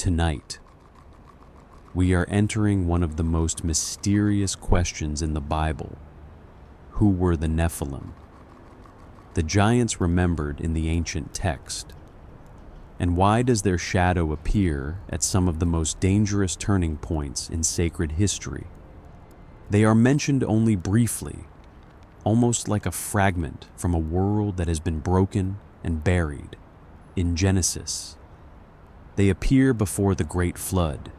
Tonight, we are entering one of the most mysterious questions in the Bible. Who were the Nephilim? The giants remembered in the ancient text. And why does their shadow appear at some of the most dangerous turning points in sacred history? They are mentioned only briefly, almost like a fragment from a world that has been broken and buried in Genesis. They appear before the Great Flood,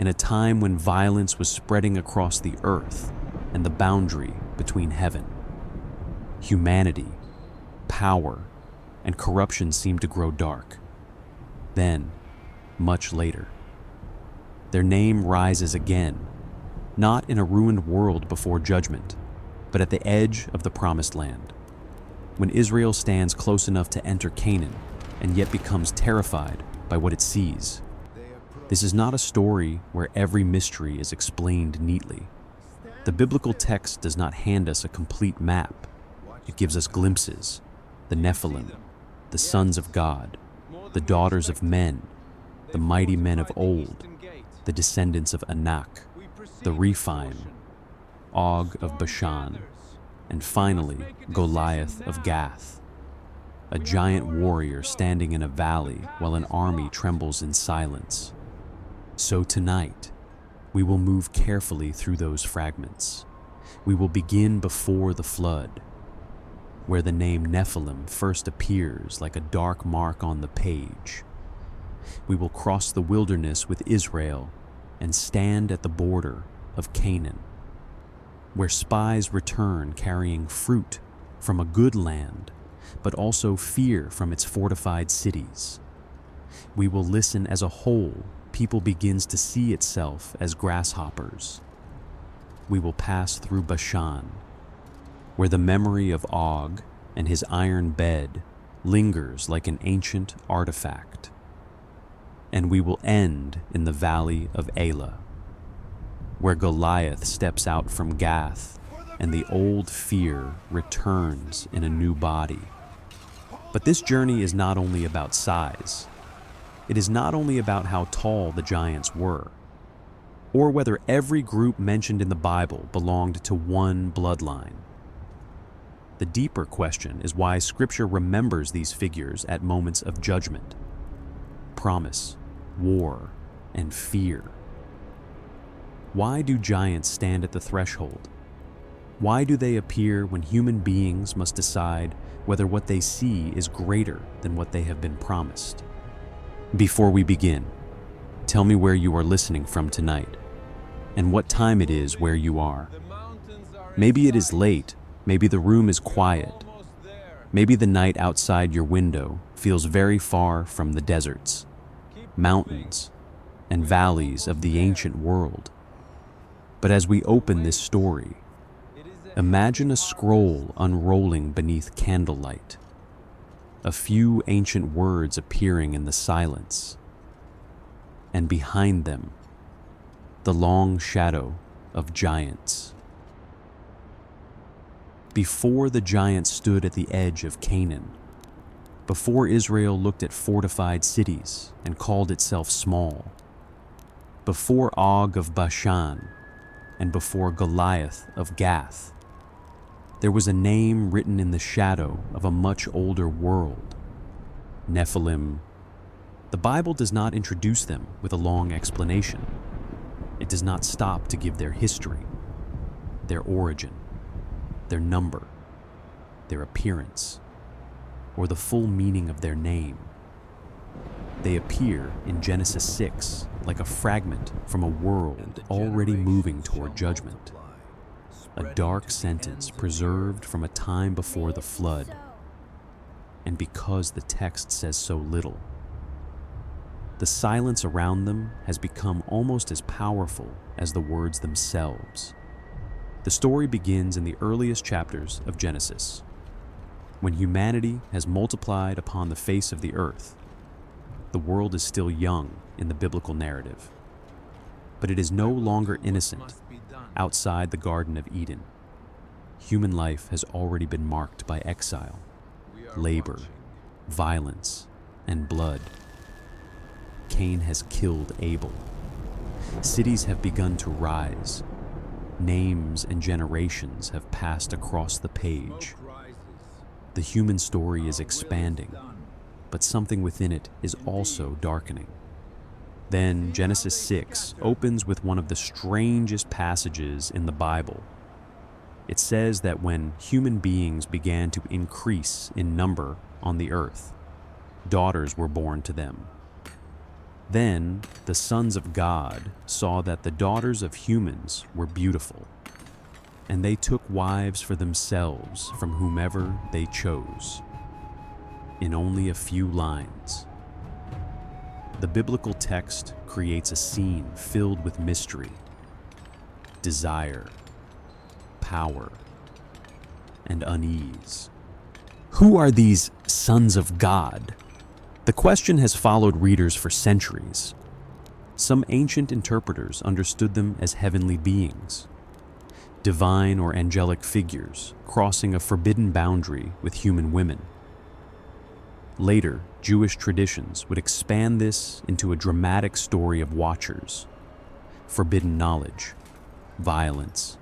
in a time when violence was spreading across the earth and the boundary between heaven. Humanity, power, and corruption seemed to grow dark. Then, much later, their name rises again, not in a ruined world before judgment, but at the edge of the Promised Land, when Israel stands close enough to enter Canaan and yet becomes terrified by what it sees. This is not a story where every mystery is explained neatly. The biblical text does not hand us a complete map. It gives us glimpses: the Nephilim, the sons of God, the daughters of men, the mighty men of old, the descendants of Anak, the Rephaim, Og of Bashan, and finally Goliath of Gath, a giant warrior standing in a valley while an army trembles in silence. So tonight, we will move carefully through those fragments. We will begin before the flood, where the name Nephilim first appears like a dark mark on the page. We will cross the wilderness with Israel and stand at the border of Canaan, where spies return carrying fruit from a good land, but also fear from its fortified cities. We will listen as a whole people begins to see itself as grasshoppers. We will pass through Bashan, where the memory of Og and his iron bed lingers like an ancient artifact. And we will end in the valley of Elah, where Goliath steps out from Gath and the old fear returns in a new body. But this journey is not only about size. It is not only about how tall the giants were, or whether every group mentioned in the Bible belonged to one bloodline. The deeper question is why Scripture remembers these figures at moments of judgment, promise, war, and fear. Why do giants stand at the threshold? Why do they appear when human beings must decide whether what they see is greater than what they have been promised? Before we begin, tell me where you are listening from tonight, and what time it is where you are. Maybe it is late, maybe the room is quiet, maybe the night outside your window feels very far from the deserts, mountains, and valleys of the ancient world. But as we open this story, imagine a scroll unrolling beneath candlelight, a few ancient words appearing in the silence, and behind them, the long shadow of giants. Before the giants stood at the edge of Canaan, before Israel looked at fortified cities and called itself small, before Og of Bashan and before Goliath of Gath, there was a name written in the shadow of a much older world: Nephilim. The Bible does not introduce them with a long explanation. It does not stop to give their history, their origin, their number, their appearance, or the full meaning of their name. They appear in Genesis 6 like a fragment from a world already moving toward judgment. A dark sentence preserved from a time before the flood, and because the text says so little, the silence around them has become almost as powerful as the words themselves. The story begins in the earliest chapters of Genesis, when humanity has multiplied upon the face of the earth. The world is still young in the biblical narrative, but it is no longer innocent outside the Garden of Eden. Human life has already been marked by exile, labor, violence, and blood. Cain has killed Abel. Cities have begun to rise. Names and generations have passed across the page. The human story is expanding, but something within it is also darkening. Then Genesis 6 opens with one of the strangest passages in the Bible. It says that when human beings began to increase in number on the earth, daughters were born to them. Then the sons of God saw that the daughters of humans were beautiful, and they took wives for themselves from whomever they chose. In only a few lines, the biblical text creates a scene filled with mystery, desire, power, and unease. Who are these sons of God? The question has followed readers for centuries. Some ancient interpreters understood them as heavenly beings, divine or angelic figures crossing a forbidden boundary with human women. Later, Jewish traditions would expand this into a dramatic story of watchers, forbidden knowledge, violence,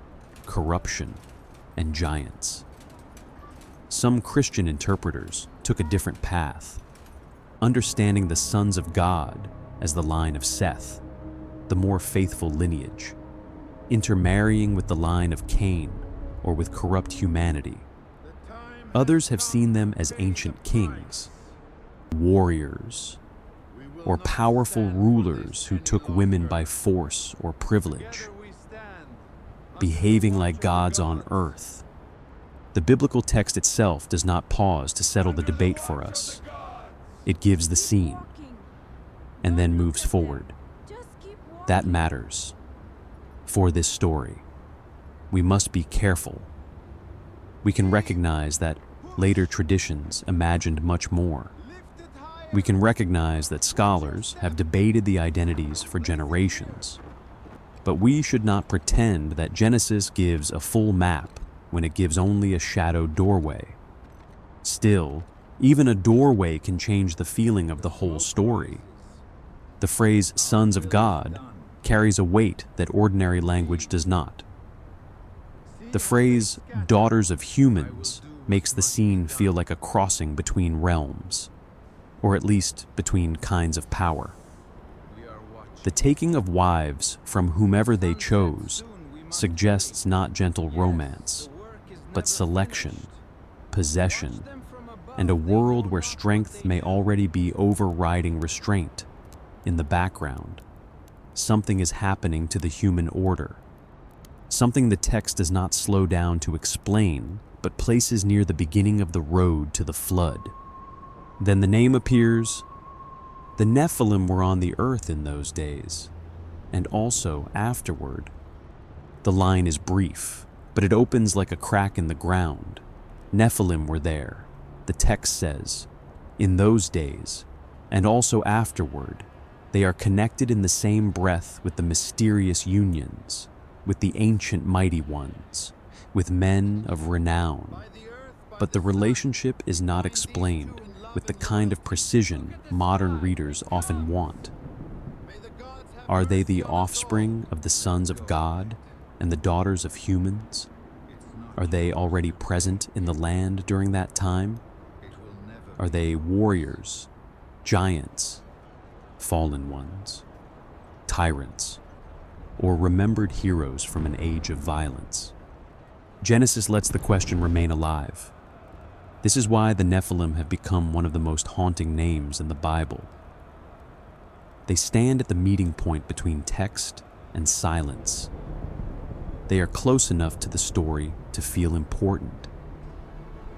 corruption, and giants. Some Christian interpreters took a different path, understanding the sons of God as the line of Seth, the more faithful lineage, intermarrying with the line of Cain or with corrupt humanity. Others have seen them as ancient kings, warriors, or powerful rulers who took women by force or privilege, behaving like gods on earth. The biblical text itself does not pause to settle the debate for us. It gives the scene and then moves forward. That matters. For this story, we must be careful. We can recognize that later traditions imagined much more. We can recognize that scholars have debated the identities for generations. But we should not pretend that Genesis gives a full map when it gives only a shadowed doorway. Still, even a doorway can change the feeling of the whole story. The phrase "sons of God" carries a weight that ordinary language does not. The phrase "daughters of humans" makes the scene feel like a crossing between realms, or at least between kinds of power. The taking of wives from whomever they chose suggests not gentle romance, but selection, possession, and a world where strength may already be overriding restraint. In the background, something is happening to the human order, something the text does not slow down to explain, but places near the beginning of the road to the flood. Then the name appears. The Nephilim were on the earth in those days, and also afterward. The line is brief, but it opens like a crack in the ground. Nephilim were there, the text says, in those days, and also afterward. They are connected in the same breath with the mysterious unions, with the ancient mighty ones, with men of renown. But the relationship is not explained with the kind of precision modern readers often want. Are they the offspring of the sons of God and the daughters of humans? Are they already present in the land during that time? Are they warriors, giants, fallen ones, tyrants, or remembered heroes from an age of violence? Genesis lets the question remain alive. This is why the Nephilim have become one of the most haunting names in the Bible. They stand at the meeting point between text and silence. They are close enough to the story to feel important,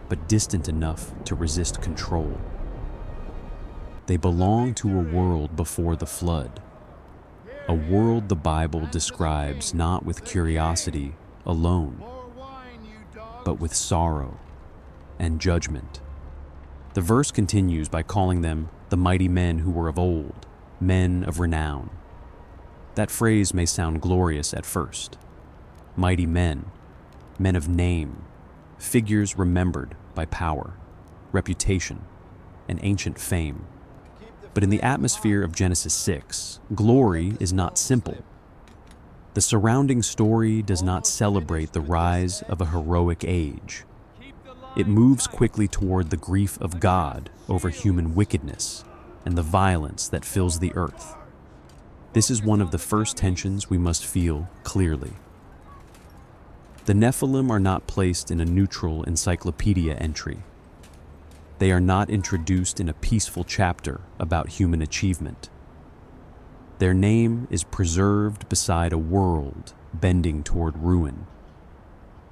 but distant enough to resist control. They belong to a world before the flood, a world the Bible describes not with curiosity alone, but with sorrow and judgment. The verse continues by calling them the mighty men who were of old, men of renown. That phrase may sound glorious at first. Mighty men, men of name, figures remembered by power, reputation, and ancient fame. But in the atmosphere of Genesis 6, glory is not simple. The surrounding story does not celebrate the rise of a heroic age. It moves quickly toward the grief of God over human wickedness and the violence that fills the earth. This is one of the first tensions we must feel clearly. The Nephilim are not placed in a neutral encyclopedia entry. They are not introduced in a peaceful chapter about human achievement. Their name is preserved beside a world bending toward ruin.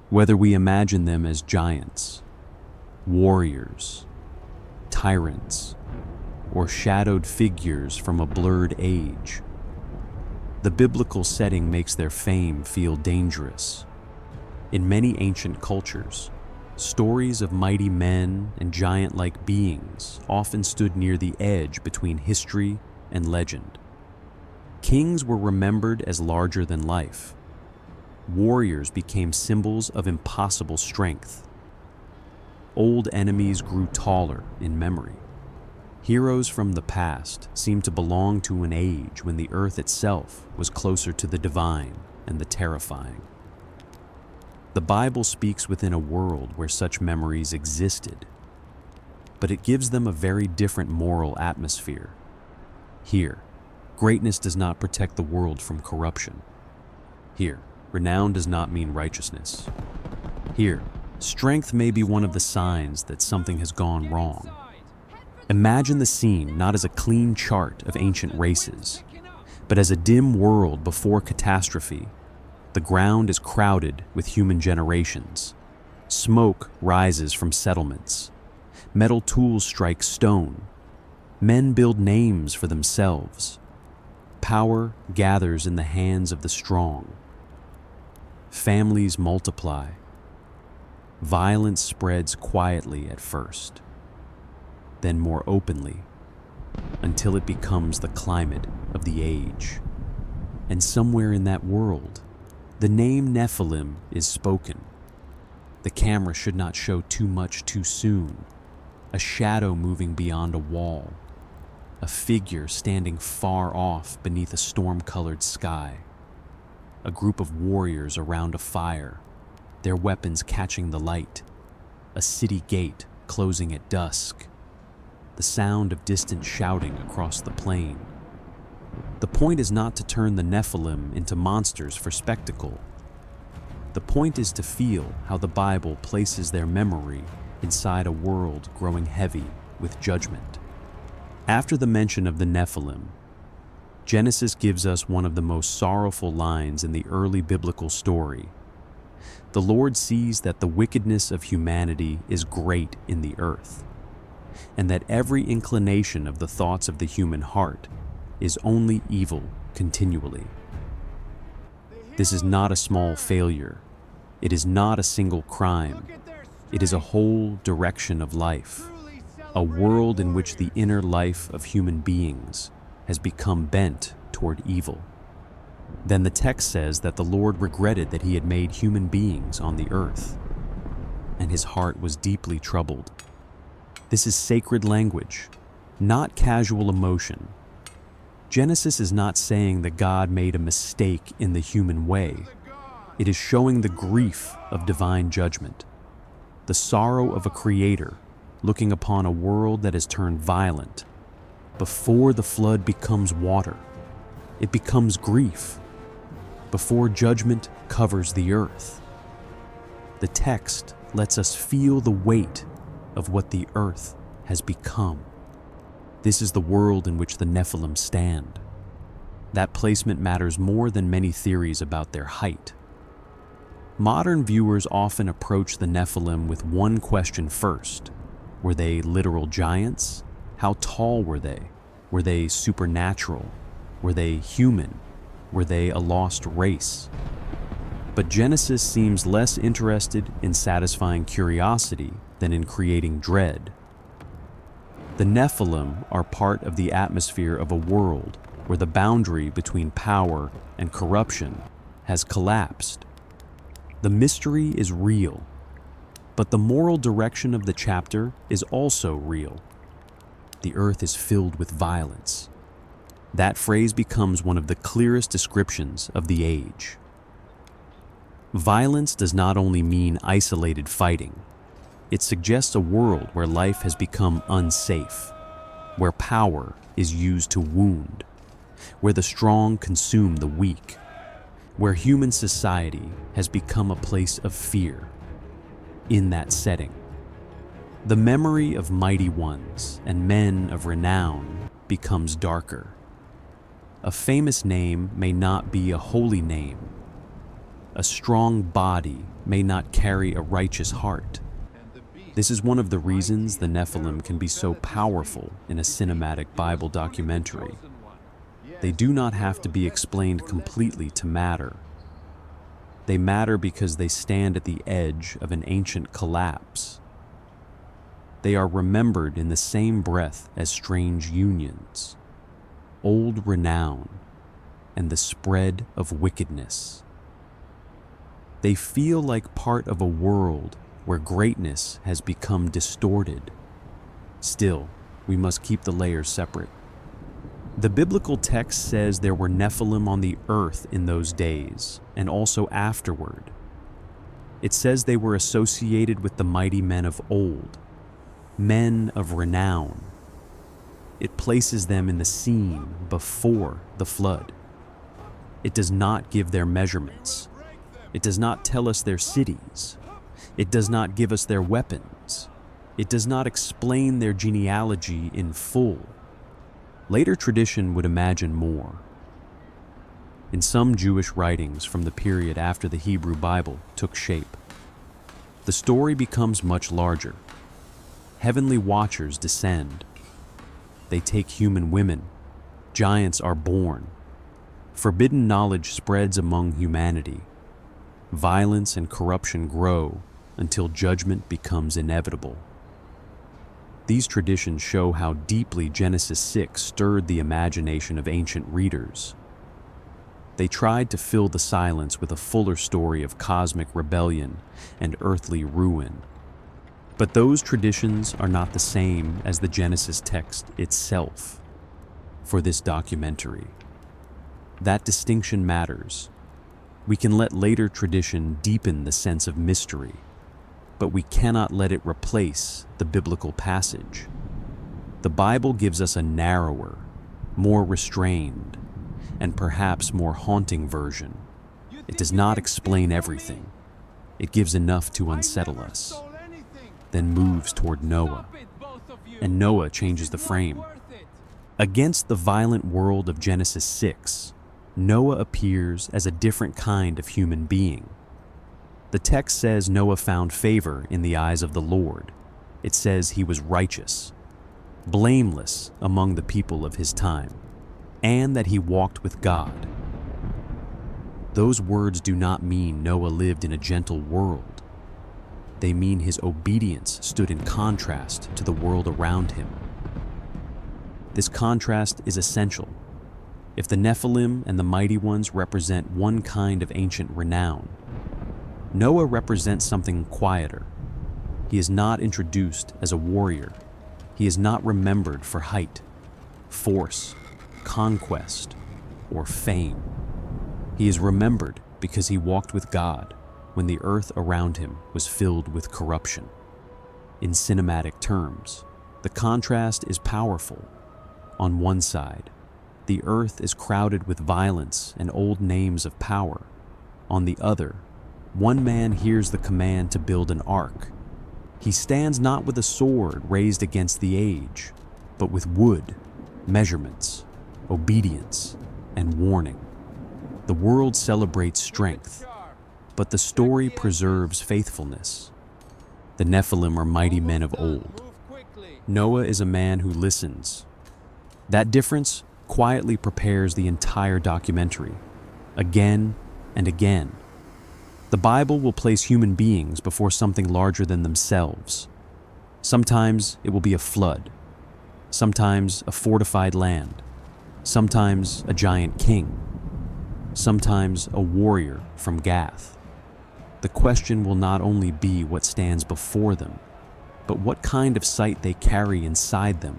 Whether we imagine them as giants, warriors, tyrants, or shadowed figures from a blurred age, the biblical setting makes their fame feel dangerous. In many ancient cultures, stories of mighty men and giant-like beings often stood near the edge between history and legend. Kings were remembered as larger than life. Warriors became symbols of impossible strength. Old enemies grew taller in memory. Heroes from the past seemed to belong to an age when the earth itself was closer to the divine and the terrifying. The Bible speaks within a world where such memories existed, but it gives them a very different moral atmosphere. Here, greatness does not protect the world from corruption. Here, renown does not mean righteousness. Here, strength may be one of the signs that something has gone wrong. Imagine the scene not as a clean chart of ancient races, but as a dim world before catastrophe. The ground is crowded with human generations. Smoke rises from settlements. Metal tools strike stone. Men build names for themselves. Power gathers in the hands of the strong. Families multiply. Violence spreads quietly at first, then more openly, until it becomes the climate of the age. And somewhere in that world, the name Nephilim is spoken. The camera should not show too much too soon. A shadow moving beyond a wall. A figure standing far off beneath a storm-colored sky. A group of warriors around a fire, their weapons catching the light. A city gate closing at dusk. The sound of distant shouting across the plain. The point is not to turn the Nephilim into monsters for spectacle. The point is to feel how the Bible places their memory inside a world growing heavy with judgment. After the mention of the Nephilim, Genesis gives us one of the most sorrowful lines in the early biblical story. The Lord sees that the wickedness of humanity is great in the earth, and that every inclination of the thoughts of the human heart is only evil continually. This is not a small failure. It is not a single crime. It is a whole direction of life, a world in which the inner life of human beings has become bent toward evil. Then the text says that the Lord regretted that he had made human beings on the earth, and his heart was deeply troubled. This is sacred language, not casual emotion. Genesis is not saying that God made a mistake in the human way. It is showing the grief of divine judgment, the sorrow of a creator looking upon a world that has turned violent. Before the flood becomes water, it becomes grief. Before judgment covers the earth. The text lets us feel the weight of what the earth has become. This is the world in which the Nephilim stand. That placement matters more than many theories about their height. Modern viewers often approach the Nephilim with one question first. Were they literal giants? How tall were they? Were they supernatural? Were they human? Were they a lost race? But Genesis seems less interested in satisfying curiosity than in creating dread. The Nephilim are part of the atmosphere of a world where the boundary between power and corruption has collapsed. The mystery is real, but the moral direction of the chapter is also real. the earth is filled with violence. That phrase becomes one of the clearest descriptions of the age. Violence does not only mean isolated fighting. It suggests a world where life has become unsafe, where power is used to wound, where the strong consume the weak, where human society has become a place of fear. In that setting, the memory of mighty ones and men of renown becomes darker. A famous name may not be a holy name. A strong body may not carry a righteous heart. This is one of the reasons the Nephilim can be so powerful in a cinematic Bible documentary. They do not have to be explained completely to matter. They matter because they stand at the edge of an ancient collapse. They are remembered in the same breath as strange unions, old renown, and the spread of wickedness. They feel like part of a world where greatness has become distorted. Still, we must keep the layers separate. The biblical text says there were Nephilim on the earth in those days, and also afterward. It says they were associated with the mighty men of old, men of renown. It places them in the scene before the flood. It does not give their measurements. It does not tell us their cities. It does not give us their weapons. It does not explain their genealogy in full. Later tradition would imagine more. In some Jewish writings from the period after the Hebrew Bible took shape, the story becomes much larger. Heavenly watchers descend. They take human women. Giants are born. Forbidden knowledge spreads among humanity. Violence and corruption grow until judgment becomes inevitable. These traditions show how deeply Genesis 6 stirred the imagination of ancient readers. They tried to fill the silence with a fuller story of cosmic rebellion and earthly ruin. But those traditions are not the same as the Genesis text itself for this documentary. That distinction matters. We can let later tradition deepen the sense of mystery, but we cannot let it replace the biblical passage. The Bible gives us a narrower, more restrained, and perhaps more haunting version. It does not explain everything. It gives enough to unsettle us, then moves toward Noah, and Noah changes the frame. Against the violent world of Genesis 6, Noah appears as a different kind of human being. The text says Noah found favor in the eyes of the Lord. It says he was righteous, blameless among the people of his time, and that he walked with God. Those words do not mean Noah lived in a gentle world. They mean his obedience stood in contrast to the world around him. This contrast is essential. If the Nephilim and the mighty ones represent one kind of ancient renown, Noah represents something quieter. He is not introduced as a warrior. He is not remembered for height, force, conquest, or fame. He is remembered because he walked with God when the earth around him was filled with corruption. In cinematic terms, the contrast is powerful. On one side, the earth is crowded with violence and old names of power. On the other, one man hears the command to build an ark. He stands not with a sword raised against the age, but with wood, measurements, obedience, and warning. The world celebrates strength, but the story preserves faithfulness. The Nephilim are mighty men of old. Noah is a man who listens. That difference quietly prepares the entire documentary, again and again. The Bible will place human beings before something larger than themselves. Sometimes it will be a flood, sometimes a fortified land, sometimes a giant king, sometimes a warrior from Gath. The question will not only be what stands before them, but what kind of sight they carry inside them.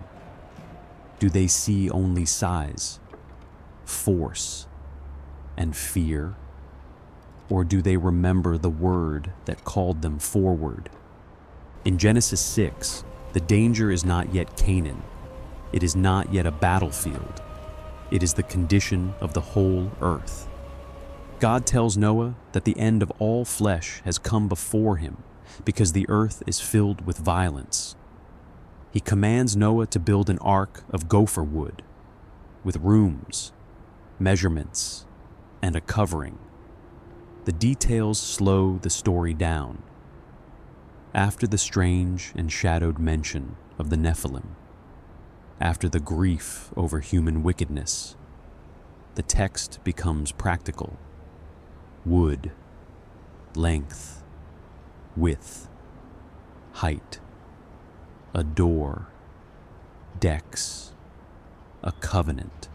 Do they see only size, force, and fear? Or do they remember the word that called them forward? In Genesis 6, the danger is not yet Canaan. It is not yet a battlefield. It is the condition of the whole earth. God tells Noah that the end of all flesh has come before him because the earth is filled with violence. He commands Noah to build an ark of gopher wood with rooms, measurements, and a covering. The details slow the story down. After the strange and shadowed mention of the Nephilim, after the grief over human wickedness, the text becomes practical. Wood, length, width, height, a door, decks, a covenant.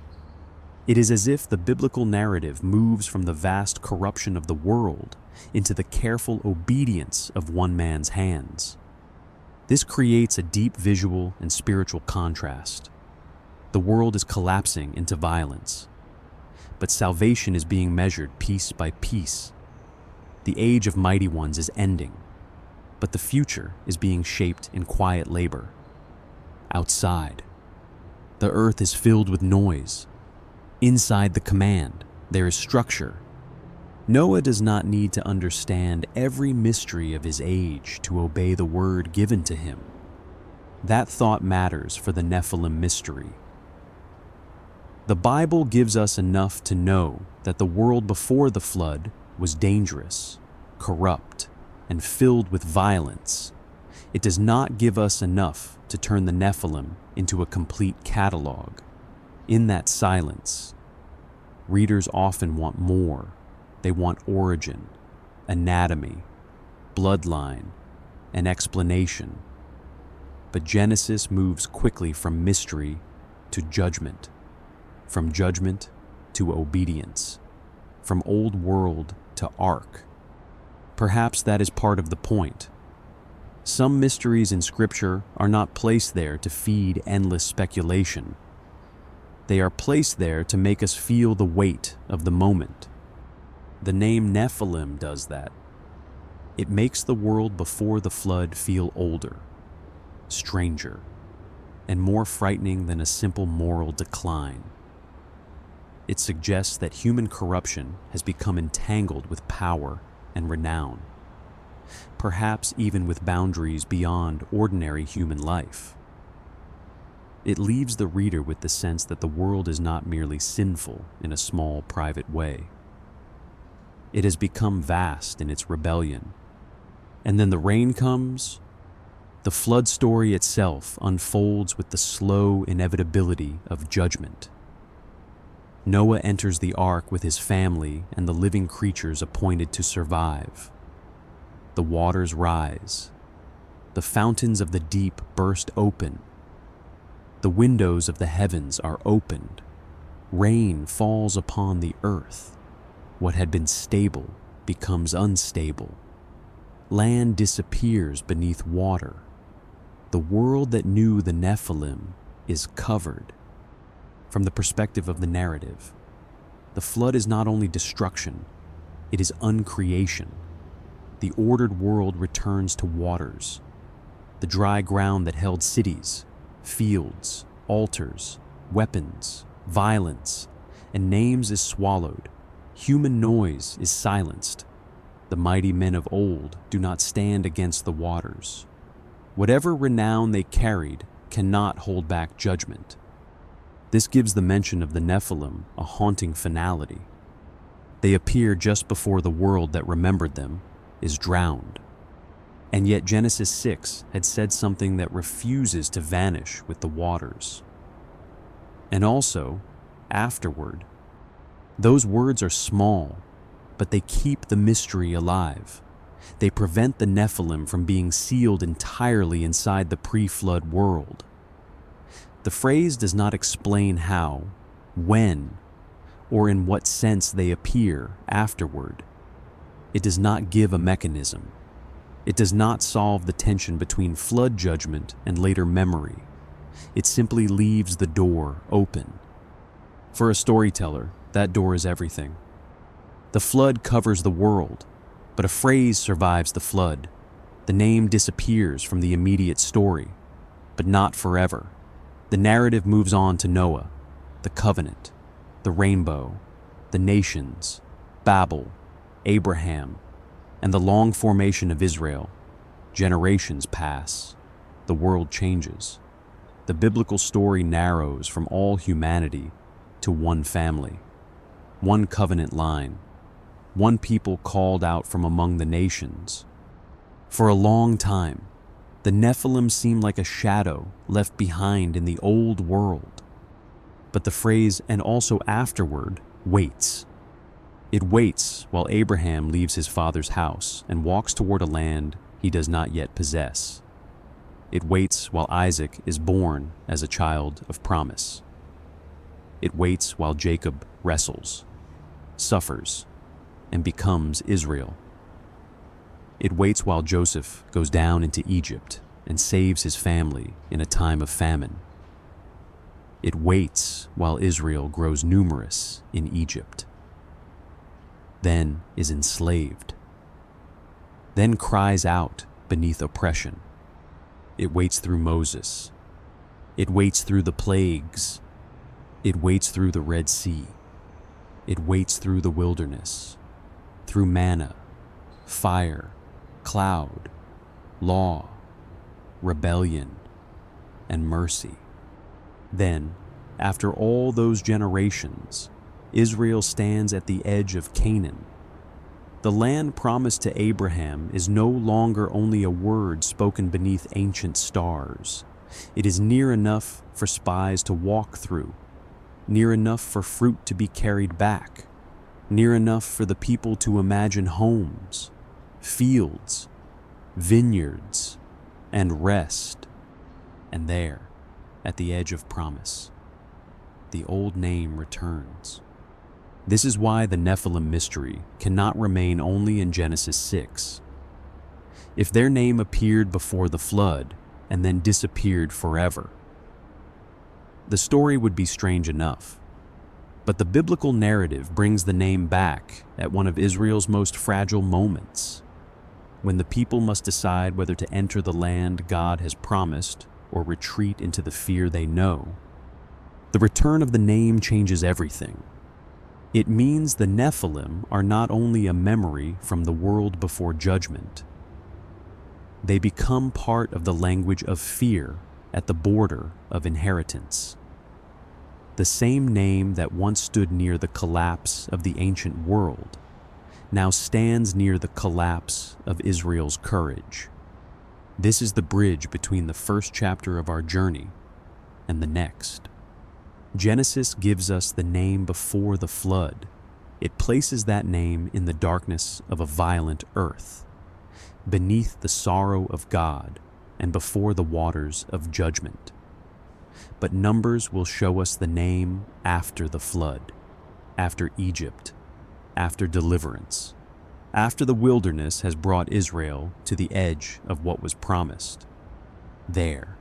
It is as if the biblical narrative moves from the vast corruption of the world into the careful obedience of one man's hands. This creates a deep visual and spiritual contrast. The world is collapsing into violence, but salvation is being measured piece by piece. The age of mighty ones is ending, but the future is being shaped in quiet labor. Outside, the earth is filled with noise. Inside the command, there is structure. Noah does not need to understand every mystery of his age to obey the word given to him. That thought matters for the Nephilim mystery. The Bible gives us enough to know that the world before the flood was dangerous, corrupt, and filled with violence. It does not give us enough to turn the Nephilim into a complete catalog. In that silence, readers often want more. They want origin, anatomy, bloodline, and explanation. But Genesis moves quickly from mystery to judgment, from judgment to obedience, from old world to ark. Perhaps that is part of the point. Some mysteries in Scripture are not placed there to feed endless speculation. They are placed there to make us feel the weight of the moment. The name Nephilim does that. It makes the world before the flood feel older, stranger, and more frightening than a simple moral decline. It suggests that human corruption has become entangled with power and renown, perhaps even with boundaries beyond ordinary human life. It leaves the reader with the sense that the world is not merely sinful in a small, private way. It has become vast in its rebellion. And then the rain comes. The flood story itself unfolds with the slow inevitability of judgment. Noah enters the ark with his family and the living creatures appointed to survive. The waters rise. The fountains of the deep burst open. The windows of the heavens are opened. Rain falls upon the earth. What had been stable becomes unstable. Land disappears beneath water. The world that knew the Nephilim is covered. From the perspective of the narrative, the flood is not only destruction, it is uncreation. The ordered world returns to waters. The dry ground that held cities, fields, altars, weapons, violence, and names is swallowed. Human noise is silenced. The mighty men of old do not stand against the waters. Whatever renown they carried cannot hold back judgment. This gives the mention of the Nephilim a haunting finality. They appear just before the world that remembered them is drowned. And yet Genesis 6 had said something that refuses to vanish with the waters. And also, afterward, those words are small, but they keep the mystery alive. They prevent the Nephilim from being sealed entirely inside the pre-flood world. The phrase does not explain how, when, or in what sense they appear afterward. It does not give a mechanism. It does not solve the tension between flood judgment and later memory. It simply leaves the door open. For a storyteller, that door is everything. The flood covers the world, but a phrase survives the flood. The name disappears from the immediate story, but not forever. The narrative moves on to Noah, the covenant, the rainbow, the nations, Babel, Abraham, and the long formation of Israel. Generations pass. The world changes. The biblical story narrows from all humanity to one family, one covenant line, one people called out from among the nations. For a long time, the Nephilim seemed like a shadow left behind in the old world. But the phrase, "and also afterward," waits. It waits while Abraham leaves his father's house and walks toward a land he does not yet possess. It waits while Isaac is born as a child of promise. It waits while Jacob wrestles, suffers, and becomes Israel. It waits while Joseph goes down into Egypt and saves his family in a time of famine. It waits while Israel grows numerous in Egypt, then is enslaved, then cries out beneath oppression. It waits through Moses. It waits through the plagues. It waits through the Red Sea. It waits through the wilderness, through manna, fire, cloud, law, rebellion, and mercy. Then, after all those generations, Israel stands at the edge of Canaan. The land promised to Abraham is no longer only a word spoken beneath ancient stars. It is near enough for spies to walk through, near enough for fruit to be carried back, near enough for the people to imagine homes, fields, vineyards, and rest. And there, at the edge of promise, the old name returns. This is why the Nephilim mystery cannot remain only in Genesis 6. If their name appeared before the flood and then disappeared forever, the story would be strange enough. But the biblical narrative brings the name back at one of Israel's most fragile moments, when the people must decide whether to enter the land God has promised or retreat into the fear they know. The return of the name changes everything. It means the Nephilim are not only a memory from the world before judgment. They become part of the language of fear at the border of inheritance. The same name that once stood near the collapse of the ancient world now stands near the collapse of Israel's courage. This is the bridge between the first chapter of our journey and the next. Genesis gives us the name before the flood. It places that name in the darkness of a violent earth, beneath the sorrow of God and before the waters of judgment. But Numbers will show us the name after the flood, after Egypt, after deliverance, after the wilderness has brought Israel to the edge of what was promised. There,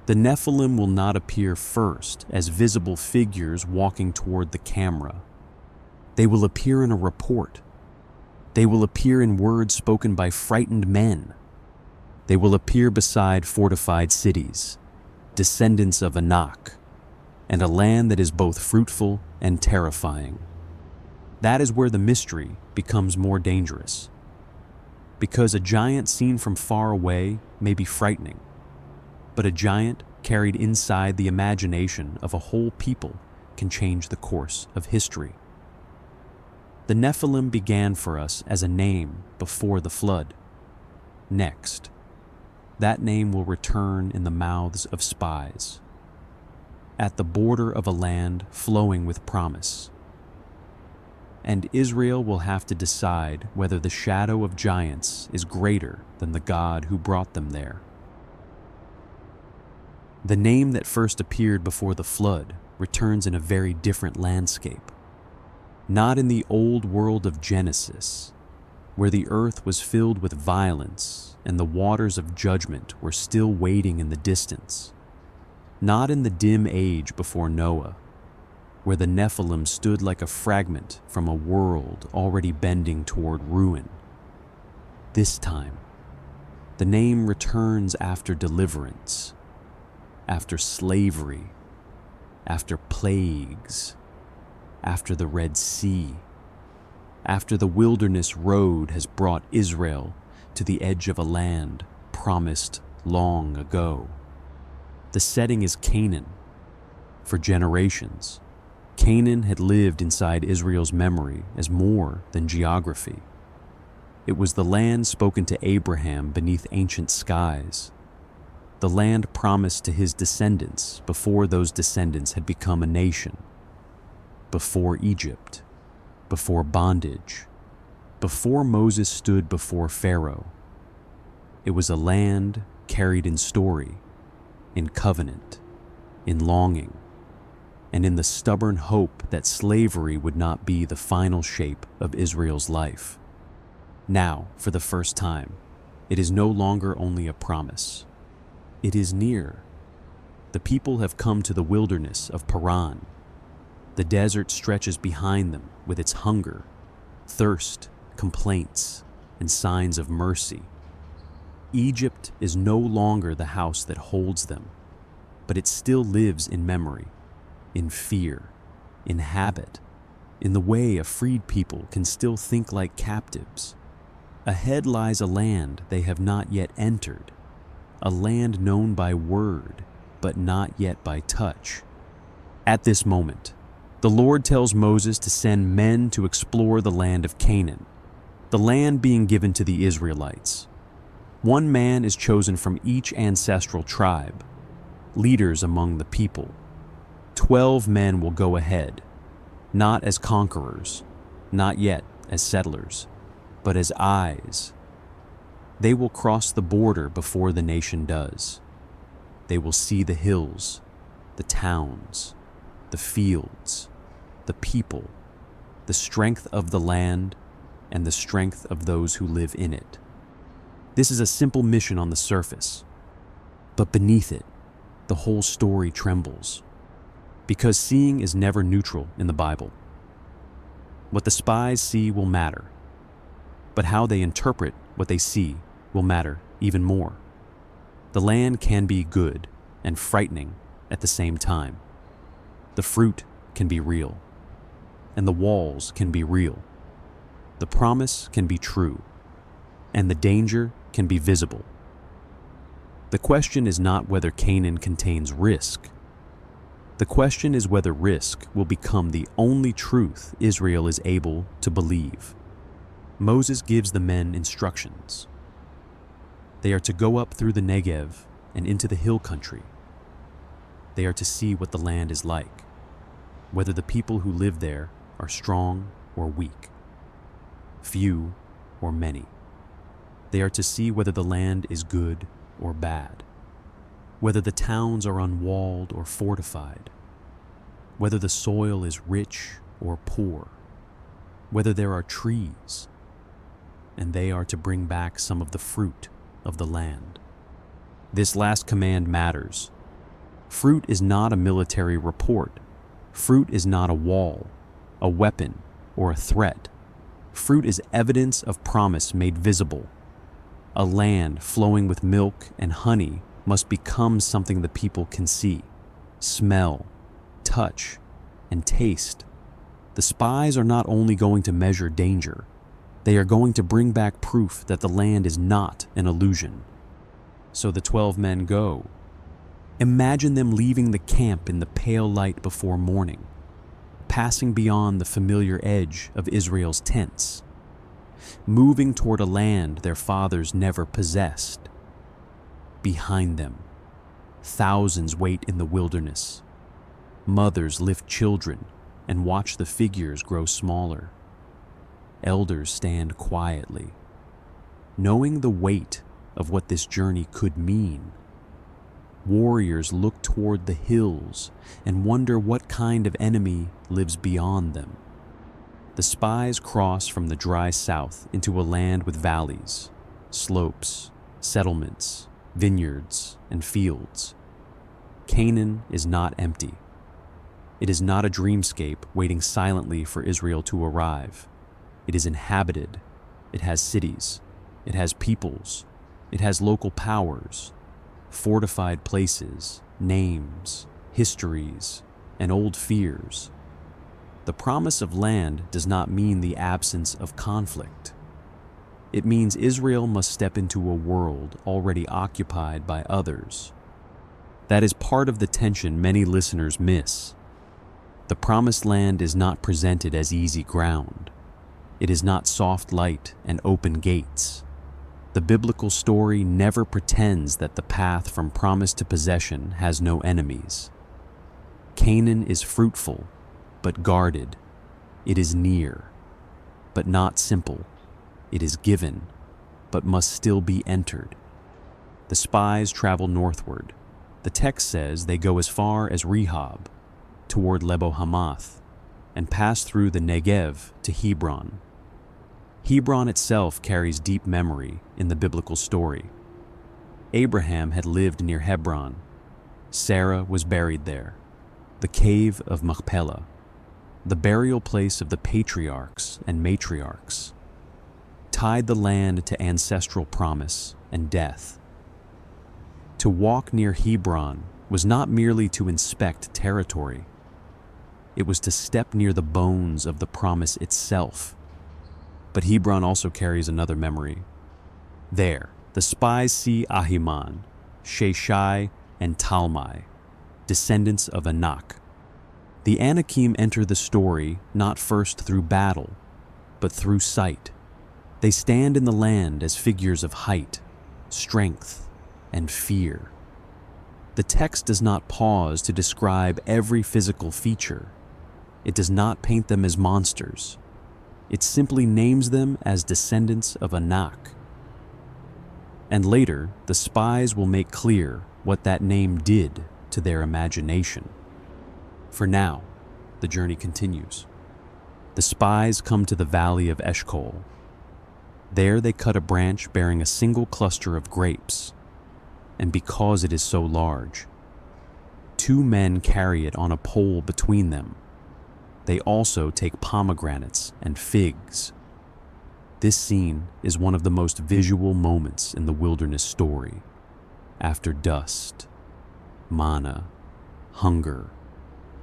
the Nephilim will not appear first as visible figures walking toward the camera. They will appear in a report. They will appear in words spoken by frightened men. They will appear beside fortified cities, descendants of ANAK, and a land that is both fruitful and terrifying. That is where the mystery becomes more dangerous, because a giant seen from far away may be frightening, but a giant carried inside the imagination of a whole people can change the course of history. The Nephilim began for us as a name before the flood. Next, that name will return in the mouths of spies, at the border of a land flowing with promise. And Israel will have to decide whether the shadow of giants is greater than the God who brought them there. The name that first appeared before the flood returns in a very different landscape. Not in the old world of Genesis, where the earth was filled with violence and the waters of judgment were still waiting in the distance. not in the dim age before Noah, where the Nephilim stood like a fragment from a world already bending toward ruin. This time, the name returns after deliverance, after slavery, after plagues, after the Red Sea, after the wilderness road has brought Israel to the edge of a land promised long ago. The setting is Canaan. For generations, Canaan had lived inside Israel's memory as more than geography. It was the land spoken to Abraham beneath ancient skies, the land promised to his descendants before those descendants had become a nation, before Egypt, before bondage, before Moses stood before Pharaoh. It was a land carried in story, in covenant, in longing, and in the stubborn hope that slavery would not be the final shape of Israel's life. Now, for the first time, it is no longer only a promise. It is near. The people have come to the wilderness of Paran. The desert stretches behind them with its hunger, thirst, complaints, and signs of mercy. Egypt is no longer the house that holds them, but it still lives in memory, in fear, in habit, in the way a freed people can still think like captives. Ahead lies a land they have not yet entered, a land known by word, but not yet by touch. At this moment, the Lord tells Moses to send men to explore the land of Canaan, the land being given to the Israelites. One man is chosen from each ancestral tribe, leaders among the people. 12 men will go ahead, not as conquerors, not yet as settlers, but as eyes. They will cross the border before the nation does. They will see the hills, the towns, the fields, the people, the strength of the land, and the strength of those who live in it. This is a simple mission on the surface, but beneath it, the whole story trembles. Because seeing is never neutral in the Bible. What the spies see will matter, but how they interpret what they see will matter even more. The land can be good and frightening at the same time. The fruit can be real, and the walls can be real. The promise can be true, and the danger can be visible. The question is not whether Canaan contains risk. The question is whether risk will become the only truth Israel is able to believe. Moses gives the men instructions. They are to go up through the Negev and into the hill country. They are to see what the land is like, whether the people who live there are strong or weak, few or many. They are to see whether the land is good or bad, whether the towns are unwalled or fortified, whether the soil is rich or poor, whether there are trees, and they are to bring back some of the fruit of the land. This last command matters. Fruit is not a military report. Fruit is not a wall, a weapon, or a threat. Fruit is evidence of promise made visible. A land flowing with milk and honey must become something the people can see, smell, touch, and taste. The spies are not only going to measure danger, they are going to bring back proof that the land is not an illusion. So the 12 men go. Imagine them leaving the camp in the pale light before morning, passing beyond the familiar edge of Israel's tents, moving toward a land their fathers never possessed. Behind them, thousands wait in the wilderness. Mothers lift children and watch the figures grow smaller. Elders stand quietly, knowing the weight of what this journey could mean. Warriors look toward the hills and wonder what kind of enemy lives beyond them. The spies cross from the dry south into a land with valleys, slopes, settlements, vineyards, and fields. Canaan is not empty. It is not a dreamscape waiting silently for Israel to arrive. It is inhabited. It has cities. It has peoples. It has local powers, fortified places, names, histories, and old fears. The promise of land does not mean the absence of conflict. It means Israel must step into a world already occupied by others. That is part of the tension many listeners miss. The promised land is not presented as easy ground. It is not soft light and open gates. The biblical story never pretends that the path from promise to possession has no enemies. Canaan is fruitful, but guarded. It is near, but not simple. It is given, but must still be entered. The spies travel northward. The text says they go as far as Rehob, toward Lebo Hamath, and pass through the Negev to Hebron. Hebron itself carries deep memory in the biblical story. Abraham had lived near Hebron. Sarah was buried there. The cave of Machpelah, the burial place of the patriarchs and matriarchs, tied the land to ancestral promise and death. To walk near Hebron was not merely to inspect territory. It was to step near the bones of the promise itself. But Hebron also carries another memory. There, the spies see Ahiman, Sheshai, and Talmai, descendants of Anak. The Anakim enter the story not first through battle, but through sight. They stand in the land as figures of height, strength, and fear. The text does not pause to describe every physical feature. It does not paint them as monsters. It simply names them as descendants of Anak. And later, the spies will make clear what that name did to their imagination. For now, the journey continues. The spies come to the valley of Eshcol. There they cut a branch bearing a single cluster of grapes, and because it is so large, 2 men carry it on a pole between them. They also take pomegranates and figs. This scene is one of the most visual moments in the wilderness story. After dust, manna, hunger,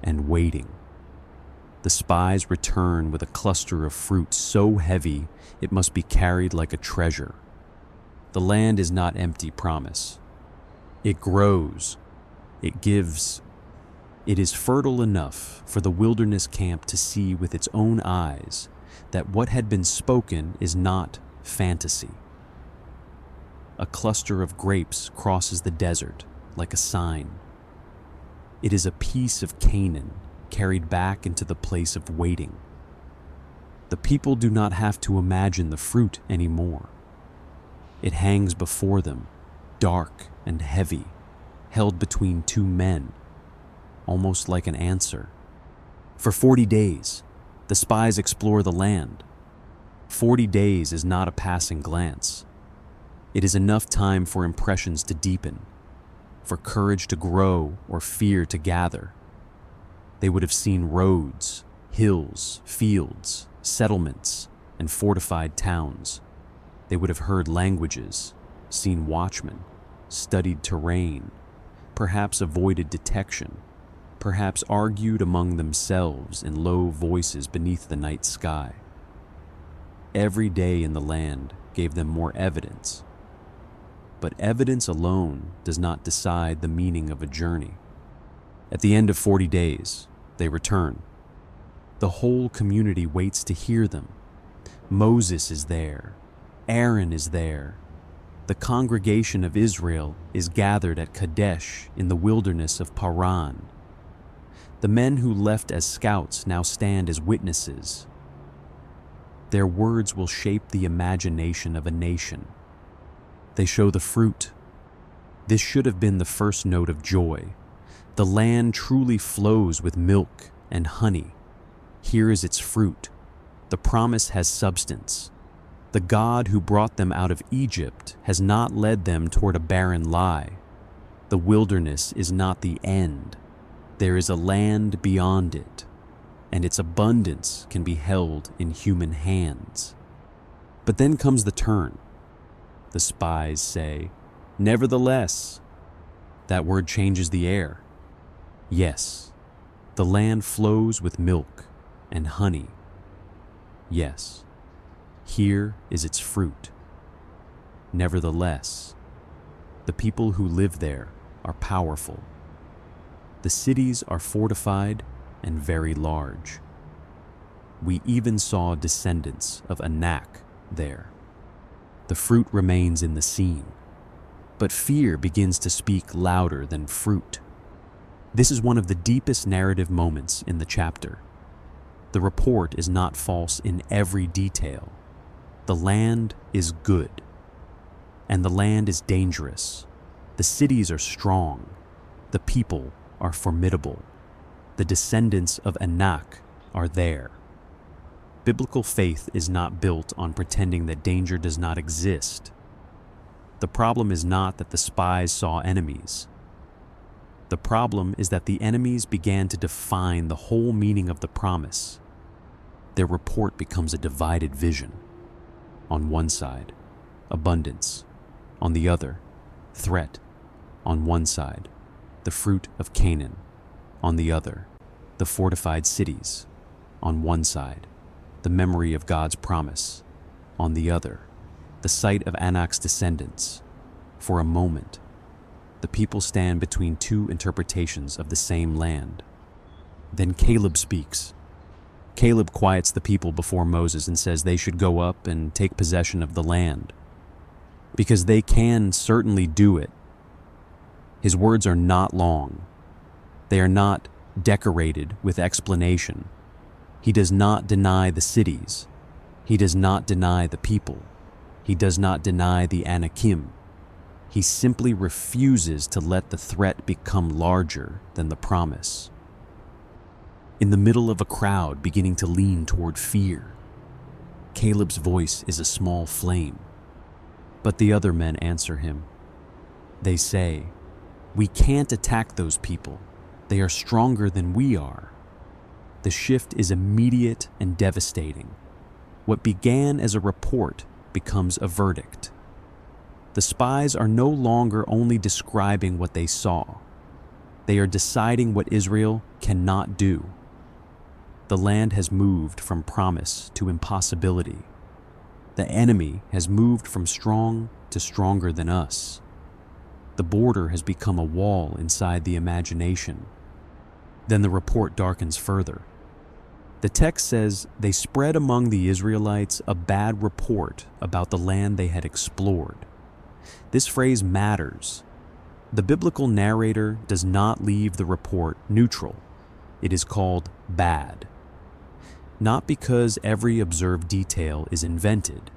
and waiting, the spies return with a cluster of fruit so heavy it must be carried like a treasure. The land is not empty promise. It grows. It gives. It is fertile enough for the wilderness camp to see with its own eyes that what had been spoken is not fantasy. A cluster of grapes crosses the desert like a sign. It is a piece of Canaan carried back into the place of waiting. The people do not have to imagine the fruit anymore. It hangs before them, dark and heavy, held between 2 men, almost like an answer. For 40 days, the spies explore the land. 40 days is not a passing glance. It is enough time for impressions to deepen, for courage to grow or fear to gather. They would have seen roads, hills, fields, settlements, and fortified towns. They would have heard languages, seen watchmen, studied terrain, perhaps avoided detection, perhaps argued among themselves in low voices beneath the night sky. Every day in the land gave them more evidence. But evidence alone does not decide the meaning of a journey. At the end of 40 days, they return. The whole community waits to hear them. Moses is there. Aaron is there. The congregation of Israel is gathered at Kadesh in the wilderness of Paran. The men who left as scouts now stand as witnesses. Their words will shape the imagination of a nation. They show the fruit. This should have been the first note of joy. The land truly flows with milk and honey. Here is its fruit. The promise has substance. The God who brought them out of Egypt has not led them toward a barren lie. The wilderness is not the end. There is a land beyond it, and its abundance can be held in human hands. But then comes the turn. The spies say, "Nevertheless." That word changes the air. Yes, the land flows with milk and honey. Yes, here is its fruit. Nevertheless, the people who live there are powerful. The cities are fortified and very large. We even saw descendants of ANAK there. The fruit remains in the scene, but fear begins to speak louder than fruit. This is one of the deepest narrative moments in the chapter. The report is not false in every detail. The land is good, and the land is dangerous. The cities are strong. The people are formidable. The descendants of ANAK are there. Biblical faith is not built on pretending that danger does not exist. The problem is not that the spies saw enemies. The problem is that the enemies began to define the whole meaning of the promise. Their report becomes a divided vision. On one side, abundance. On the other, threat. On one side, the fruit of Canaan. On the other, the fortified cities. On one side, the memory of God's promise. On the other, the sight of Anak's descendants. For a moment, the people stand between two interpretations of the same land. Then Caleb speaks. Caleb quiets the people before Moses and says they should go up and take possession of the land, because they can certainly do it. His words are not long. They are not decorated with explanation. He does not deny the cities. He does not deny the people. He does not deny the Anakim. He simply refuses to let the threat become larger than the promise. In the middle of a crowd beginning to lean toward fear, Caleb's voice is a small flame. But the other men answer him. They say, "We can't attack those people. They are stronger than we are." The shift is immediate and devastating. What began as a report becomes a verdict. The spies are no longer only describing what they saw. They are deciding what Israel cannot do. The land has moved from promise to impossibility. The enemy has moved from strong to stronger than us. The border has become a wall inside the imagination. Then the report darkens further. The text says they spread among the Israelites a bad report about the land they had explored. This phrase matters. The biblical narrator does not leave the report neutral. It is called bad. Not because every observed detail is invented,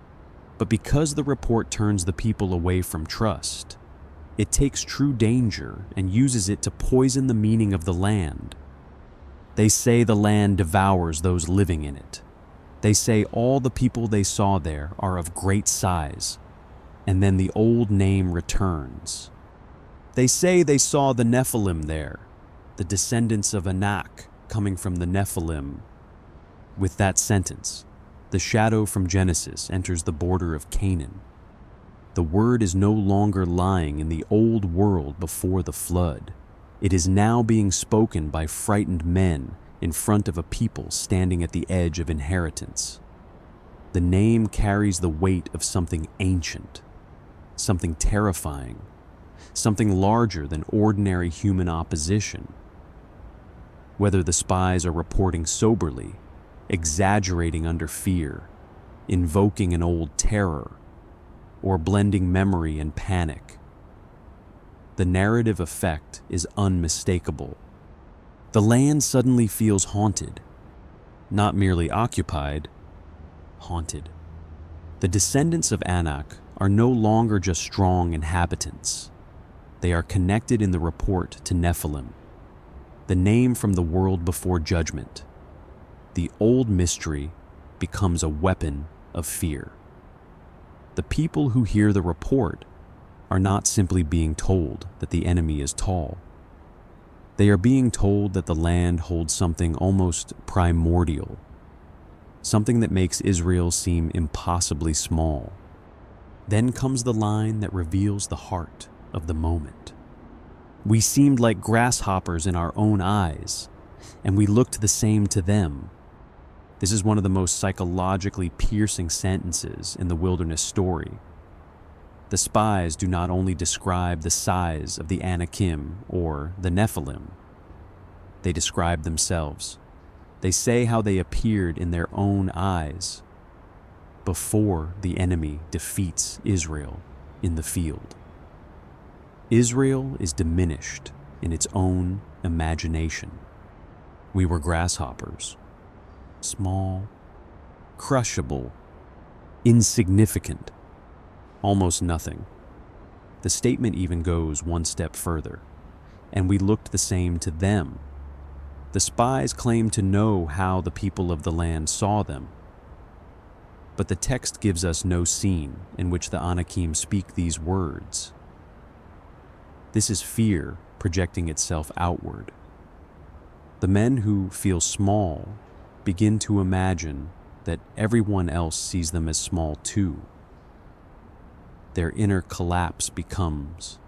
but because the report turns the people away from trust. It takes true danger and uses it to poison the meaning of the land. They say the land devours those living in it. They say all the people they saw there are of great size, and then the old name returns. They say they saw the Nephilim there, the descendants of ANAK coming from the Nephilim. With that sentence, the shadow from Genesis enters the border of Canaan. The word is no longer lying in the old world before the flood. It is now being spoken by frightened men in front of a people standing at the edge of inheritance. The name carries the weight of something ancient, something terrifying, something larger than ordinary human opposition. Whether the spies are reporting soberly, exaggerating under fear, invoking an old terror, or blending memory and panic, the narrative effect is unmistakable. The land suddenly feels haunted, not merely occupied, haunted. The descendants of ANAK are no longer just strong inhabitants. They are connected in the report to Nephilim, the name from the world before judgment. The old mystery becomes a weapon of fear. The people who hear the report are not simply being told that the enemy is tall. They are being told that the land holds something almost primordial, something that makes Israel seem impossibly small. Then comes the line that reveals the heart of the moment. We seemed like grasshoppers in our own eyes, and we looked the same to them. This is one of the most psychologically piercing sentences in the wilderness story. The spies do not only describe the size of the Anakim or the Nephilim, they describe themselves. They say how they appeared in their own eyes before the enemy defeats Israel in the field. Israel is diminished in its own imagination. We were grasshoppers, small, crushable, insignificant, almost nothing. The statement even goes one step further, and we looked the same to them. The spies claim to know how the people of the land saw them, but the text gives us no scene in which the Anakim speak these words. This is fear projecting itself outward. The men who feel small begin to imagine that everyone else sees them as small too. Their inner collapse becomes,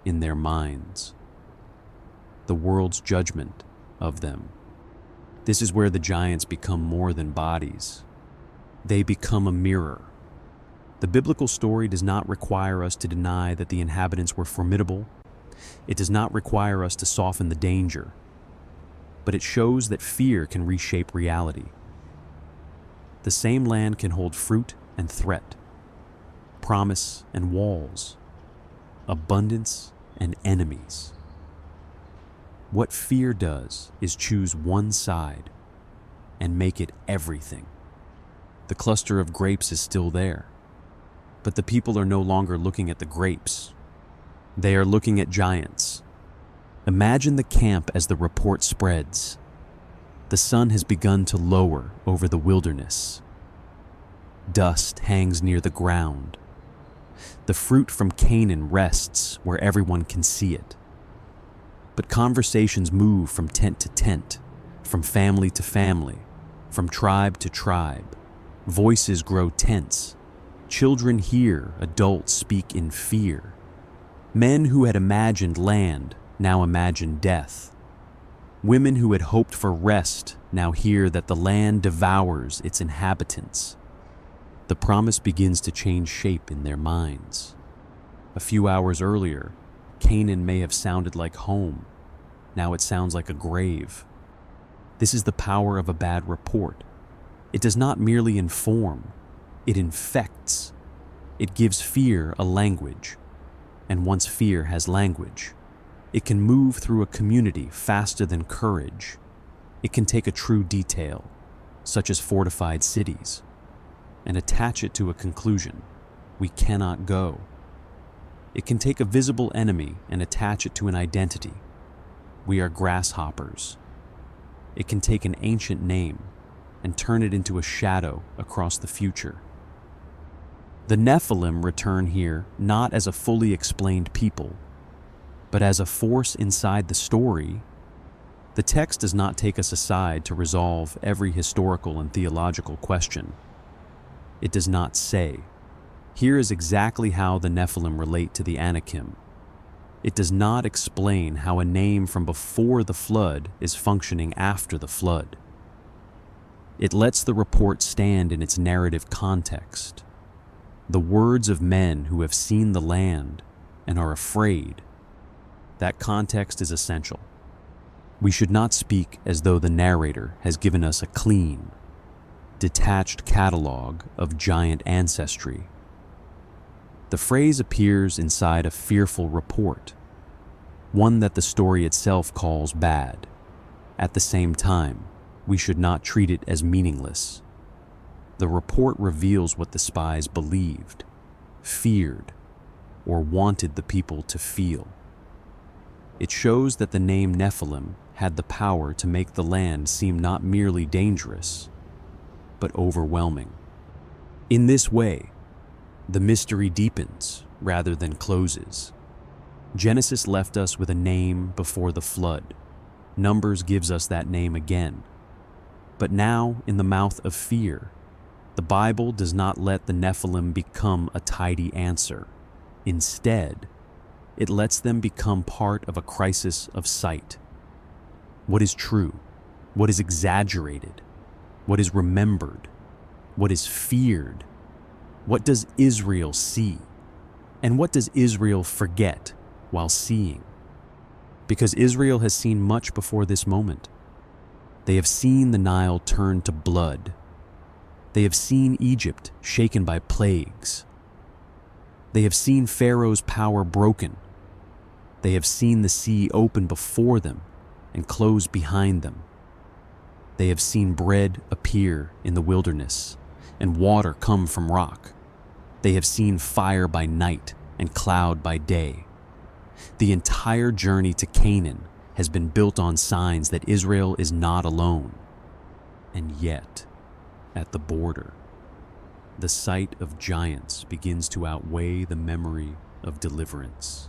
in their minds, the world's judgment of them. This is where the giants become more than bodies. They become a mirror. The biblical story does not require us to deny that the inhabitants were formidable. It does not require us to soften the danger, but it shows that fear can reshape reality. The same land can hold fruit and threat, promise and walls, abundance and enemies. What fear does is choose one side and make it everything. The cluster of grapes is still there, but the people are no longer looking at the grapes. They are looking at giants. Imagine the camp as the report spreads. The sun has begun to lower over the wilderness. Dust hangs near the ground. The fruit from Canaan rests where everyone can see it. But conversations move from tent to tent, from family to family, from tribe to tribe. Voices grow tense. Children hear adults speak in fear. Men who had imagined land now imagine death. Women who had hoped for rest now hear that the land devours its inhabitants. The promise begins to change shape in their minds. A few hours earlier, Canaan may have sounded like home. Now it sounds like a grave. This is the power of a bad report. It does not merely inform, it infects. It gives fear a language. And once fear has language, it can move through a community faster than courage. It can take a true detail, such as fortified cities, and attach it to a conclusion: we cannot go. It can take a visible enemy and attach it to an identity: we are grasshoppers. It can take an ancient name and turn it into a shadow across the future. The Nephilim return here not as a fully explained people, but as a force inside the story. The text does not take us aside to resolve every historical and theological question. It does not say, here is exactly how the Nephilim relate to the Anakim. It does not explain how a name from before the flood is functioning after the flood. It lets the report stand in its narrative context. The words of men who have seen the land and are afraid. That context is essential. We should not speak as though the narrator has given us a clean, detached catalog of giant ancestry. The phrase appears inside a fearful report, one that the story itself calls bad. At the same time, we should not treat it as meaningless. The report reveals what the spies believed, feared, or wanted the people to feel. It shows that the name Nephilim had the power to make the land seem not merely dangerous, but overwhelming. In this way, the mystery deepens. rather than closes. Genesis left us with a name before the flood. Numbers gives us that name again. But now, in the mouth of fear, the Bible does not let the Nephilim become a tidy answer. Instead, it lets them become part of a crisis of sight. What is true? What is exaggerated? What is remembered? What is feared? What does Israel see? And what does Israel forget while seeing? Because Israel has seen much before this moment. They have seen the Nile turn to blood. They have seen Egypt shaken by plagues. They have seen Pharaoh's power broken. They have seen the sea open before them and close behind them. They have seen bread appear in the wilderness and water come from rock. They have seen fire by night and cloud by day. The entire journey to Canaan has been built on signs that Israel is not alone. And yet, at the border, the sight of giants begins to outweigh the memory of deliverance.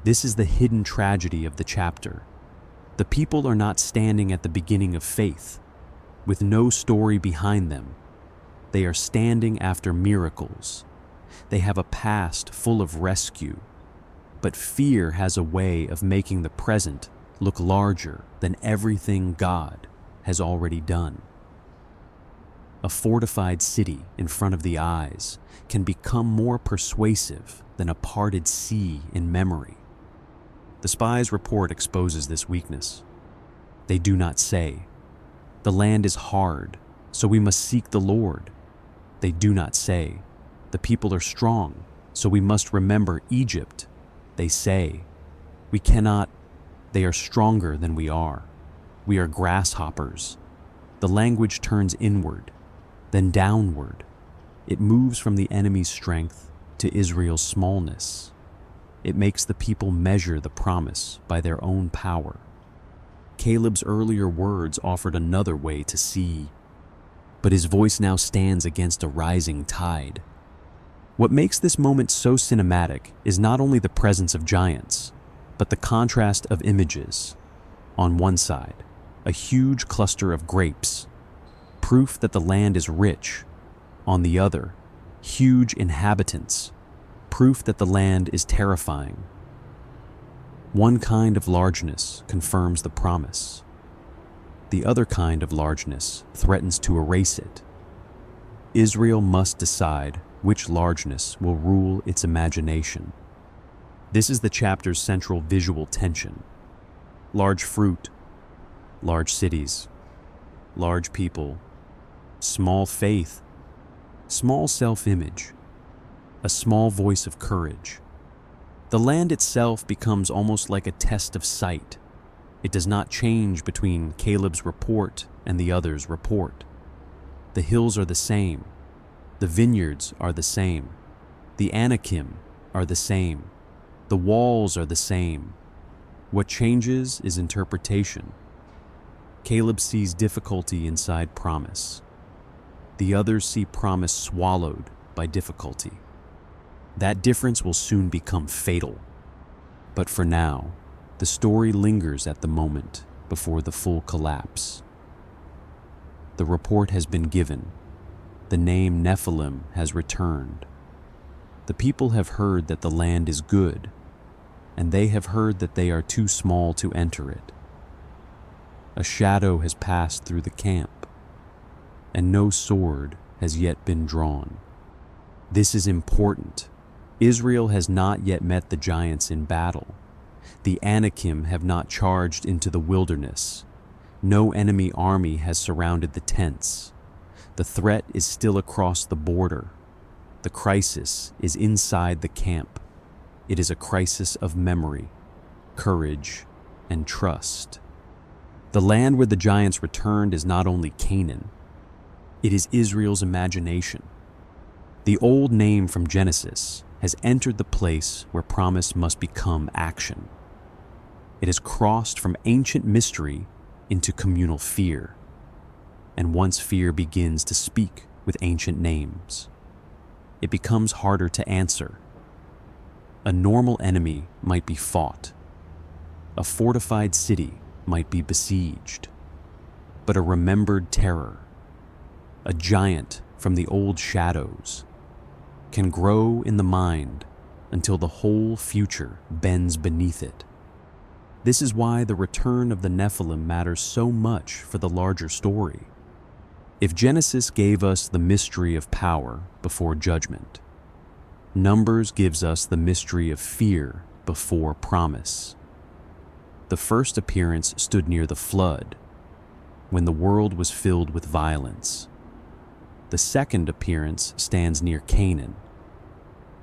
This is the hidden tragedy of the chapter. The people are not standing at the beginning of faith, with no story behind them. They are standing after miracles. They have a past full of rescue, but fear has a way of making the present look larger than everything God has already done. A fortified city in front of the eyes can become more persuasive than a parted sea in memory. The spies' report exposes this weakness. They do not say, "The land is hard, so we must seek the Lord." They do not say, "The people are strong, so we must remember Egypt." They say, "We cannot, they are stronger than we are. We are grasshoppers." The language turns inward, then downward. It moves from the enemy's strength to Israel's smallness. It makes the people measure the promise by their own power. Caleb's earlier words offered another way to see, but his voice now stands against a rising tide. What makes this moment so cinematic is not only the presence of giants, but the contrast of images. On one side, a huge cluster of grapes, proof that the land is rich. On the other, huge inhabitants, proof that the land is terrifying. One kind of largeness confirms the promise. The other kind of largeness threatens to erase it. Israel must decide which largeness will rule its imagination. This is the chapter's central visual tension. Large fruit, large cities, large people, small faith, small self-image, a small voice of courage. The land itself becomes almost like a test of sight. It does not change between Caleb's report and the other's report. The hills are the same. The vineyards are the same. The Anakim are the same. The walls are the same. What changes is interpretation. Caleb sees difficulty inside promise. The others see promise swallowed by difficulty. That difference will soon become fatal. But for now, the story lingers at the moment before the full collapse. The report has been given. The name Nephilim has returned. The people have heard that the land is good, and they have heard that they are too small to enter it. A shadow has passed through the camp, and no sword has yet been drawn. This is important. Israel has not yet met the giants in battle. The Anakim have not charged into the wilderness. No enemy army has surrounded the tents. The threat is still across the border. The crisis is inside the camp. It is a crisis of memory, courage, and trust. The land where the giants returned is not only Canaan. It is Israel's imagination. The old name from Genesis has entered the place where promise must become action. It has crossed from ancient mystery into communal fear. And once fear begins to speak with ancient names, it becomes harder to answer. A normal enemy might be fought. A fortified city might be besieged. But a remembered terror, a giant from the old shadows, can grow in the mind until the whole future bends beneath it. This is why the return of the Nephilim matters so much for the larger story. If Genesis gave us the mystery of power before judgment, Numbers gives us the mystery of fear before promise. The first appearance stood near the flood, when the world was filled with violence. The second appearance stands near Canaan,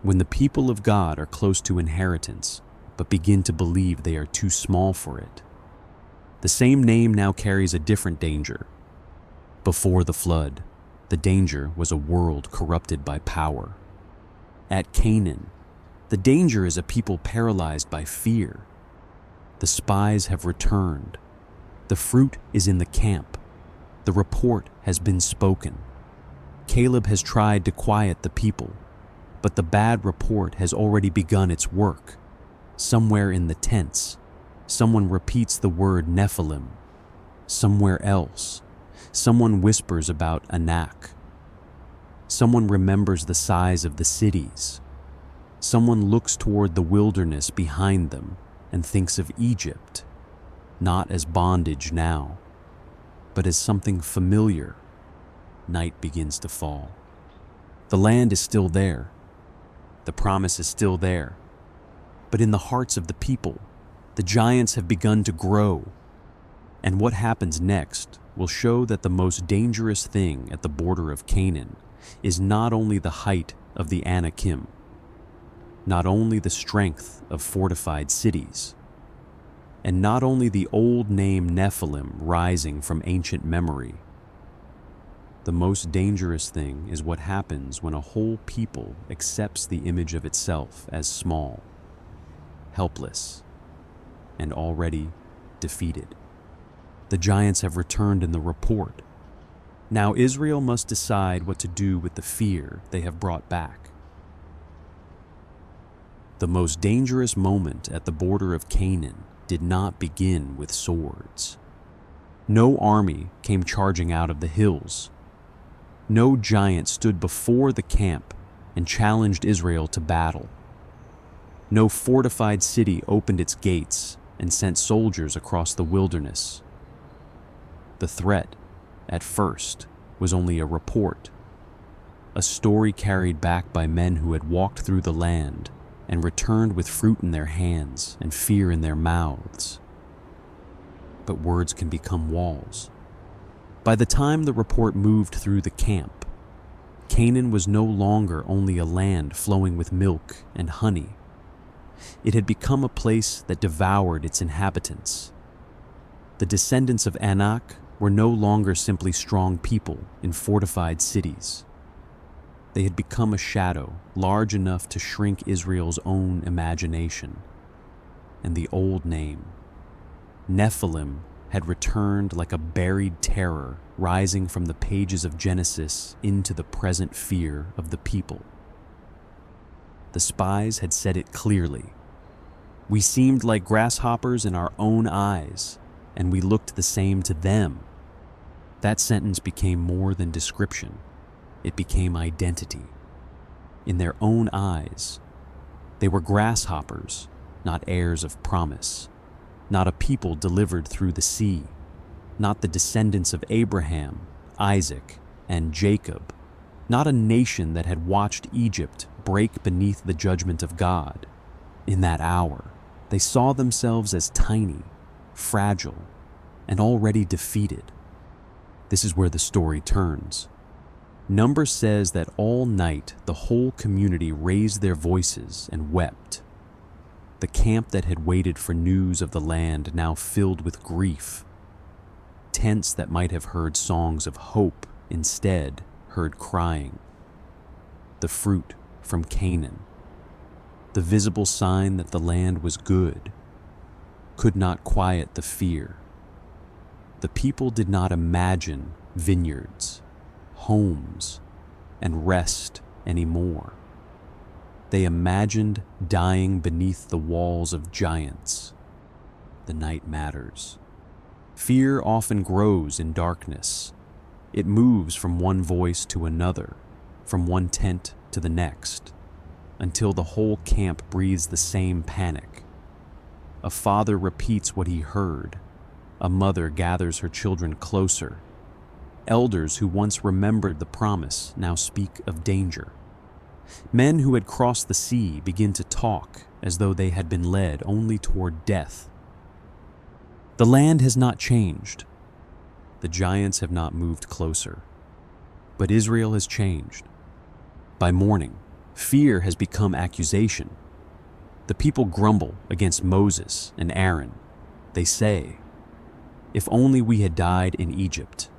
when the people of God are close to inheritance, but begin to believe they are too small for it. The same name now carries a different danger. Before the flood, the danger was a world corrupted by power. At Canaan, the danger is a people paralyzed by fear. The spies have returned. The fruit is in the camp. The report has been spoken. Caleb has tried to quiet the people, but the bad report has already begun its work. Somewhere in the tents, someone repeats the word Nephilim. Somewhere else, someone whispers about ANAK. Someone remembers the size of the cities. Someone looks toward the wilderness behind them and thinks of Egypt, not as bondage now, but as something familiar. Night begins to fall. The land is still there. The promise is still there. But in the hearts of the people, the giants have begun to grow. And what happens next will show that the most dangerous thing at the border of Canaan is not only the height of the Anakim, not only the strength of fortified cities, and not only the old name Nephilim rising from ancient memory. The most dangerous thing is what happens when a whole people accepts the image of itself as small, helpless, and already defeated. The giants have returned in the report. Now Israel must decide what to do with the fear they have brought back. The most dangerous moment at the border of Canaan did not begin with swords. No army came charging out of the hills. No giant stood before the camp and challenged Israel to battle. No fortified city opened its gates and sent soldiers across the wilderness. The threat, at first, was only a report, a story carried back by men who had walked through the land and returned with fruit in their hands and fear in their mouths. But words can become walls. By the time the report moved through the camp, Canaan was no longer only a land flowing with milk and honey. It had become a place that devoured its inhabitants. The descendants of ANAK were no longer simply strong people in fortified cities. They had become a shadow large enough to shrink Israel's own imagination. And the old name, Nephilim, had returned like a buried terror rising from the pages of Genesis into the present fear of the people. The spies had said it clearly. We seemed like grasshoppers in our own eyes, and we looked the same to them. That sentence became more than description. It became identity. In their own eyes, they were grasshoppers, not heirs of promise, not a people delivered through the sea, not the descendants of Abraham, Isaac, and Jacob, not a nation that had watched Egypt break beneath the judgment of God. In that hour, they saw themselves as tiny, fragile, and already defeated. This is where the story turns. Numbers says that all night the whole community raised their voices and wept. The camp that had waited for news of the land now filled with grief. Tents that might have heard songs of hope instead heard crying. The fruit from Canaan, the visible sign that the land was good, could not quiet the fear. The people did not imagine vineyards, homes, and rest anymore. They imagined dying beneath the walls of giants. The night matters. Fear often grows in darkness. It moves from one voice to another, from one tent to the next, until the whole camp breathes the same panic. A father repeats what he heard. A mother gathers her children closer. Elders who once remembered the promise now speak of danger. Men who had crossed the sea begin to talk as though they had been led only toward death. The land has not changed. The giants have not moved closer. But Israel has changed. By morning, fear has become accusation. The people grumble against Moses and Aaron. They say, "If only we had died in Egypt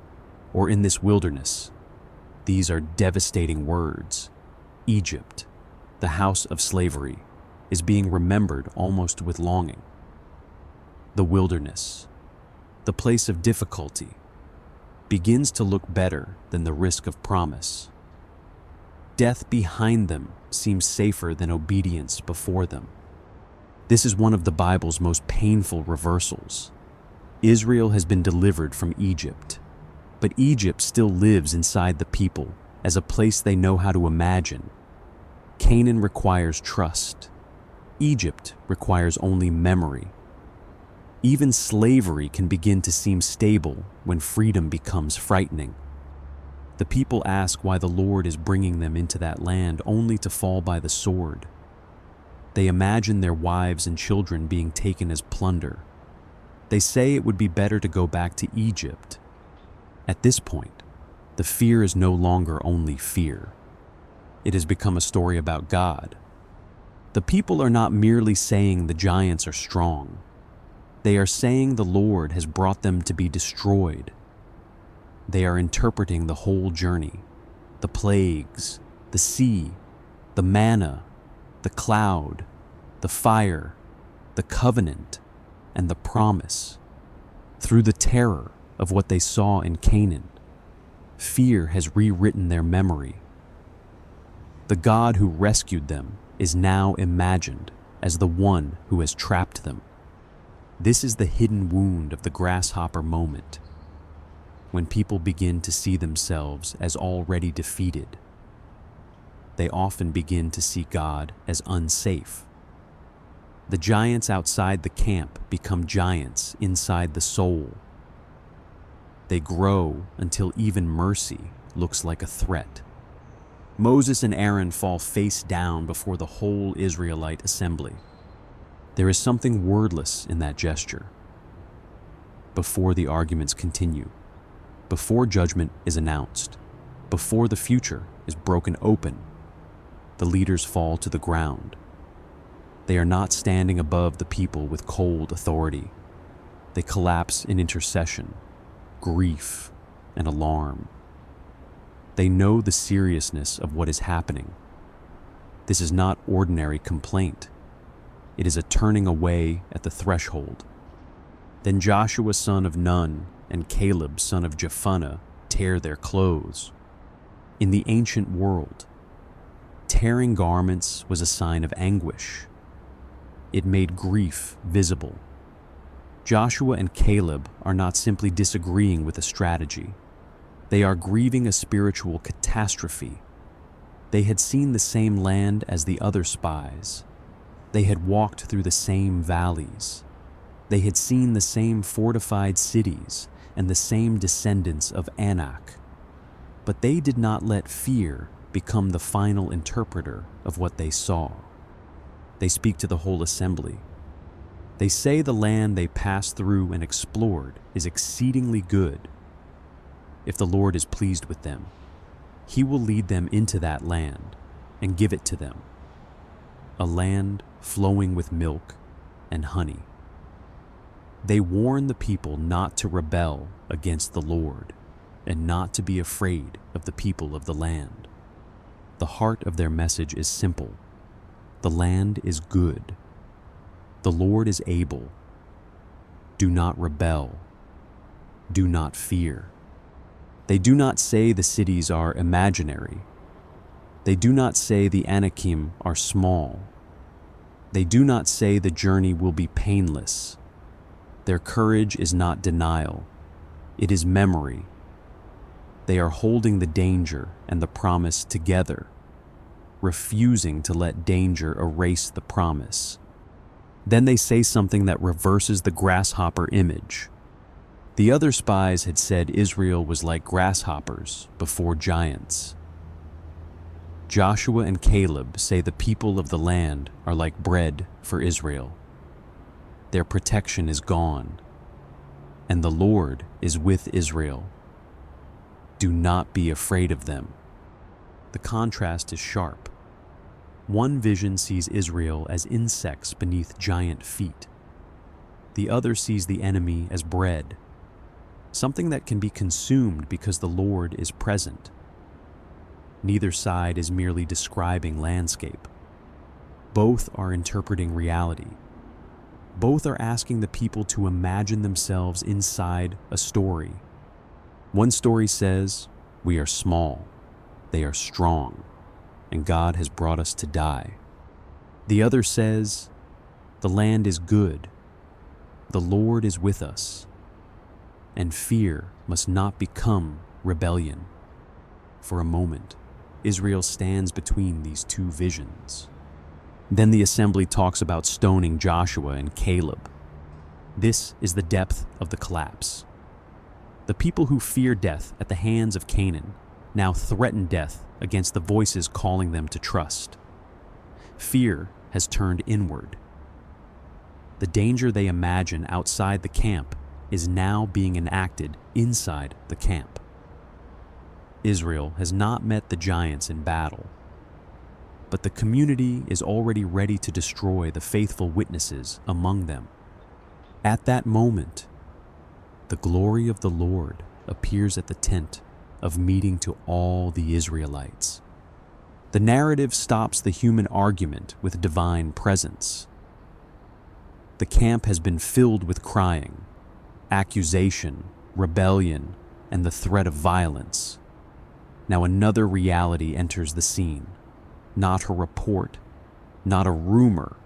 or in this wilderness." These are devastating words. Egypt, the house of slavery, is being remembered almost with longing. The wilderness, the place of difficulty, begins to look better than the risk of promise. Death behind them seems safer than obedience before them. This is one of the Bible's most painful reversals. Israel has been delivered from Egypt, but Egypt still lives inside the people as a place they know how to imagine. Canaan requires trust. Egypt requires only memory. Even slavery can begin to seem stable when freedom becomes frightening. The people ask why the Lord is bringing them into that land only to fall by the sword. They imagine their wives and children being taken as plunder. They say it would be better to go back to Egypt. At this point, the fear is no longer only fear. It has become a story about God. The people are not merely saying the giants are strong. They are saying the Lord has brought them to be destroyed. They are interpreting the whole journey, the plagues, the sea, the manna, the cloud, the fire, the covenant, and the promise. Through the terror of what they saw in Canaan, fear has rewritten their memory. The God who rescued them is now imagined as the one who has trapped them. This is the hidden wound of the grasshopper moment. When people begin to see themselves as already defeated, they often begin to see God as unsafe. The giants outside the camp become giants inside the soul. They grow until even mercy looks like a threat. Moses and Aaron fall face down before the whole Israelite assembly. There is something wordless in that gesture. Before the arguments continue, before judgment is announced, before the future is broken open, the leaders fall to the ground. They are not standing above the people with cold authority. They collapse in intercession, grief, and alarm. They know the seriousness of what is happening. This is not ordinary complaint. It is a turning away at the threshold. Then Joshua son of Nun and Caleb son of Jephunneh tear their clothes. In the ancient world, tearing garments was a sign of anguish. It made grief visible. Joshua and Caleb are not simply disagreeing with a strategy. They are grieving a spiritual catastrophe. They had seen the same land as the other spies. They had walked through the same valleys. They had seen the same fortified cities and the same descendants of Anak. But they did not let fear become the final interpreter of what they saw. They speak to the whole assembly. They say the land they passed through and explored is exceedingly good. If the Lord is pleased with them, He will lead them into that land and give it to them, a land flowing with milk and honey. They warn the people not to rebel against the Lord and not to be afraid of the people of the land. The heart of their message is simple. The land is good. The Lord is able. Do not rebel. Do not fear. They do not say the cities are imaginary. They do not say the Anakim are small. They do not say the journey will be painless. Their courage is not denial. It is memory. They are holding the danger and the promise together, refusing to let danger erase the promise. Then they say something that reverses the grasshopper image. The other spies had said Israel was like grasshoppers before giants. Joshua and Caleb say the people of the land are like bread for Israel. Their protection is gone, and the Lord is with Israel. Do not be afraid of them. The contrast is sharp. One vision sees Israel as insects beneath giant feet. The other sees the enemy as bread, something that can be consumed because the Lord is present. Neither side is merely describing landscape. Both are interpreting reality. Both are asking the people to imagine themselves inside a story. One story says, "We are small, they are strong, and God has brought us to die." The other says, "The land is good, the Lord is with us, and fear must not become rebellion." For a moment, Israel stands between these two visions. Then the assembly talks about stoning Joshua and Caleb. This is the depth of the collapse. The people who fear death at the hands of Canaan now threaten death against the voices calling them to trust. Fear has turned inward. The danger they imagine outside the camp is now being enacted inside the camp. Israel has not met the giants in battle, but the community is already ready to destroy the faithful witnesses among them. At that moment, the glory of the Lord appears at the tent of meeting to all the Israelites. The narrative stops the human argument with divine presence. The camp has been filled with crying, accusation, rebellion, and the threat of violence. Now another reality enters the scene. Not a report, not a rumor,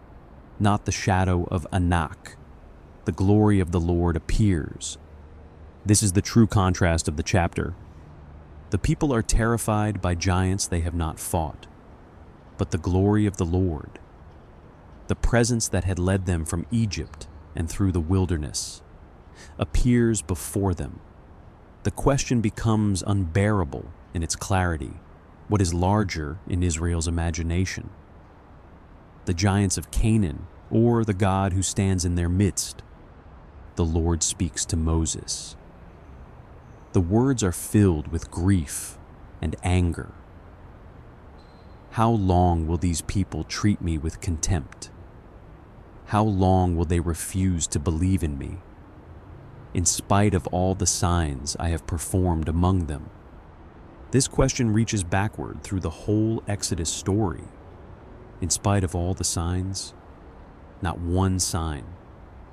not the shadow of ANAK. The glory of the Lord appears. This is the true contrast of the chapter. The people are terrified by giants they have not fought, but the glory of the Lord, the presence that had led them from Egypt and through the wilderness, appears before them. The question becomes unbearable in its clarity. What is larger in Israel's imagination? The giants of Canaan, or the God who stands in their midst? The Lord speaks to Moses. The words are filled with grief and anger. How long will these people treat me with contempt? How long will they refuse to believe in me, in spite of all the signs I have performed among them? This question reaches backward through the whole Exodus story. In spite of all the signs, not one sign,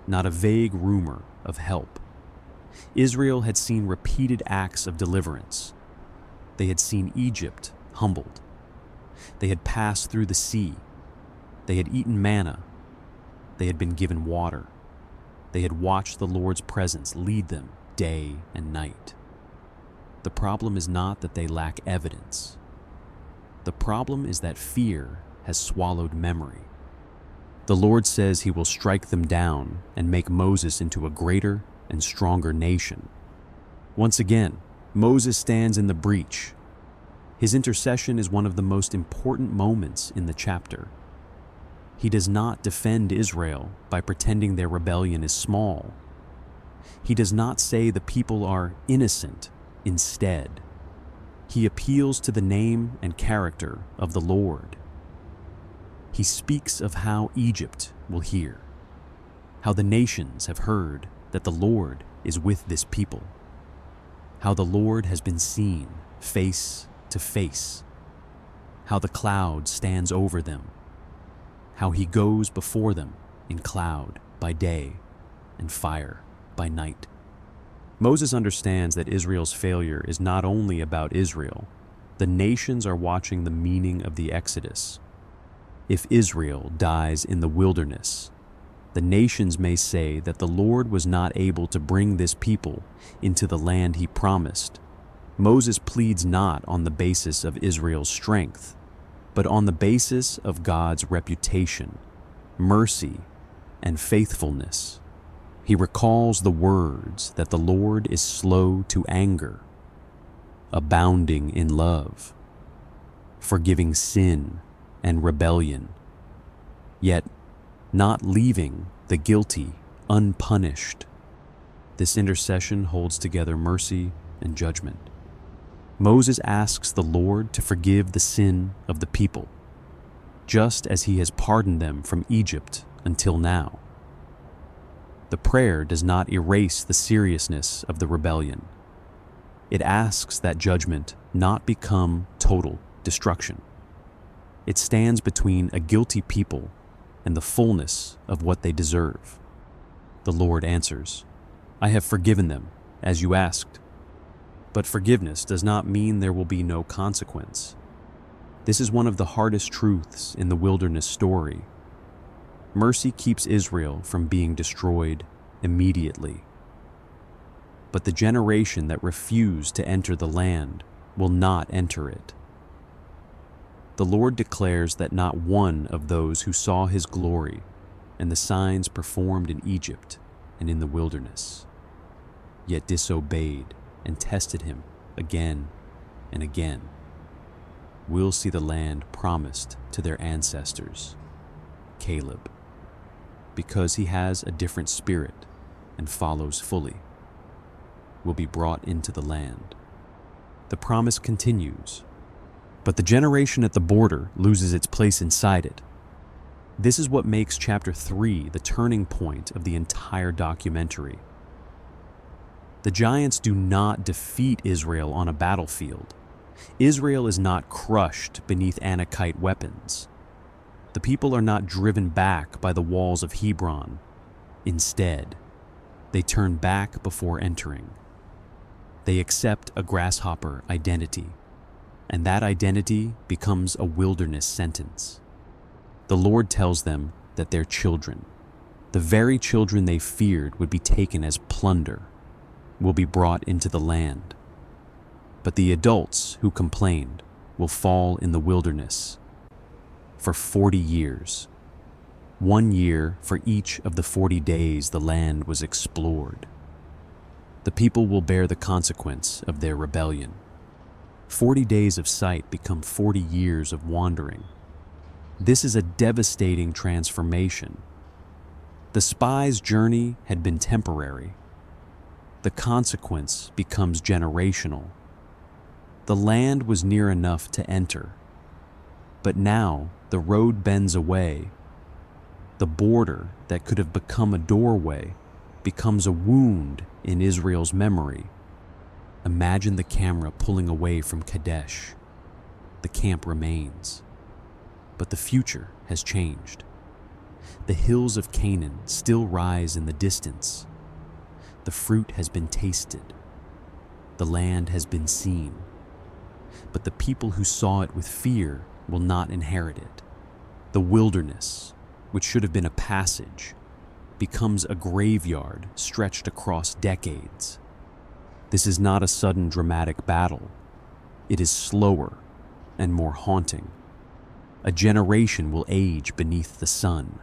not a vague rumor of help. Israel had seen repeated acts of deliverance. They had seen Egypt humbled. They had passed through the sea. They had eaten manna. They had been given water. They had watched the Lord's presence lead them day and night. The problem is not that they lack evidence. The problem is that fear has swallowed memory. The Lord says he will strike them down and make Moses into a greater and stronger nation. Once again, Moses stands in the breach. His intercession is one of the most important moments in the chapter. He does not defend Israel by pretending their rebellion is small. He does not say the people are innocent. Instead, he appeals to the name and character of the Lord. He speaks of how Egypt will hear, how the nations have heard that the Lord is with this people, how the Lord has been seen face to face, how the cloud stands over them, how he goes before them in cloud by day and fire by night. Moses understands that Israel's failure is not only about Israel, The nations are watching the meaning of the Exodus. If Israel dies in the wilderness, the nations may say that the Lord was not able to bring this people into the land he promised. Moses pleads not on the basis of Israel's strength, but on the basis of God's reputation, mercy, and faithfulness. He recalls the words that the Lord is slow to anger, abounding in love, forgiving sin and rebellion, yet not leaving the guilty unpunished. This intercession holds together mercy and judgment. Moses asks the Lord to forgive the sin of the people, just as he has pardoned them from Egypt until now. The prayer does not erase the seriousness of the rebellion. It asks that judgment not become total destruction. It stands between a guilty people and the fullness of what they deserve. The Lord answers, "I have forgiven them, as you asked." But forgiveness does not mean there will be no consequence. This is one of the hardest truths in the wilderness story. Mercy keeps Israel from being destroyed immediately. But the generation that refused to enter the land will not enter it. The Lord declares that not one of those who saw his glory and the signs performed in Egypt and in the wilderness, yet disobeyed and tested him again and again, will see the land promised to their ancestors, Caleb, because he has a different spirit and follows fully, will be brought into the land. The promise continues, but the generation at the border loses its place inside it. This is what makes chapter 3 the turning point of the entire documentary. The giants do not defeat Israel on a battlefield. Israel is not crushed beneath Anakite weapons. The people are not driven back by the walls of Hebron. Instead, they turn back before entering. They accept a grasshopper identity, and that identity becomes a wilderness sentence. The Lord tells them that their children, the very children they feared would be taken as plunder, will be brought into the land. But the adults who complained will fall in the wilderness for 40 years, 1 year for each of the 40 days the land was explored. The people will bear the consequence of their rebellion. 40 days of sight become 40 years of wandering. This is a devastating transformation. The spies' journey had been temporary. The consequence becomes generational. The land was near enough to enter, but now the road bends away. The border that could have become a doorway becomes a wound in Israel's memory. Imagine the camera pulling away from Kadesh. The camp remains, but the future has changed. The hills of Canaan still rise in the distance. The fruit has been tasted. The land has been seen. But the people who saw it with fear will not inherit it. The wilderness, which should have been a passage, becomes a graveyard stretched across decades. This is not a sudden dramatic battle. It is slower and more haunting. A generation will age beneath the sun.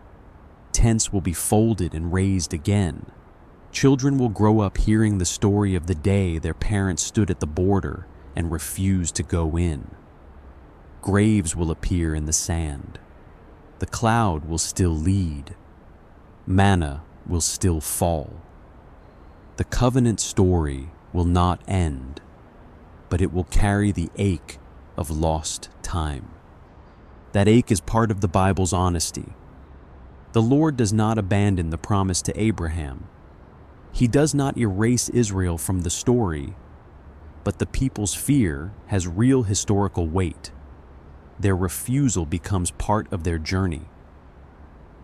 Tents will be folded and raised again. Children will grow up hearing the story of the day their parents stood at the border and refused to go in. Graves will appear in the sand. The cloud will still lead. Manna will still fall. The covenant story will not end, but it will carry the ache of lost time. That ache is part of the Bible's honesty. The Lord does not abandon the promise to Abraham. He does not erase Israel from the story, but the people's fear has real historical weight. Their refusal becomes part of their journey.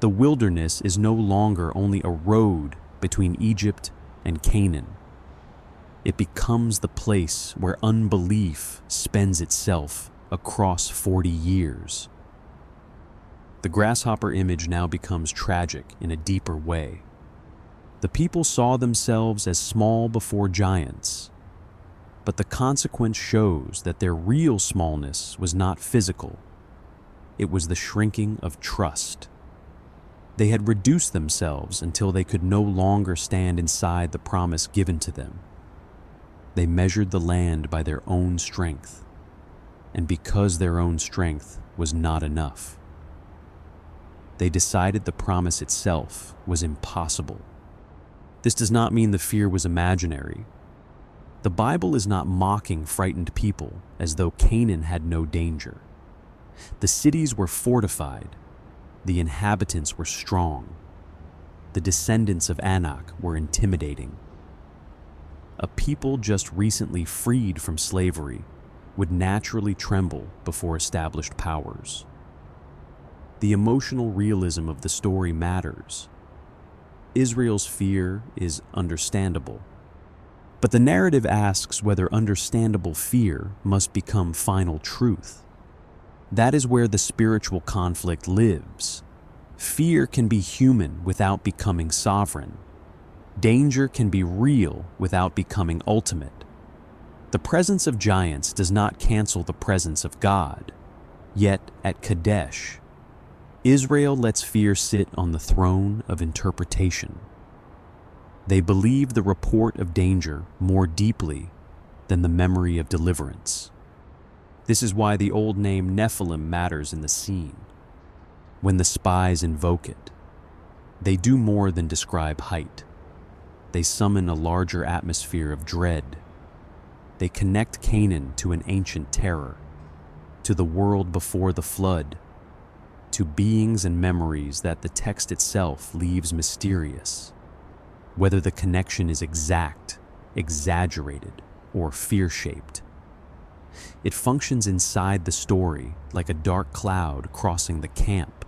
The wilderness is no longer only a road between Egypt and Canaan. It becomes the place where unbelief spends itself across 40 years. The grasshopper image now becomes tragic in a deeper way. The people saw themselves as small before giants, but the consequence shows that their real smallness was not physical. It was the shrinking of trust. They had reduced themselves until they could no longer stand inside the promise given to them. They measured the land by their own strength, and because their own strength was not enough, they decided the promise itself was impossible. This does not mean the fear was imaginary. The Bible is not mocking frightened people as though Canaan had no danger. The cities were fortified. The inhabitants were strong. The descendants of Anak were intimidating. A people just recently freed from slavery would naturally tremble before established powers. The emotional realism of the story matters. Israel's fear is understandable, but the narrative asks whether understandable fear must become final truth. That is where the spiritual conflict lives. Fear can be human without becoming sovereign. Danger can be real without becoming ultimate. The presence of giants does not cancel the presence of God. Yet at Kadesh, Israel lets fear sit on the throne of interpretation. They believe the report of danger more deeply than the memory of deliverance. This is why the old name Nephilim matters in the scene. When the spies invoke it, they do more than describe height. They summon a larger atmosphere of dread. They connect Canaan to an ancient terror, to the world before the flood, to beings and memories that the text itself leaves mysterious. Whether the connection is exact, exaggerated, or fear-shaped, it functions inside the story like a dark cloud crossing the camp.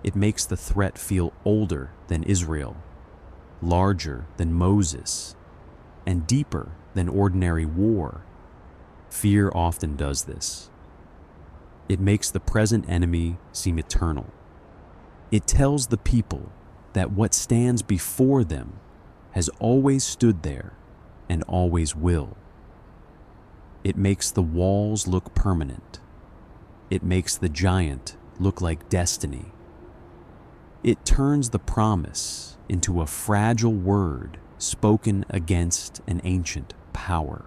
It makes the threat feel older than Israel, larger than Moses, and deeper than ordinary war. Fear often does this. It makes the present enemy seem eternal. It tells the people that what stands before them has always stood there and always will. It makes the walls look permanent. It makes the giant look like destiny. It turns the promise into a fragile word spoken against an ancient power.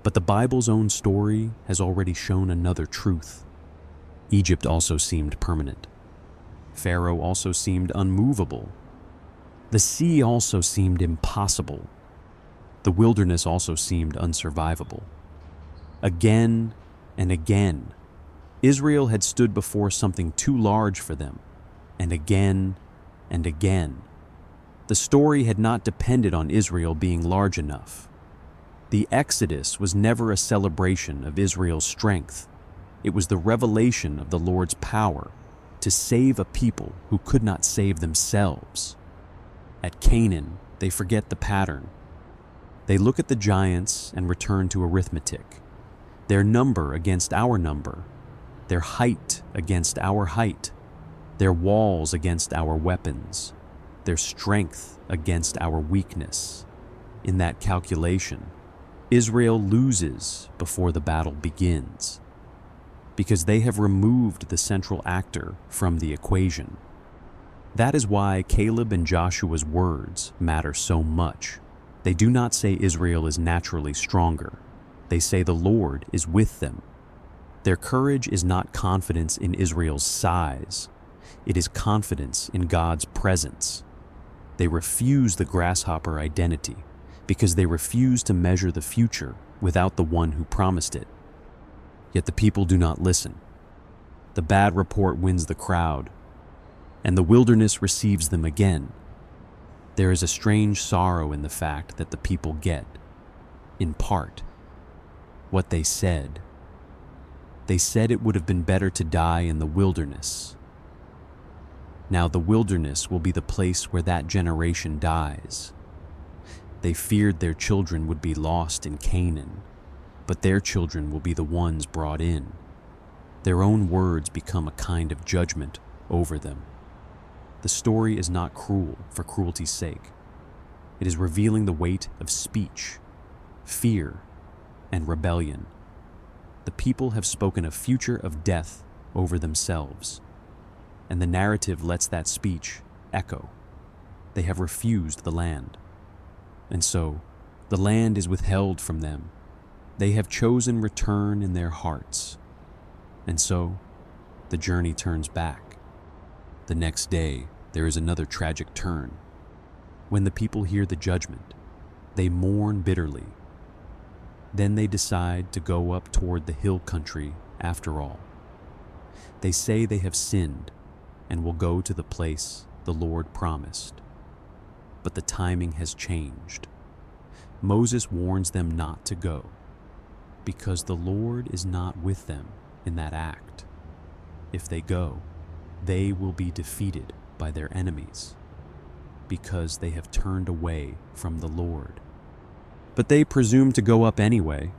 But the Bible's own story has already shown another truth. Egypt also seemed permanent. Pharaoh also seemed unmovable. The sea also seemed impossible. The wilderness also seemed unsurvivable. Again and again, Israel had stood before something too large for them, and again and again. The story had not depended on Israel being large enough. The Exodus was never a celebration of Israel's strength. It was the revelation of the Lord's power to save a people who could not save themselves. At Canaan, they forget the pattern. They look at the giants and return to arithmetic. Their number against our number, their height against our height, their walls against our weapons, their strength against our weakness. In that calculation, Israel loses before the battle begins, because they have removed the central actor from the equation. That is why Caleb and Joshua's words matter so much. They do not say Israel is naturally stronger. They say the Lord is with them. Their courage is not confidence in Israel's size. It is confidence in God's presence. They refuse the grasshopper identity because they refuse to measure the future without the one who promised it. Yet the people do not listen. The bad report wins the crowd, and the wilderness receives them again. There is a strange sorrow in the fact that the people get, in part, what they said. They said it would have been better to die in the wilderness. Now the wilderness will be the place where that generation dies. They feared their children would be lost in Canaan, but their children will be the ones brought in. Their own words become a kind of judgment over them. The story is not cruel for cruelty's sake. It is revealing the weight of speech, fear, and rebellion. The people have spoken a future of death over themselves, and the narrative lets that speech echo. They have refused the land, and so the land is withheld from them. They have chosen return in their hearts, and so the journey turns back. The next day, there is another tragic turn. When the people hear the judgment, they mourn bitterly. Then they decide to go up toward the hill country after all. They say they have sinned and will go to the place the Lord promised. But the timing has changed. Moses warns them not to go, because the Lord is not with them in that act. If they go, they will be defeated by their enemies, because they have turned away from the Lord. But they presume to go up anyway.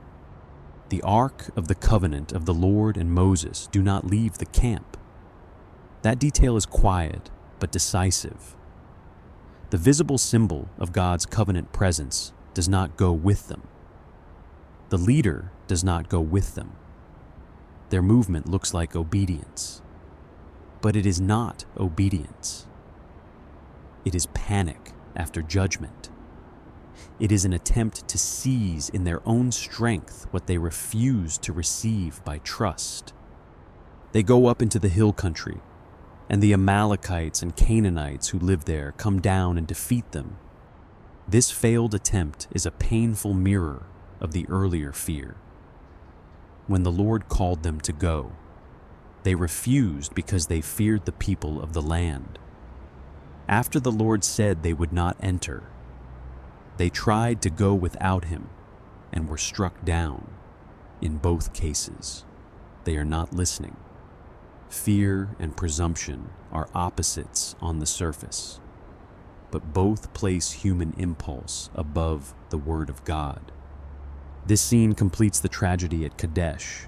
The Ark of the Covenant of the Lord and Moses do not leave the camp. That detail is quiet but decisive. The visible symbol of God's covenant presence does not go with them. The leader does not go with them. Their movement looks like obedience, but it is not obedience. It is panic after judgment. It is an attempt to seize in their own strength what they refuse to receive by trust. They go up into the hill country, and the Amalekites and Canaanites who live there come down and defeat them. This failed attempt is a painful mirror of the earlier fear. When the Lord called them to go, they refused because they feared the people of the land. After the Lord said they would not enter, they tried to go without him and were struck down. In both cases, they are not listening. Fear and presumption are opposites on the surface, but both place human impulse above the word of God. This scene completes the tragedy at Kadesh.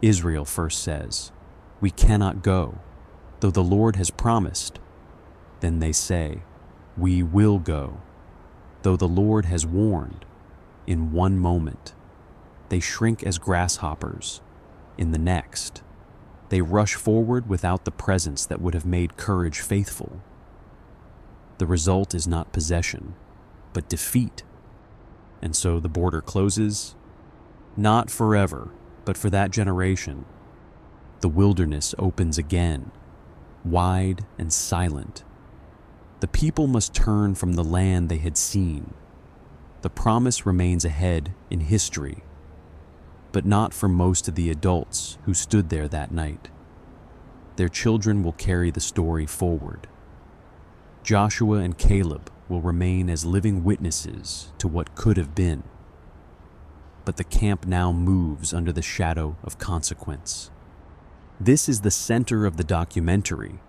Israel first says, "We cannot go, though the Lord has promised." Then they say, "We will go, though the Lord has warned." In one moment, they shrink as grasshoppers. In the next, they rush forward without the presence that would have made courage faithful. The result is not possession, but defeat. And so the border closes, not forever, but for that generation. The wilderness opens again, wide and silent. The people must turn from the land they had seen. The promise remains ahead in history, but not for most of the adults who stood there that night. Their children will carry the story forward. Joshua and Caleb will remain as living witnesses to what could have been. But the camp now moves under the shadow of consequence. This is the center of the documentary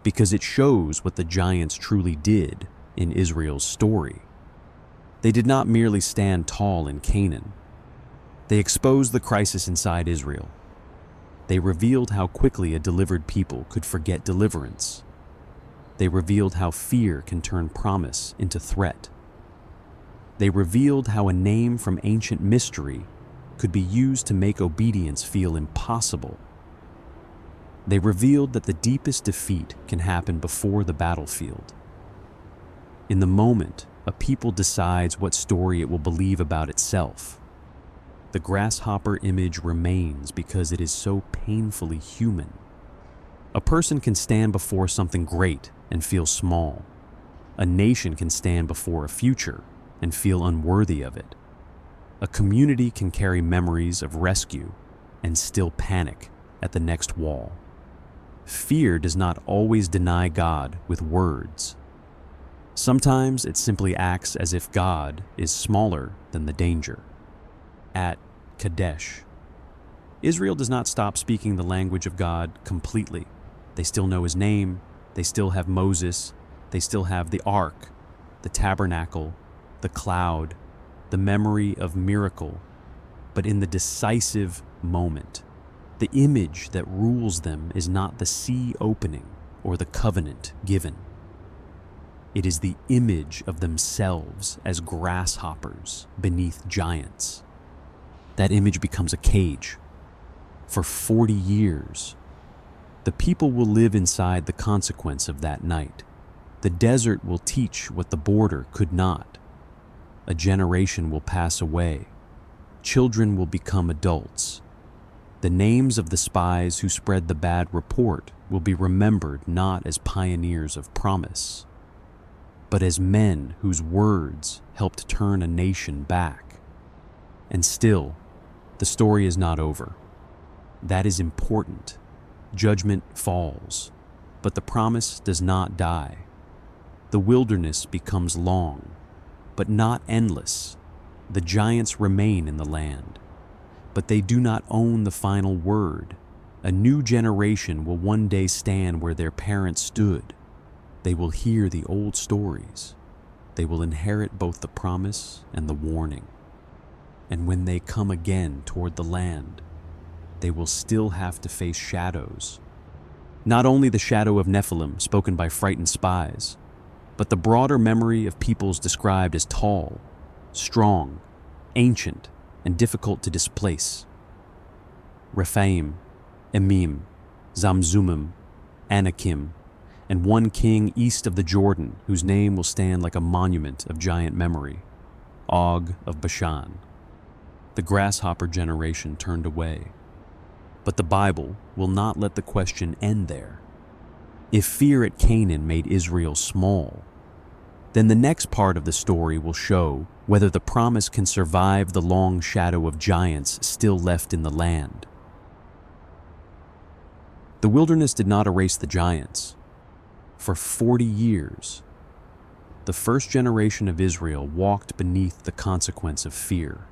because it shows what the giants truly did in Israel's story. They did not merely stand tall in Canaan. They exposed the crisis inside Israel. They revealed how quickly a delivered people could forget deliverance. They revealed how fear can turn promise into threat. They revealed how a name from ancient mystery could be used to make obedience feel impossible. They revealed that the deepest defeat can happen before the battlefield. In the moment, a people decides what story it will believe about itself. The grasshopper image remains because it is so painfully human. A person can stand before something great and feel small. A nation can stand before a future and feel unworthy of it. A community can carry memories of rescue and still panic at the next wall. Fear does not always deny God with words. Sometimes it simply acts as if God is smaller than the danger. At Kadesh, Israel does not stop speaking the language of God completely. They still know his name, they still have Moses, they still have the ark, the tabernacle, the cloud, the memory of miracle, but in the decisive moment. The image that rules them is not the sea opening or the covenant given. It is the image of themselves as grasshoppers beneath giants. That image becomes a cage. For 40 years, the people will live inside the consequence of that night. The desert will teach what the border could not. A generation will pass away. Children will become adults. The names of the spies who spread the bad report will be remembered not as pioneers of promise, but as men whose words helped turn a nation back. And still, the story is not over. That is important. Judgment falls, but the promise does not die. The wilderness becomes long, but not endless. The giants remain in the land, but they do not own the final word. A new generation will one day stand where their parents stood. They will hear the old stories. They will inherit both the promise and the warning. And when they come again toward the land, they will still have to face shadows. Not only the shadow of Nephilim spoken by frightened spies, but the broader memory of peoples described as tall, strong, ancient, and difficult to displace. Rephaim, Emim, Zamzumim, Anakim, and one king east of the Jordan whose name will stand like a monument of giant memory, Og of Bashan. The grasshopper generation turned away. But the Bible will not let the question end there. If fear at Canaan made Israel small, then the next part of the story will show whether the promise can survive the long shadow of giants still left in the land. The wilderness did not erase the giants. For 40 years, the first generation of Israel walked beneath the consequence of fear.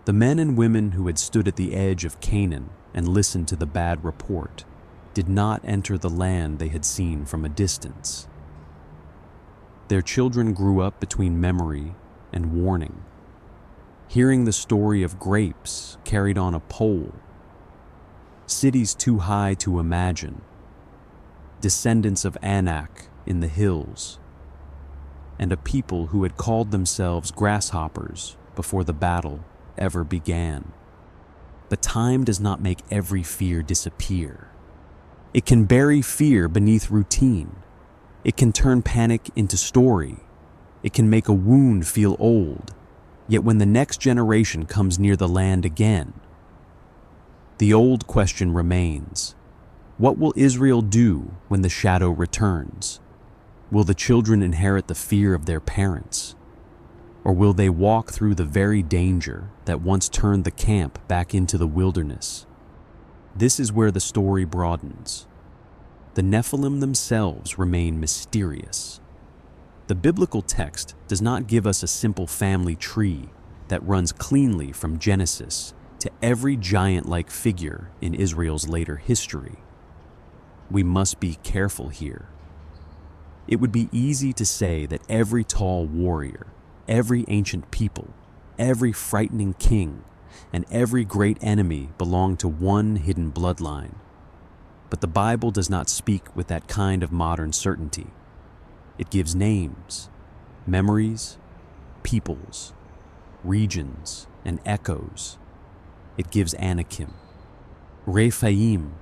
The men and women who had stood at the edge of Canaan and listened to the bad report did not enter the land they had seen from a distance. Their children grew up between memory and warning, hearing the story of grapes carried on a pole, cities too high to imagine, descendants of ANAK in the hills, and a people who had called themselves grasshoppers before the battle ever began. But time does not make every fear disappear. It can bury fear beneath routine. It can turn panic into story. It can make a wound feel old. Yet when the next generation comes near the land again, the old question remains: what will Israel do when the shadow returns? Will the children inherit the fear of their parents? Or will they walk through the very danger that once turned the camp back into the wilderness? This is where the story broadens. The Nephilim themselves remain mysterious. The biblical text does not give us a simple family tree that runs cleanly from Genesis to every giant-like figure in Israel's later history. We must be careful here. It would be easy to say that every tall warrior, every ancient people, every frightening king, and every great enemy belong to one hidden bloodline. But the Bible does not speak with that kind of modern certainty. It gives names, memories, peoples, regions, and echoes. It gives Anakim, Rephaim,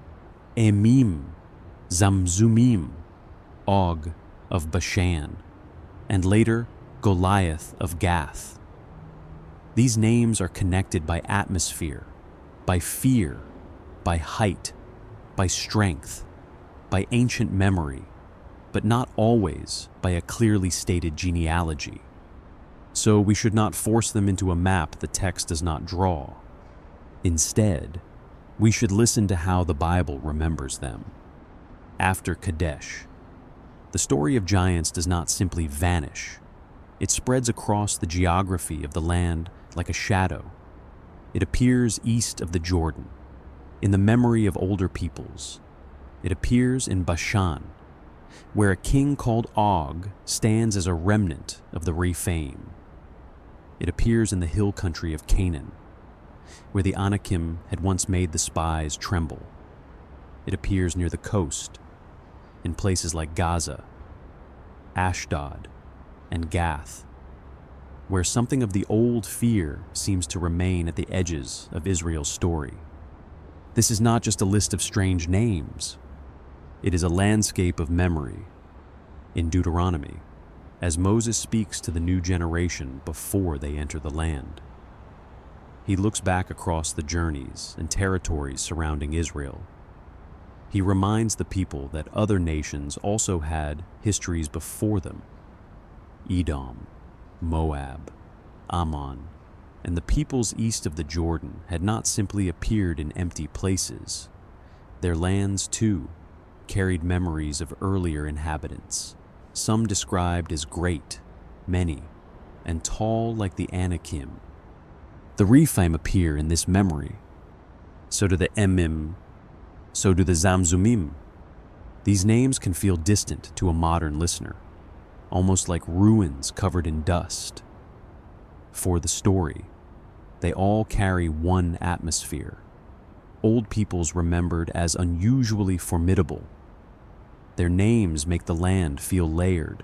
Emim, Zamzumim, Og of Bashan, and later Goliath of Gath. These names are connected by atmosphere, by fear, by height, by strength, by ancient memory, but not always by a clearly stated genealogy. So we should not force them into a map the text does not draw. Instead, we should listen to how the Bible remembers them. After Kadesh, the story of giants does not simply vanish. It spreads across the geography of the land like a shadow. It appears east of the Jordan, in the memory of older peoples. It appears in Bashan, where a king called Og stands as a remnant of the Rephaim. It appears in the hill country of Canaan, where the Anakim had once made the spies tremble. It appears near the coast, in places like Gaza, Ashdod, and Gath, where something of the old fear seems to remain at the edges of Israel's story. This is not just a list of strange names. It is a landscape of memory. In Deuteronomy, as Moses speaks to the new generation before they enter the land, he looks back across the journeys and territories surrounding Israel. He reminds the people that other nations also had histories before them: Edom, Moab, Ammon, and the peoples east of the Jordan had not simply appeared in empty places. Their lands, too, carried memories of earlier inhabitants, some described as great, many, and tall like the Anakim. The Rephaim appear in this memory. So do the Emim, so do the Zamzumim. These names can feel distant to a modern listener, almost like ruins covered in dust. For the story, they all carry one atmosphere: old peoples remembered as unusually formidable. Their names make the land feel layered,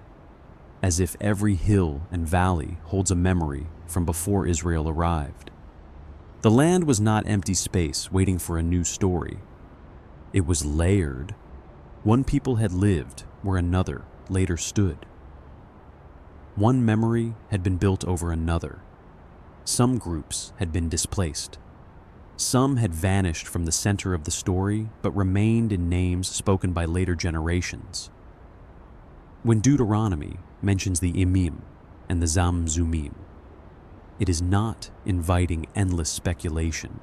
as if every hill and valley holds a memory from before Israel arrived. The land was not empty space waiting for a new story. It was layered. One people had lived where another later stood. One memory had been built over another. Some groups had been displaced. Some had vanished from the center of the story, but remained in names spoken by later generations. When Deuteronomy mentions the Imim and the Zamzumim, it is not inviting endless speculation.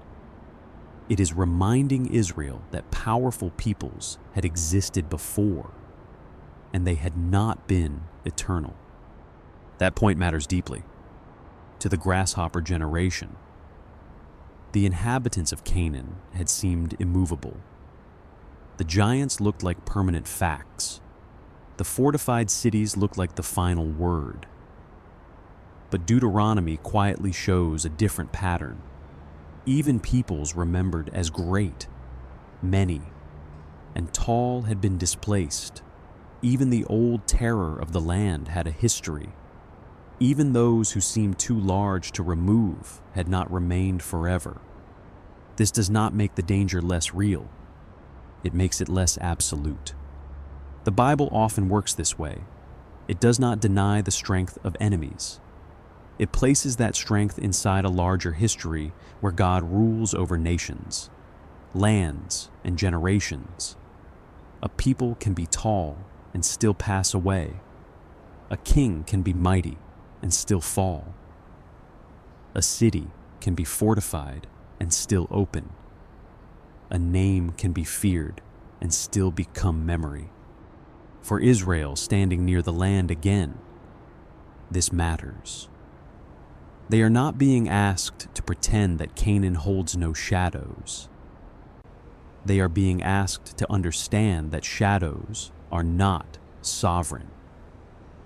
It is reminding Israel that powerful peoples had existed before, and they had not been eternal. That point matters deeply. To the grasshopper generation, the inhabitants of Canaan had seemed immovable. The giants looked like permanent facts. The fortified cities looked like the final word. But Deuteronomy quietly shows a different pattern. Even peoples remembered as great, many, and tall had been displaced. Even the old terror of the land had a history. Even those who seemed too large to remove had not remained forever. This does not make the danger less real. It makes it less absolute. The Bible often works this way. It does not deny the strength of enemies. It places that strength inside a larger history where God rules over nations, lands, and generations. A people can be tall and still pass away. A king can be mighty and still fall. A city can be fortified and still open. A name can be feared and still become memory. For Israel standing near the land again, this matters. They are not being asked to pretend that Canaan holds no shadows. They are being asked to understand that shadows are not sovereign.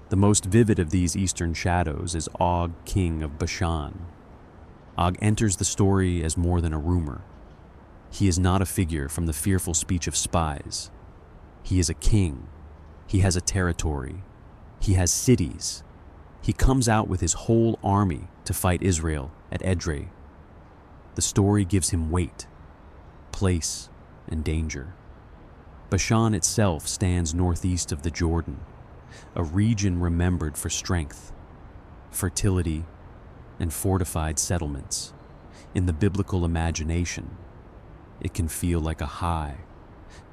The most vivid of these eastern shadows is Og, king of Bashan. Og enters the story as more than a rumor. He is not a figure from the fearful speech of spies. He is a king. He has a territory. He has cities. He comes out with his whole army to fight Israel at Edrei. The story gives him weight, place, and danger. Bashan itself stands northeast of the Jordan, a region remembered for strength, fertility, and fortified settlements. In the biblical imagination, it can feel like a high,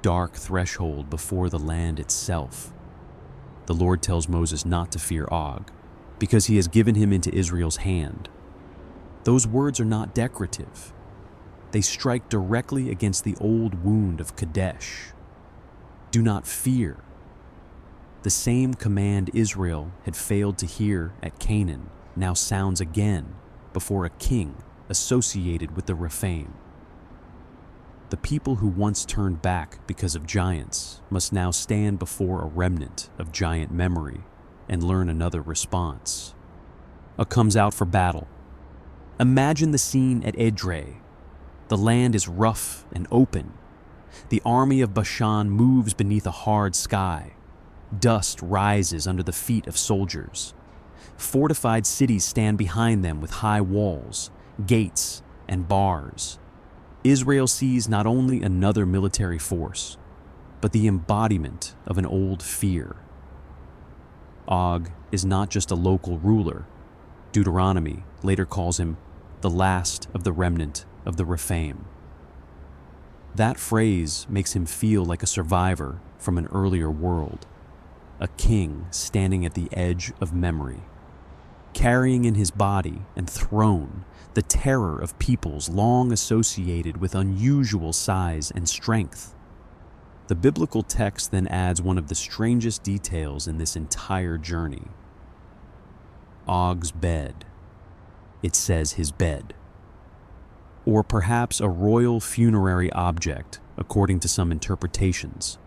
dark threshold before the land itself. The Lord tells Moses not to fear Og, because he has given him into Israel's hand. Those words are not decorative. They strike directly against the old wound of Kadesh. Do not fear. The same command Israel had failed to hear at Canaan now sounds again before a king associated with the Rephaim. The people who once turned back because of giants must now stand before a remnant of giant memory and learn another response. Og comes out for battle. Imagine the scene at Edrei. The land is rough and open. The army of Bashan moves beneath a hard sky. Dust rises under the feet of soldiers. Fortified cities stand behind them with high walls, gates, and bars. Israel sees not only another military force, but the embodiment of an old fear. Og is not just a local ruler. Deuteronomy later calls him the last of the remnant of the Rephaim. That phrase makes him feel like a survivor from an earlier world, a king standing at the edge of memory, carrying in his body and throne the terror of peoples long associated with unusual size and strength. The biblical text then adds one of the strangest details in this entire journey. Og's bed. It says his bed. Or perhaps a royal funerary object, according to some interpretations,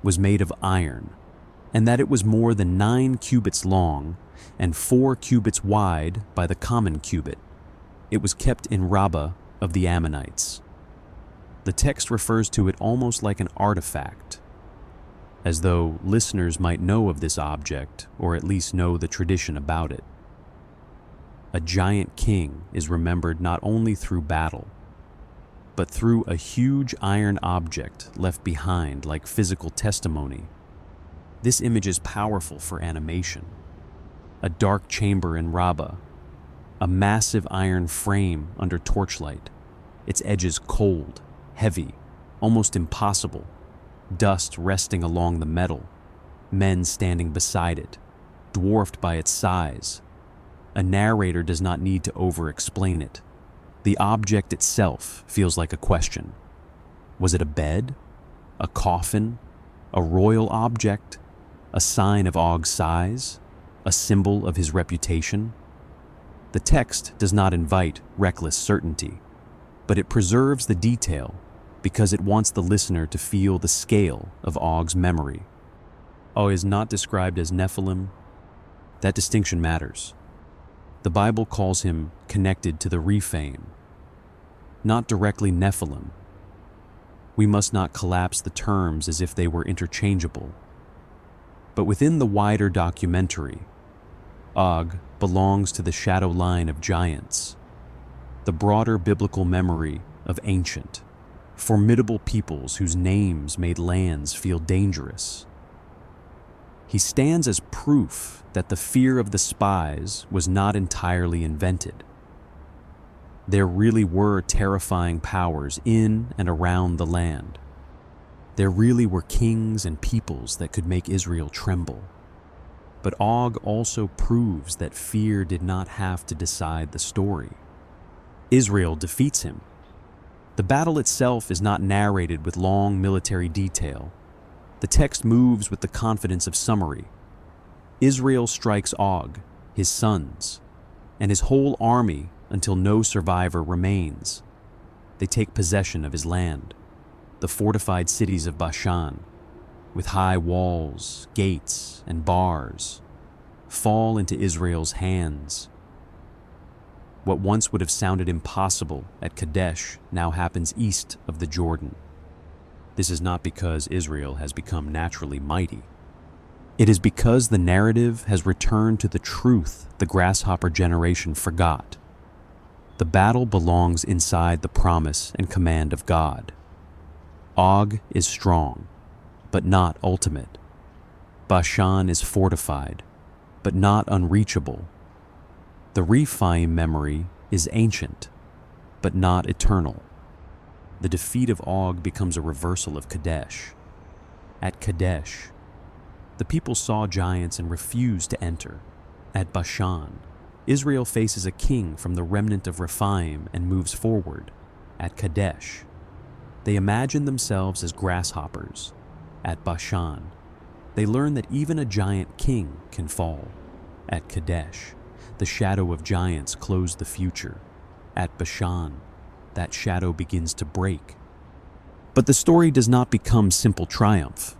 was made of iron, and that it was more than 9 cubits long and 4 cubits wide by the common cubit. It was kept in Rabbah of the Ammonites. The text refers to it almost like an artifact, as though listeners might know of this object or at least know the tradition about it. A giant king is remembered not only through battle, but through a huge iron object left behind like physical testimony. This image is powerful for animation. A dark chamber in Rabbah, a massive iron frame under torchlight, its edges cold, heavy, almost impossible, dust resting along the metal, men standing beside it, dwarfed by its size. A narrator does not need to over-explain it. The object itself feels like a question. Was it a bed? A coffin? A royal object? A sign of Og's size? A symbol of his reputation? The text does not invite reckless certainty, but it preserves the detail because it wants the listener to feel the scale of Og's memory. Og is not described as Nephilim. That distinction matters. The Bible calls him connected to the Rephaim, not directly Nephilim. We must not collapse the terms as if they were interchangeable. But within the wider documentary, Og belongs to the shadow line of giants, the broader biblical memory of ancient, formidable peoples whose names made lands feel dangerous. He stands as proof that the fear of the spies was not entirely invented. There really were terrifying powers in and around the land. There really were kings and peoples that could make Israel tremble. But Og also proves that fear did not have to decide the story. Israel defeats him. The battle itself is not narrated with long military detail. The text moves with the confidence of summary. Israel strikes Og, his sons, and his whole army until no survivor remains. They take possession of his land, the fortified cities of Bashan, with high walls, gates, and bars, fall into Israel's hands. What once would have sounded impossible at Kadesh now happens east of the Jordan. This is not because Israel has become naturally mighty. It is because the narrative has returned to the truth the grasshopper generation forgot. The battle belongs inside the promise and command of God. Og is strong, but not ultimate. Bashan is fortified, but not unreachable. The Rephaim memory is ancient, but not eternal. The defeat of Og becomes a reversal of Kadesh. At Kadesh, the people saw giants and refused to enter. At Bashan, Israel faces a king from the remnant of Rephaim and moves forward. At Kadesh, they imagine themselves as grasshoppers. At Bashan, they learn that even a giant king can fall. At Kadesh, the shadow of giants closed the future. At Bashan, that shadow begins to break. But the story does not become simple triumph.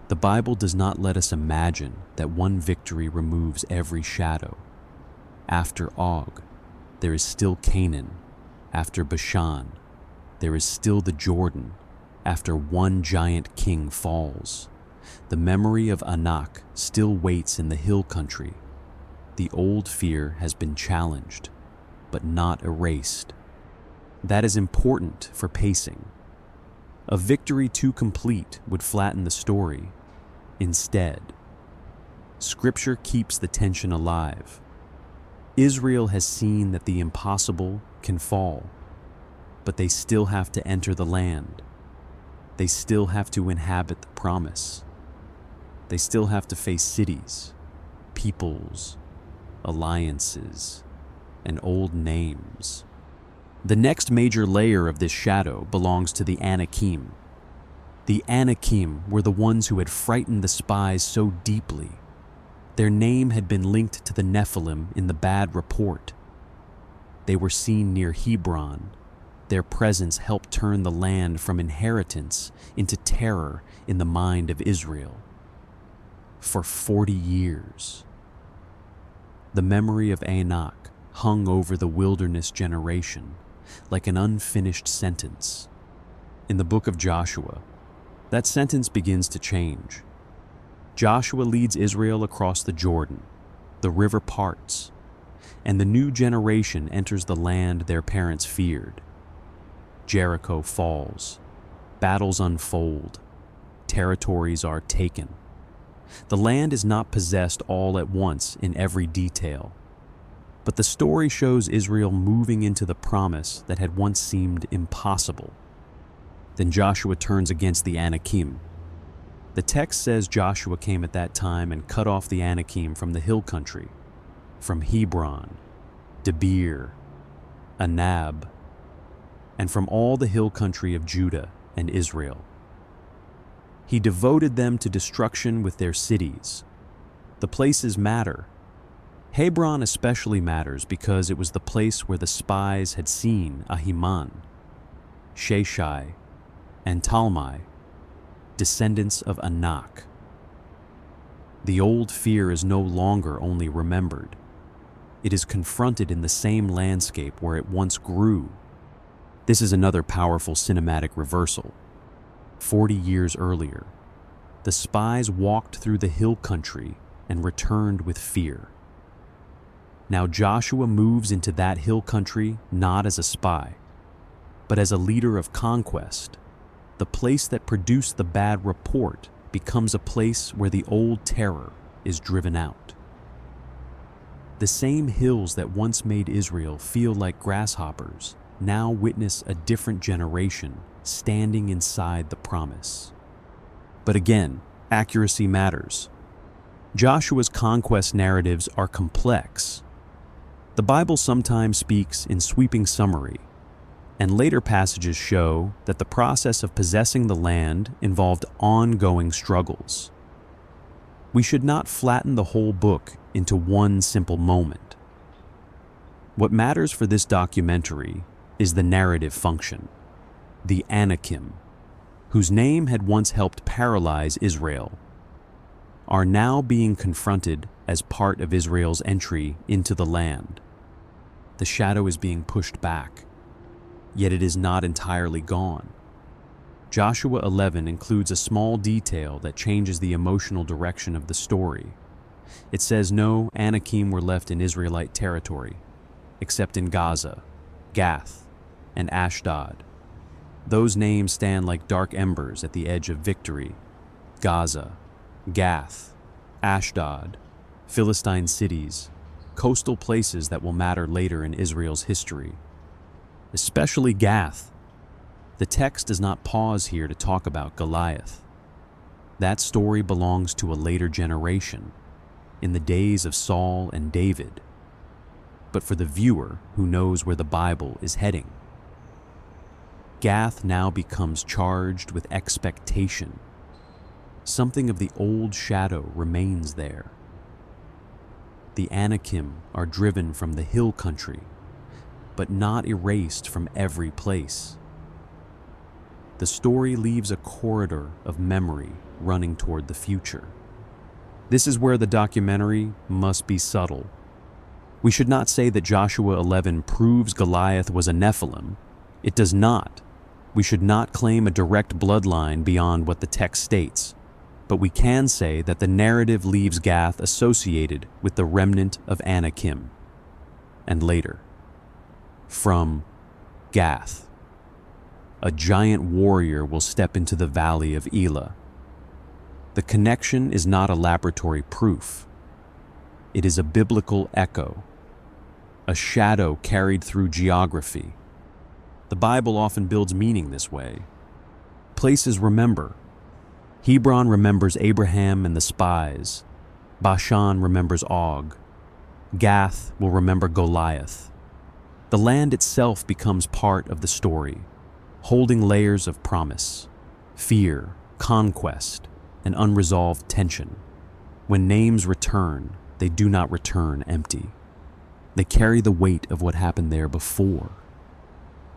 The Bible does not let us imagine that one victory removes every shadow. After Og, there is still Canaan. After Bashan, there is still the Jordan. After one giant king falls, the memory of Anak still waits in the hill country. The old fear has been challenged, but not erased. That is important for pacing. A victory too complete would flatten the story. Instead, Scripture keeps the tension alive. Israel has seen that the impossible can fall, but they still have to enter the land. They still have to inhabit the promise. They still have to face cities, peoples, alliances, and old names. The next major layer of this shadow belongs to the Anakim. The Anakim were the ones who had frightened the spies so deeply. Their name had been linked to the Nephilim in the bad report. They were seen near Hebron. Their presence helped turn the land from inheritance into terror in the mind of Israel. For 40 years, the memory of Anak hung over the wilderness generation like an unfinished sentence. In the book of Joshua, that sentence begins to change. Joshua leads Israel across the Jordan, the river parts, and the new generation enters the land their parents feared. Jericho falls, battles unfold, territories are taken. The land is not possessed all at once in every detail, but the story shows Israel moving into the promise that had once seemed impossible. Then Joshua turns against the Anakim. The text says Joshua came at that time and cut off the Anakim from the hill country, from Hebron, Debir, Anab, and from all the hill country of Judah and Israel. He devoted them to destruction with their cities. The places matter. Hebron especially matters because it was the place where the spies had seen Ahiman, Sheshai, and Talmai, descendants of Anak. The old fear is no longer only remembered. It is confronted in the same landscape where it once grew. This is another powerful cinematic reversal. 40 years earlier, the spies walked through the hill country and returned with fear. Now Joshua moves into that hill country not as a spy, but as a leader of conquest. The place that produced the bad report becomes a place where the old terror is driven out. The same hills that once made Israel feel like grasshoppers now witness a different generation standing inside the promise. But again, accuracy matters. Joshua's conquest narratives are complex. The Bible sometimes speaks in sweeping summary, and later passages show that the process of possessing the land involved ongoing struggles. We should not flatten the whole book into one simple moment. What matters for this documentary is the narrative function. The Anakim, whose name had once helped paralyze Israel, are now being confronted as part of Israel's entry into the land. The shadow is being pushed back, yet it is not entirely gone. Joshua 11 includes a small detail that changes the emotional direction of the story. It says no Anakim were left in Israelite territory, except in Gaza, Gath, and Ashdod. Those names stand like dark embers at the edge of victory. Gaza, Gath, Ashdod, Philistine cities, coastal places that will matter later in Israel's history. Especially Gath. The text does not pause here to talk about Goliath. That story belongs to a later generation, in the days of Saul and David. But for the viewer who knows where the Bible is heading, Gath now becomes charged with expectation. Something of the old shadow remains there. The Anakim are driven from the hill country, but not erased from every place. the story leaves a corridor of memory running toward the future. This is where the documentary must be subtle. We should not say that Joshua 11 proves Goliath was a Nephilim. It does not. We should not claim a direct bloodline beyond what the text states. But we can say that the narrative leaves Gath associated with the remnant of Anakim. And later, from Gath, a giant warrior will step into the valley of Elah. The connection is not a laboratory proof. It is a biblical echo, a shadow carried through geography. The Bible often builds meaning this way. Places remember. Hebron remembers Abraham and the spies. Bashan remembers Og. Gath will remember Goliath. The land itself becomes part of the story, holding layers of promise, fear, conquest, and unresolved tension. When names return, they do not return empty. They carry the weight of what happened there before.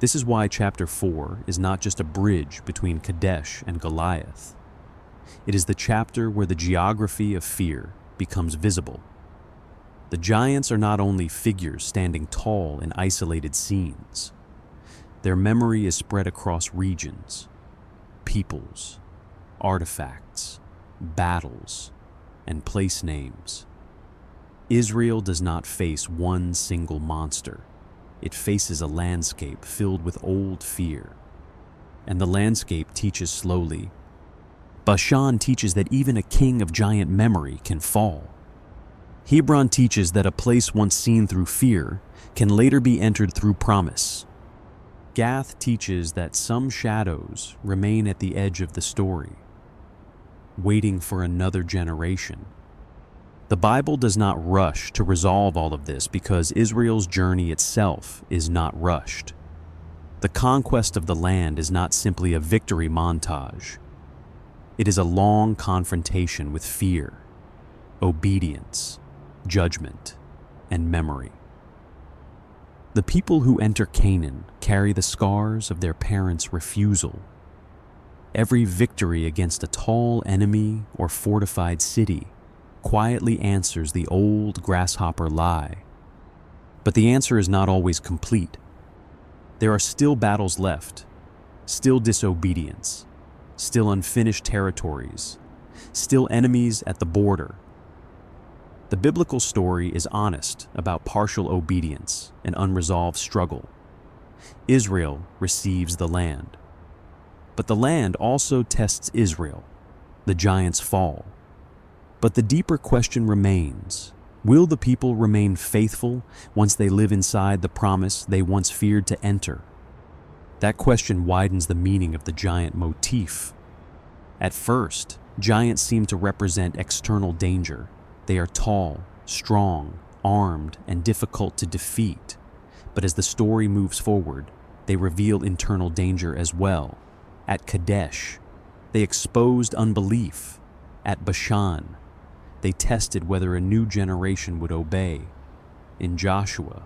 This is why chapter 4 is not just a bridge between Kadesh and Goliath. It is the chapter where the geography of fear becomes visible. The giants are not only figures standing tall in isolated scenes. Their memory is spread across regions, peoples, artifacts, battles, and place names. Israel does not face one single monster. It faces a landscape filled with old fear. And the landscape teaches slowly. Bashan teaches that even a king of giant memory can fall. Hebron teaches that a place once seen through fear can later be entered through promise. Gath teaches that some shadows remain at the edge of the story, waiting for another generation. The Bible does not rush to resolve all of this because Israel's journey itself is not rushed. The conquest of the land is not simply a victory montage. It is a long confrontation with fear, obedience, judgment, and memory. The people who enter Canaan carry the scars of their parents' refusal. Every victory against a tall enemy or fortified city quietly answers the old grasshopper lie. But the answer is not always complete. There are still battles left, still disobedience, still unfinished territories, still enemies at the border. The biblical story is honest about partial obedience and unresolved struggle. Israel receives the land. But the land also tests Israel. The giants fall. But the deeper question remains, will the people remain faithful once they live inside the promise they once feared to enter? That question widens the meaning of the giant motif. At first, giants seem to represent external danger. They are tall, strong, armed, and difficult to defeat. But as the story moves forward, they reveal internal danger as well. At Kadesh, they exposed unbelief. At Bashan, they tested whether a new generation would obey. In Joshua,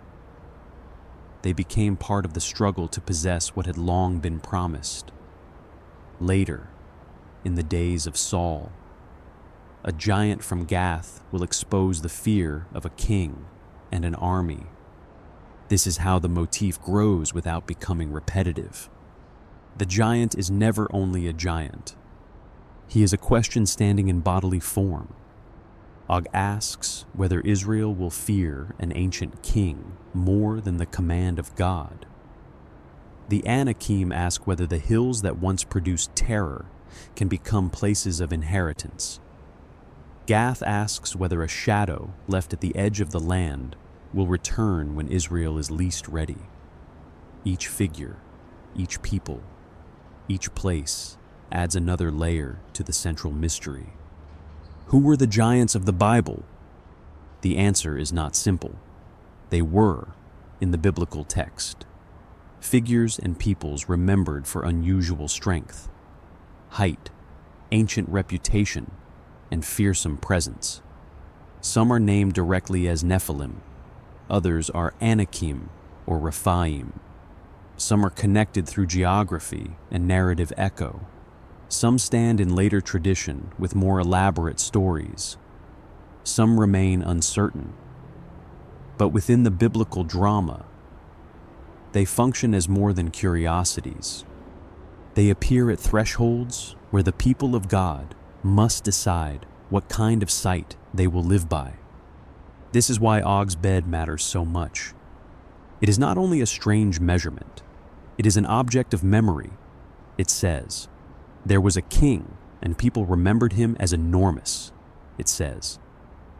they became part of the struggle to possess what had long been promised. Later, in the days of Saul, a giant from Gath will expose the fear of a king and an army. This is how the motif grows without becoming repetitive. The giant is never only a giant. He is a question standing in bodily form. Og asks whether Israel will fear an ancient king more than the command of God. The Anakim ask whether the hills that once produced terror can become places of inheritance. Gath asks whether a shadow left at the edge of the land will return when Israel is least ready. Each figure, each people, each place adds another layer to the central mystery. Who were the giants of the Bible? The answer is not simple. They were, in the biblical text, figures and peoples remembered for unusual strength, height, ancient reputation, and fearsome presence. Some are named directly as Nephilim. Others are Anakim or Rephaim. Some are connected through geography and narrative echo. Some stand in later tradition with more elaborate stories. Some remain uncertain. But within the biblical drama, they function as more than curiosities. They appear at thresholds where the people of God must decide what kind of sight they will live by. This is why Og's bed matters so much. It is not only a strange measurement, it is an object of memory. It says, "There was a king, and people remembered him as enormous." It says,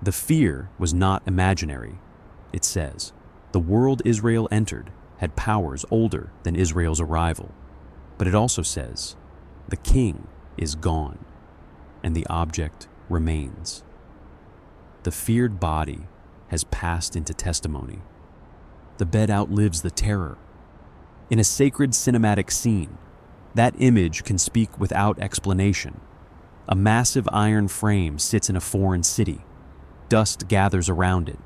"The fear was not imaginary." It says, "The world Israel entered had powers older than Israel's arrival." But it also says, "The king is gone, and the object remains." The feared body has passed into testimony. The bed outlives the terror. In a sacred cinematic scene, that image can speak without explanation. A massive iron frame sits in a foreign city. Dust gathers around it.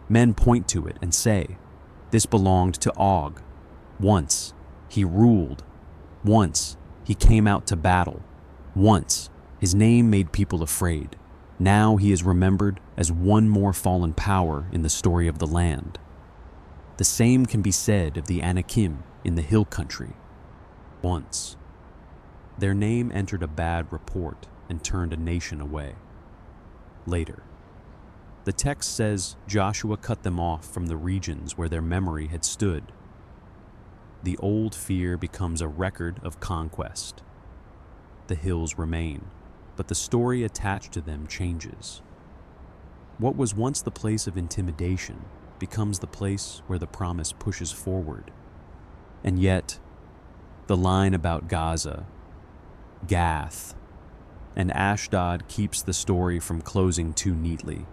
Men point to it and say, "This belonged to Og. Once, he ruled. Once, he came out to battle. Once, his name made people afraid. Now he is remembered as one more fallen power in the story of the land." The same can be said of the Anakim in the hill country. Once, their name entered a bad report and turned a nation away. Later, the text says Joshua cut them off from the regions where their memory had stood. The old fear becomes a record of conquest. The hills remain, but the story attached to them changes. What was once the place of intimidation becomes the place where the promise pushes forward. And yet, the line about Gaza, Gath, and Ashdod keeps the story from closing too neatly.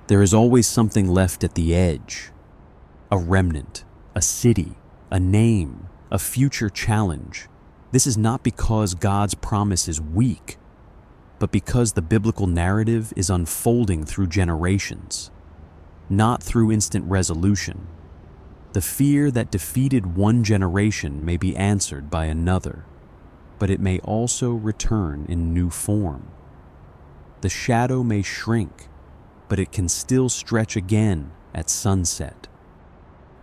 There is always something left at the edge, a remnant, a city, a name, a future challenge. This is not because God's promise is weak, but because the biblical narrative is unfolding through generations, not through instant resolution. The fear that defeated one generation may be answered by another, but it may also return in new form. The shadow may shrink, but it can still stretch again at sunset.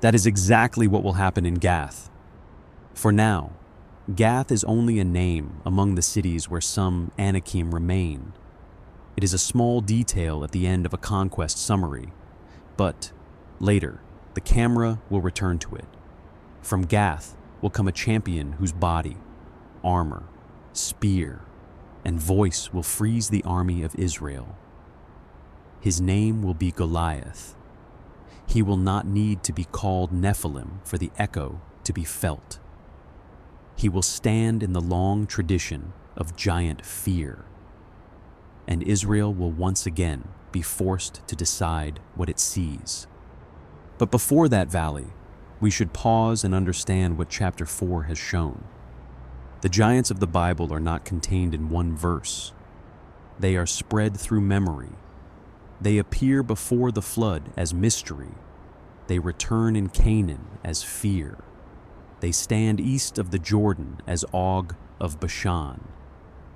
That is exactly what will happen in Gath. For now, Gath is only a name among the cities where some Anakim remain. It is a small detail at the end of a conquest summary, but later, the camera will return to it. From Gath will come a champion whose body, armor, spear, and voice will freeze the army of Israel. His name will be Goliath. He will not need to be called Nephilim for the echo to be felt. He will stand in the long tradition of giant fear. And Israel will once again be forced to decide what it sees. But before that valley, we should pause and understand what chapter 4 has shown. The giants of the Bible are not contained in one verse. They are spread through memory. They appear before the flood as mystery. They return in Canaan as fear. They stand east of the Jordan as Og of Bashan.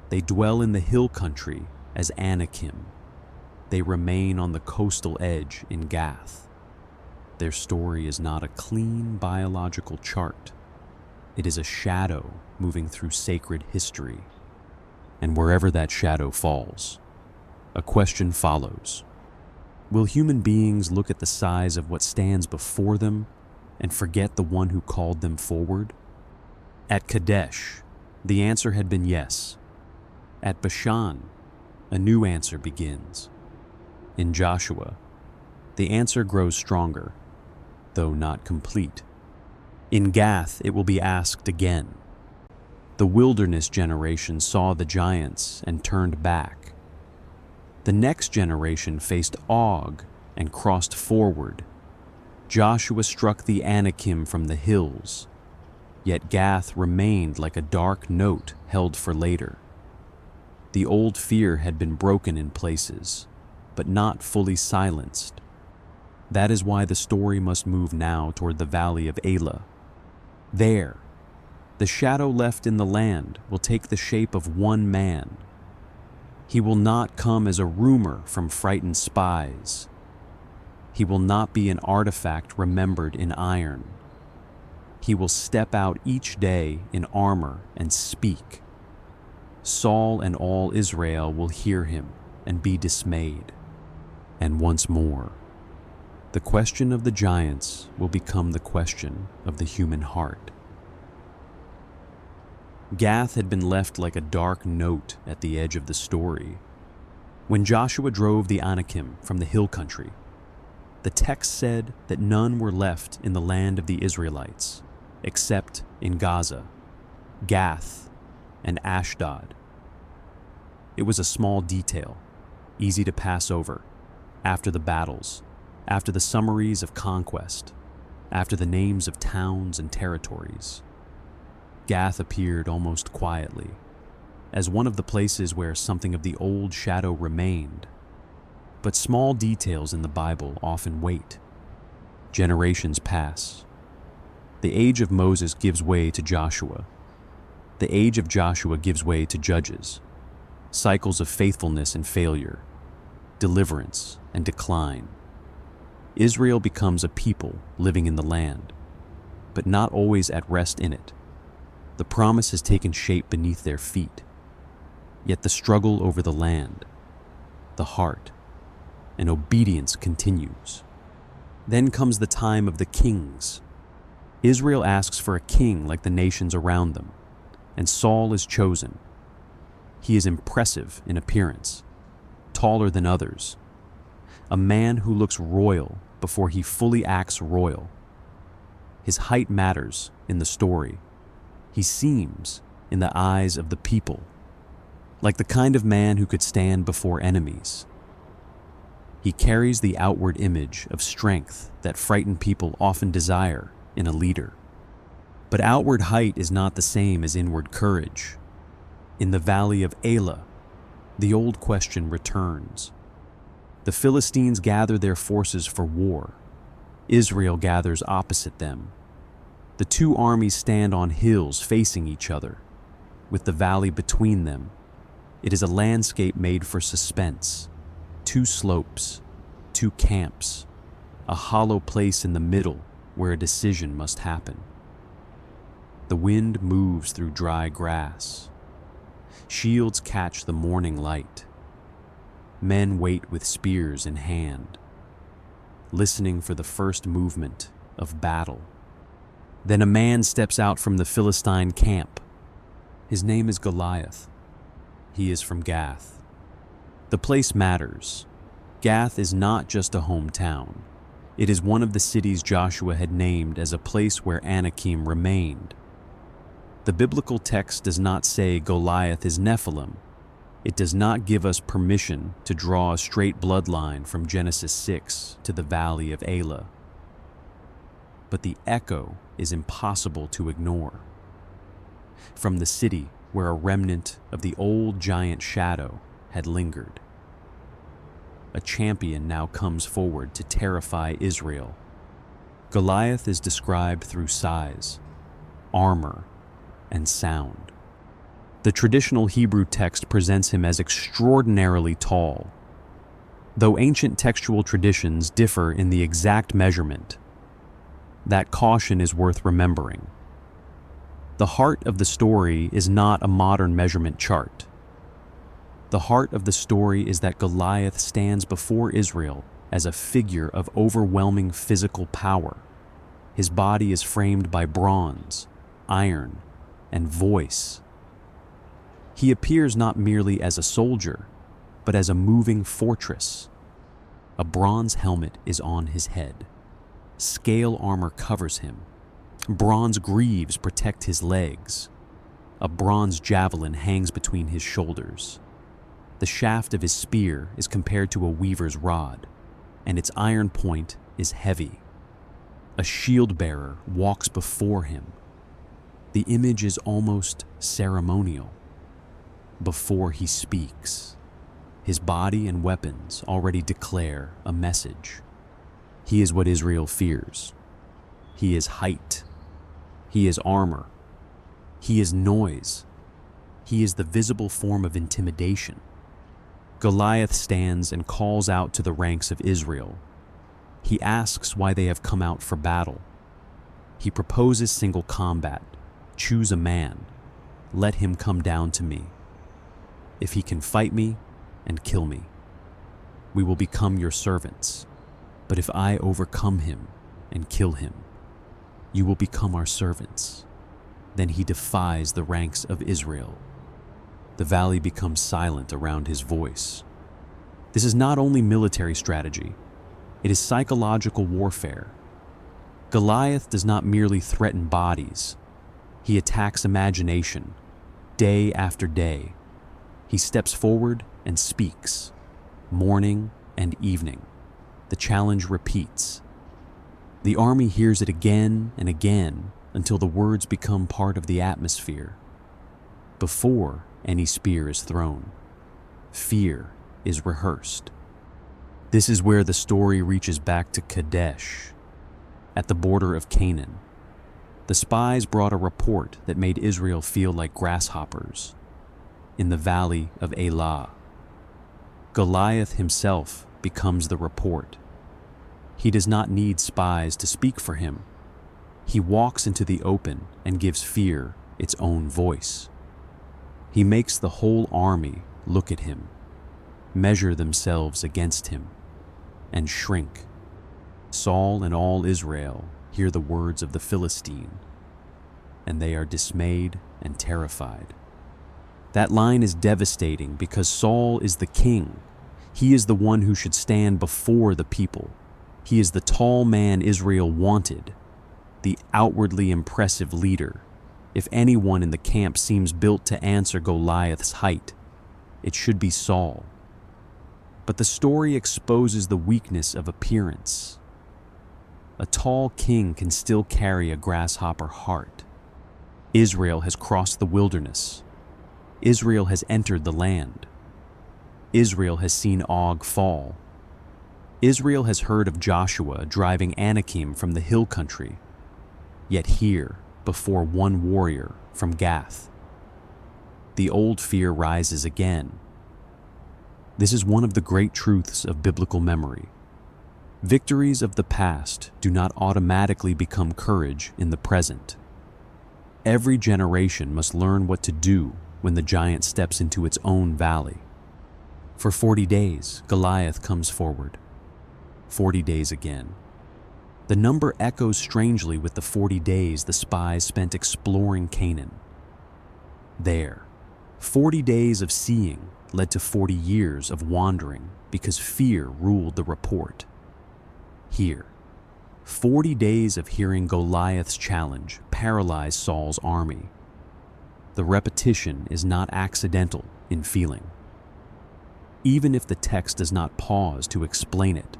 They dwell in the hill country as Anakim. They remain on the coastal edge in Gath. Their story is not a clean biological chart. It is a shadow moving through sacred history. And wherever that shadow falls, a question follows. Will human beings look at the size of what stands before them and forget the one who called them forward? At Kadesh, the answer had been yes. At Bashan, a new answer begins. In Joshua, the answer grows stronger, though not complete. In Gath, it will be asked again. The wilderness generation saw the giants and turned back. The next generation faced Og and crossed forward. Joshua struck the Anakim from the hills, yet Gath remained like a dark note held for later. The old fear had been broken in places, but not fully silenced. That is why the story must move now toward the valley of Elah. There, the shadow left in the land will take the shape of one man. He will not come as a rumor from frightened spies. He will not be an artifact remembered in iron. He will step out each day in armor and speak. Saul and all Israel will hear him and be dismayed. And once more, the question of the giants will become the question of the human heart. Gath had been left like a dark note at the edge of the story. When Joshua drove the Anakim from the hill country, the text said that none were left in the land of the Israelites, except in Gaza, Gath, and Ashdod. It was a small detail, easy to pass over, after the battles, after the summaries of conquest, after the names of towns and territories. Gath appeared almost quietly, as one of the places where something of the old shadow remained. But small details in the Bible often wait. Generations pass. The age of Moses gives way to Joshua. The age of Joshua gives way to Judges. Cycles of faithfulness and failure, deliverance and decline. Israel becomes a people living in the land, but not always at rest in it. The promise has taken shape beneath their feet. Yet the struggle over the land, the heart, and obedience continues. Then comes the time of the kings. Israel asks for a king like the nations around them, and Saul is chosen. He is impressive in appearance, taller than others, a man who looks royal before he fully acts royal. His height matters in the story. He seems, in the eyes of the people, like the kind of man who could stand before enemies. He carries the outward image of strength that frightened people often desire in a leader. But outward height is not the same as inward courage. In the valley of Elah, the old question returns. The Philistines gather their forces for war. Israel gathers opposite them. The two armies stand on hills facing each other, with the valley between them. It is a landscape made for suspense. Two slopes, two camps, a hollow place in the middle where a decision must happen. The wind moves through dry grass. Shields catch the morning light. Men wait with spears in hand, listening for the first movement of battle. Then a man steps out from the Philistine camp. His name is Goliath. He is from Gath. The place matters. Gath is not just a hometown. It is one of the cities Joshua had named as a place where Anakim remained. The biblical text does not say Goliath is Nephilim. It does not give us permission to draw a straight bloodline from Genesis 6 to the valley of Elah. But the echo is impossible to ignore. From the city where a remnant of the old giant shadow had lingered, a champion now comes forward to terrify Israel. Goliath is described through size, armor, and sound. The traditional Hebrew text presents him as extraordinarily tall. Though ancient textual traditions differ in the exact measurement, that caution is worth remembering. The heart of the story is not a modern measurement chart. The heart of the story is that Goliath stands before Israel as a figure of overwhelming physical power. His body is framed by bronze, iron, and voice. He appears not merely as a soldier, but as a moving fortress. A bronze helmet is on his head. Scale armor covers him. Bronze greaves protect his legs. A bronze javelin hangs between his shoulders. The shaft of his spear is compared to a weaver's rod, and its iron point is heavy. A shield bearer walks before him. The image is almost ceremonial. Before he speaks, his body and weapons already declare a message. He is what Israel fears. He is height. He is armor. He is noise. He is the visible form of intimidation. Goliath stands and calls out to the ranks of Israel. He asks why they have come out for battle. He proposes single combat. Choose a man. Let him come down to me. If he can fight me and kill me, we will become your servants. But if I overcome him and kill him, you will become our servants. Then he defies the ranks of Israel. The valley becomes silent around his voice. This is not only military strategy, it is psychological warfare. Goliath does not merely threaten bodies. He attacks imagination, day after day. He steps forward and speaks, morning and evening. The challenge repeats. The army hears it again and again until the words become part of the atmosphere. Before any spear is thrown, fear is rehearsed. This is where the story reaches back to Kadesh, at the border of Canaan. The spies brought a report that made Israel feel like grasshoppers in the valley of Elah. Goliath himself becomes the report. He does not need spies to speak for him. He walks into the open and gives fear its own voice. He makes the whole army look at him, measure themselves against him, and shrink. Saul and all Israel hear the words of the Philistine, and they are dismayed and terrified. That line is devastating because Saul is the king. He is the one who should stand before the people. He is the tall man Israel wanted, the outwardly impressive leader. If anyone in the camp seems built to answer Goliath's height, it should be Saul. But the story exposes the weakness of appearance. A tall king can still carry a grasshopper heart. Israel has crossed the wilderness. Israel has entered the land. Israel has seen Og fall. Israel has heard of Joshua driving Anakim from the hill country. Yet here, before one warrior from Gath, the old fear rises again. This is one of the great truths of biblical memory. Victories of the past do not automatically become courage in the present. Every generation must learn what to do when the giant steps into its own valley. For 40 days, Goliath comes forward. 40 days again. The number echoes strangely with the 40 days the spies spent exploring Canaan. There, 40 days of seeing led to 40 years of wandering because fear ruled the report. Here, 40 days of hearing Goliath's challenge paralyzed Saul's army. The repetition is not accidental in feeling, even if the text does not pause to explain it.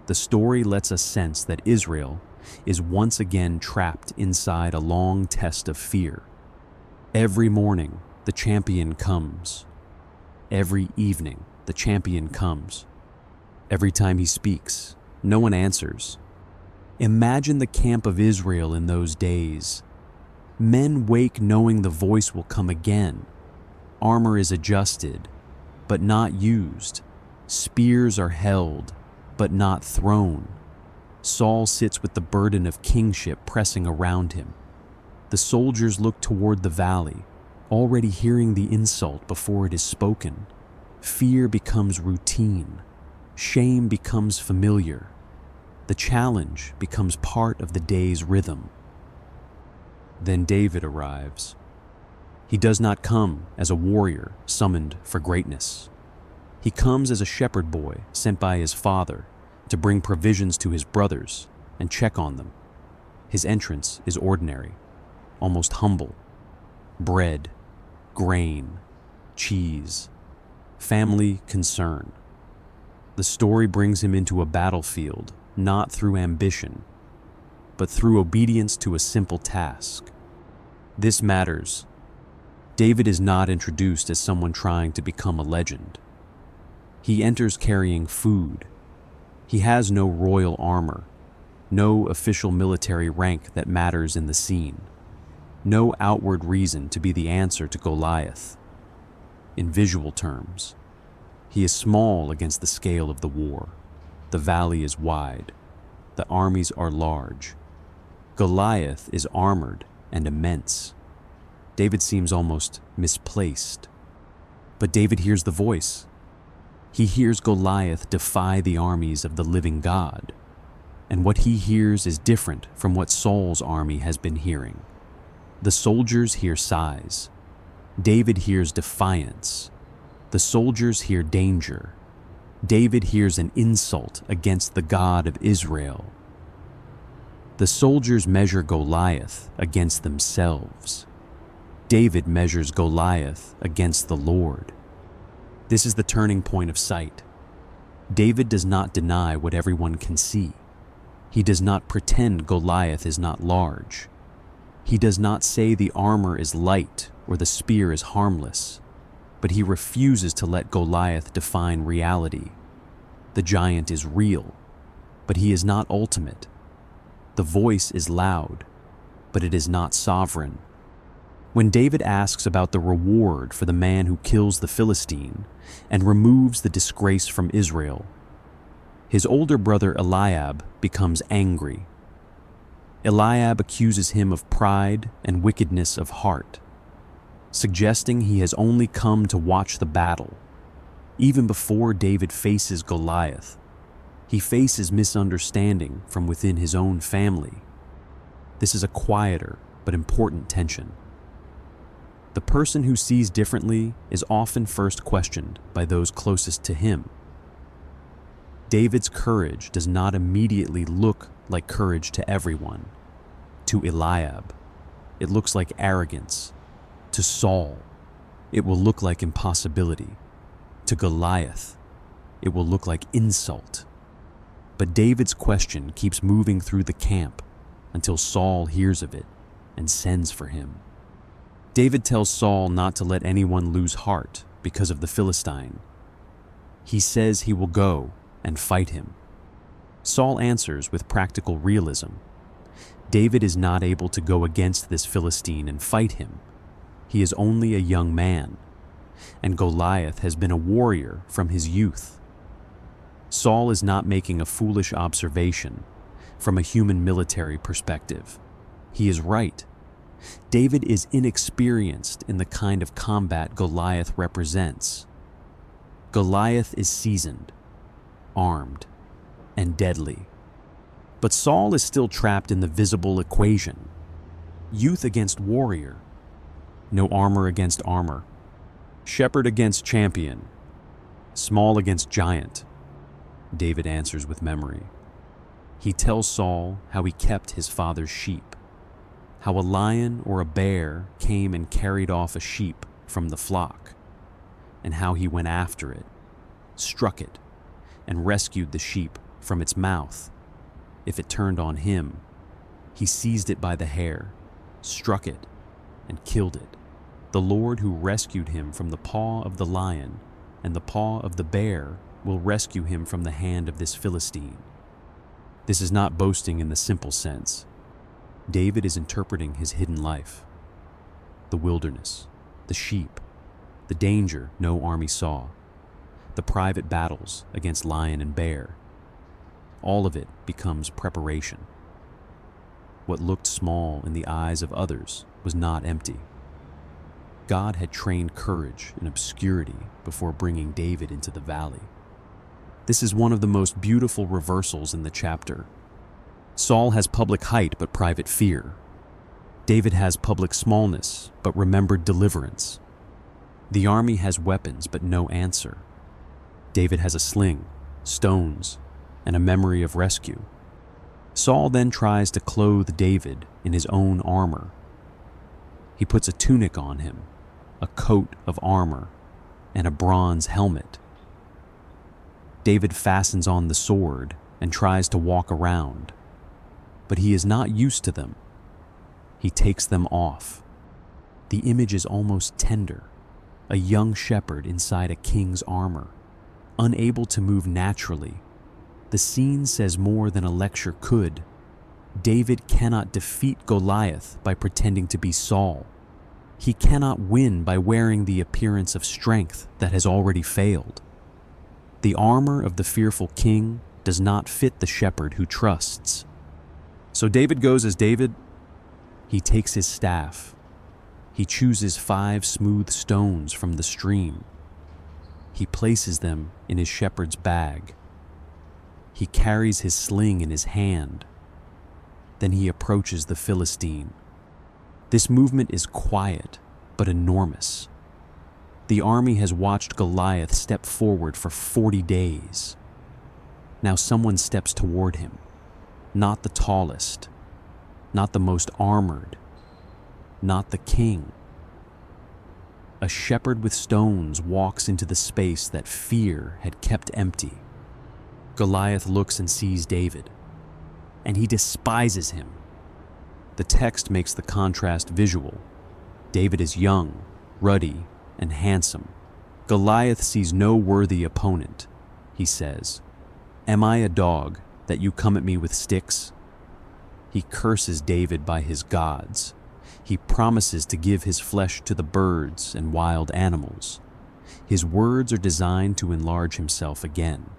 The story lets us sense that Israel is once again trapped inside a long test of fear. Every morning, the champion comes. Every evening, the champion comes. Every time he speaks, no one answers. Imagine the camp of Israel in those days. Men wake knowing the voice will come again. Armor is adjusted, but not used. Spears are held, but not thrown. Saul sits with the burden of kingship pressing around him. The soldiers look toward the valley, already hearing the insult before it is spoken. Fear becomes routine. Shame becomes familiar. The challenge becomes part of the day's rhythm. Then David arrives. He does not come as a warrior summoned for greatness. He comes as a shepherd boy sent by his father to bring provisions to his brothers and check on them. His entrance is ordinary, almost humble. Bread, grain, cheese, family concern. The story brings him into a battlefield not through ambition, but through obedience to a simple task. This matters. David is not introduced as someone trying to become a legend. He enters carrying food. He has no royal armor. no official military rank that matters in the scene, no outward reason to be the answer to Goliath. In visual terms, he is small against the scale of the war. The valley is wide. The armies are large. Goliath is armored and immense. David seems almost misplaced. But David hears the voice. He hears Goliath defy the armies of the living God. And what he hears is different from what Saul's army has been hearing. The soldiers hear sighs. David hears defiance. The soldiers hear danger. David hears an insult against the God of Israel. The soldiers measure Goliath against themselves. David measures Goliath against the Lord. This is the turning point of sight. David does not deny what everyone can see. He does not pretend Goliath is not large. He does not say the armor is light or the spear is harmless, but he refuses to let Goliath define reality. The giant is real, but he is not ultimate. The voice is loud, but it is not sovereign. When David asks about the reward for the man who kills the Philistine and removes the disgrace from Israel, his older brother Eliab becomes angry. Eliab accuses him of pride and wickedness of heart, suggesting he has only come to watch the battle. Even before David faces Goliath, he faces misunderstanding from within his own family. This is a quieter but important tension. The person who sees differently is often first questioned by those closest to him. David's courage does not immediately look like courage to everyone. To Eliab, it looks like arrogance. To Saul, it will look like impossibility. To Goliath, it will look like insult. But David's question keeps moving through the camp until Saul hears of it and sends for him. David tells Saul not to let anyone lose heart because of the Philistine. He says he will go and fight him. Saul answers with practical realism. David is not able to go against this Philistine and fight him. He is only a young man, and Goliath has been a warrior from his youth. Saul is not making a foolish observation from a human military perspective. He is right. David is inexperienced in the kind of combat Goliath represents. Goliath is seasoned, armed, and deadly. But Saul is still trapped in the visible equation. Youth against warrior. No armor against armor. Shepherd against champion. Small against giant. David answers with memory. He tells Saul how he kept his father's sheep, how a lion or a bear came and carried off a sheep from the flock, and how he went after it, struck it, and rescued the sheep from its mouth. If it turned on him, he seized it by the hair, struck it, and killed it. The Lord who rescued him from the paw of the lion and the paw of the bear will rescue him from the hand of this Philistine. This is not boasting in the simple sense. David is interpreting his hidden life. The wilderness, the sheep, the danger no army saw, the private battles against lion and bear. All of it becomes preparation. What looked small in the eyes of others was not empty. God had trained courage in obscurity before bringing David into the valley. This is one of the most beautiful reversals in the chapter. Saul has public height but private fear. David has public smallness but remembered deliverance. The army has weapons but no answer. David has a sling, stones, and a memory of rescue. Saul then tries to clothe David in his own armor. He puts a tunic on him, a coat of armor, and a bronze helmet. David fastens on the sword and tries to walk around, but he is not used to them. He takes them off. The image is almost tender, a young shepherd inside a king's armor, unable to move naturally. The scene says more than a lecture could. David cannot defeat Goliath by pretending to be Saul. He cannot win by wearing the appearance of strength that has already failed. The armor of the fearful king does not fit the shepherd who trusts. So David goes as David. He takes his staff. He chooses 5 smooth stones from the stream. He places them in his shepherd's bag. He carries his sling in his hand. Then he approaches the Philistine. This movement is quiet, but enormous. The army has watched Goliath step forward for 40 days. Now someone steps toward him. Not the tallest, not the most armored, not the king. A shepherd with stones walks into the space that fear had kept empty. Goliath looks and sees David, and he despises him. The text makes the contrast visual. David is young, ruddy, and handsome. Goliath sees no worthy opponent. He says, "Am I a dog that you come at me with sticks?" He curses David by his gods. He promises to give his flesh to the birds and wild animals. His words are designed to enlarge himself again,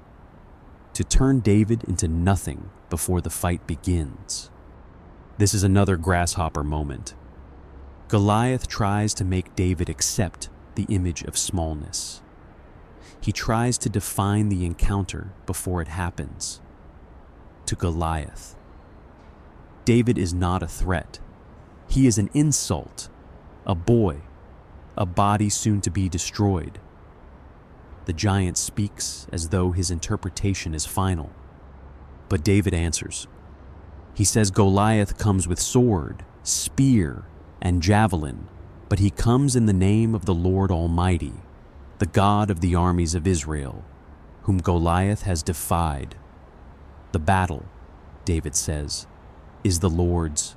to turn David into nothing before the fight begins. This is another grasshopper moment. Goliath tries to make David accept the image of smallness. He tries to define the encounter before it happens. To Goliath, David is not a threat. He is an insult, a boy, a body soon to be destroyed. The giant speaks as though his interpretation is final. But David answers. He says Goliath comes with sword, spear, and javelin, but he comes in the name of the Lord Almighty, the God of the armies of Israel, whom Goliath has defied. The battle, David says, is the Lord's.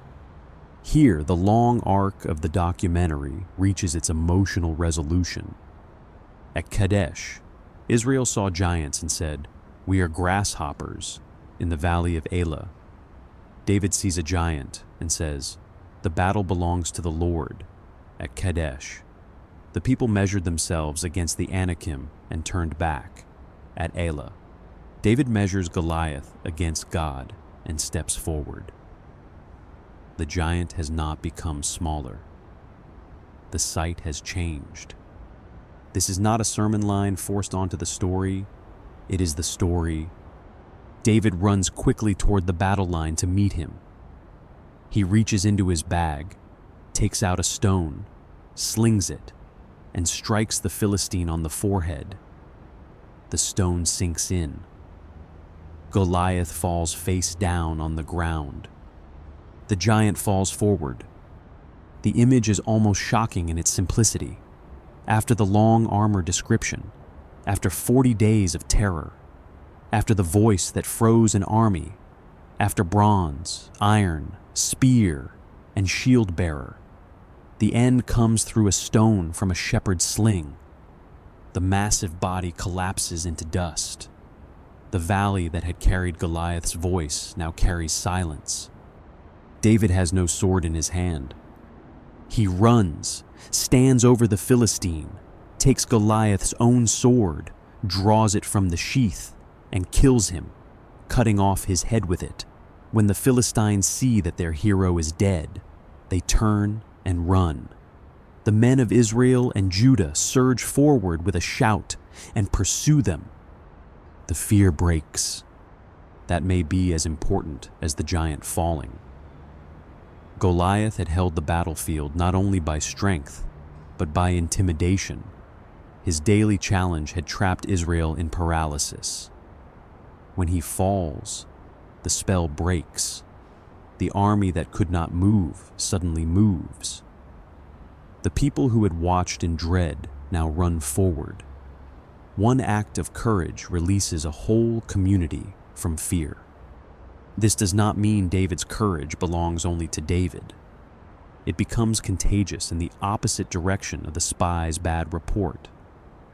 Here, the long arc of the documentary reaches its emotional resolution. At Kadesh, Israel saw giants and said, "We are grasshoppers," in the valley of Elah. David sees a giant and says, "The battle belongs to the Lord," at Kadesh. The people measured themselves against the Anakim and turned back, at Elah. David measures Goliath against God and steps forward. The giant has not become smaller. The sight has changed. This is not a sermon line forced onto the story. It is the story. David runs quickly toward the battle line to meet him. He reaches into his bag, takes out a stone, slings it, and strikes the Philistine on the forehead. The stone sinks in. Goliath falls face down on the ground. The giant falls forward. The image is almost shocking in its simplicity. After the long armor description, after 40 days of terror, after the voice that froze an army, after bronze, iron, spear, and shield bearer, the end comes through a stone from a shepherd's sling. The massive body collapses into dust. The valley that had carried Goliath's voice now carries silence. David has no sword in his hand. He runs, stands over the Philistine, takes Goliath's own sword, draws it from the sheath, and kills him, cutting off his head with it. When the Philistines see that their hero is dead, they turn and run. The men of Israel and Judah surge forward with a shout and pursue them. The fear breaks. That may be as important as the giant falling. Goliath had held the battlefield not only by strength, but by intimidation. His daily challenge had trapped Israel in paralysis. When he falls, the spell breaks. The army that could not move suddenly moves. The people who had watched in dread now run forward. One act of courage releases a whole community from fear. This does not mean David's courage belongs only to David. It becomes contagious in the opposite direction of the spy's bad report.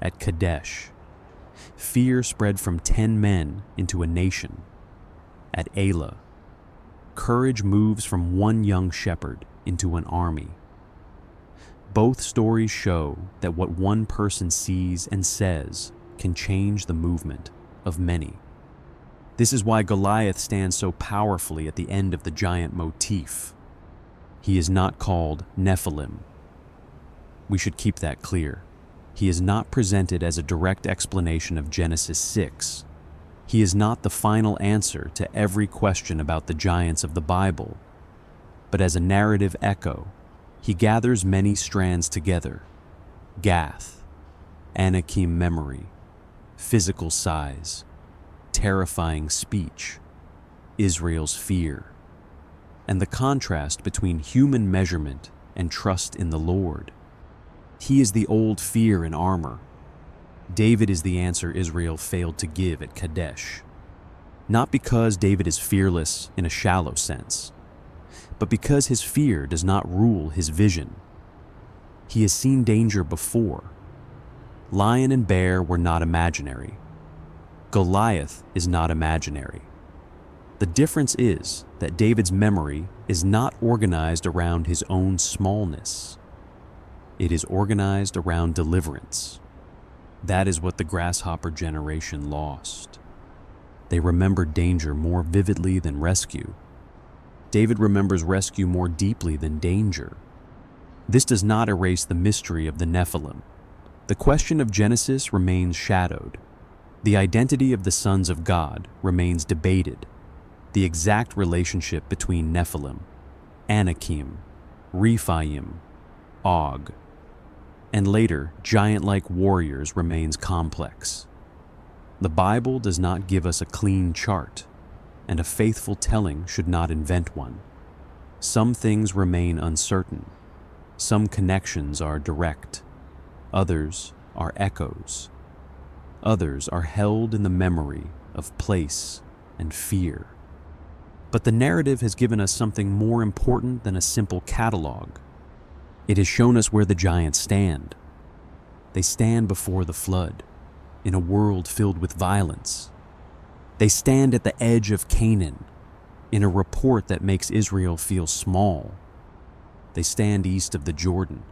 At Kadesh, fear spread from 10 men into a nation. At Elah, courage moves from one young shepherd into an army. Both stories show that what one person sees and says can change the movement of many. This is why Goliath stands so powerfully at the end of the giant motif. He is not called Nephilim. We should keep that clear. He is not presented as a direct explanation of Genesis 6. He is not the final answer to every question about the giants of the Bible, but as a narrative echo, he gathers many strands together: GATH, ANAK memory, physical size, terrifying speech, Israel's fear, and the contrast between human measurement and trust in the Lord. He is the old fear in armor. David is the answer Israel failed to give at Kadesh. Not because David is fearless in a shallow sense, but because his fear does not rule his vision. He has seen danger before. Lion and bear were not imaginary. Goliath is not imaginary. The difference is that David's memory is not organized around his own smallness. It is organized around deliverance. That is what the grasshopper generation lost. They remembered danger more vividly than rescue. David remembers rescue more deeply than danger. This does not erase the mystery of the Nephilim. The question of Genesis remains shadowed. The identity of the sons of God remains debated. The exact relationship between Nephilim, Anakim, Rephaim, Og, and later giant-like warriors remains complex. The Bible does not give us a clean chart, and a faithful telling should not invent one. Some things remain uncertain. Some connections are direct. Others are echoes. Others are held in the memory of place and fear. But the narrative has given us something more important than a simple catalog. It has shown us where the giants stand. They stand before the flood, in a world filled with violence. They stand at the edge of Canaan, in a report that makes Israel feel small. They stand east of the Jordan,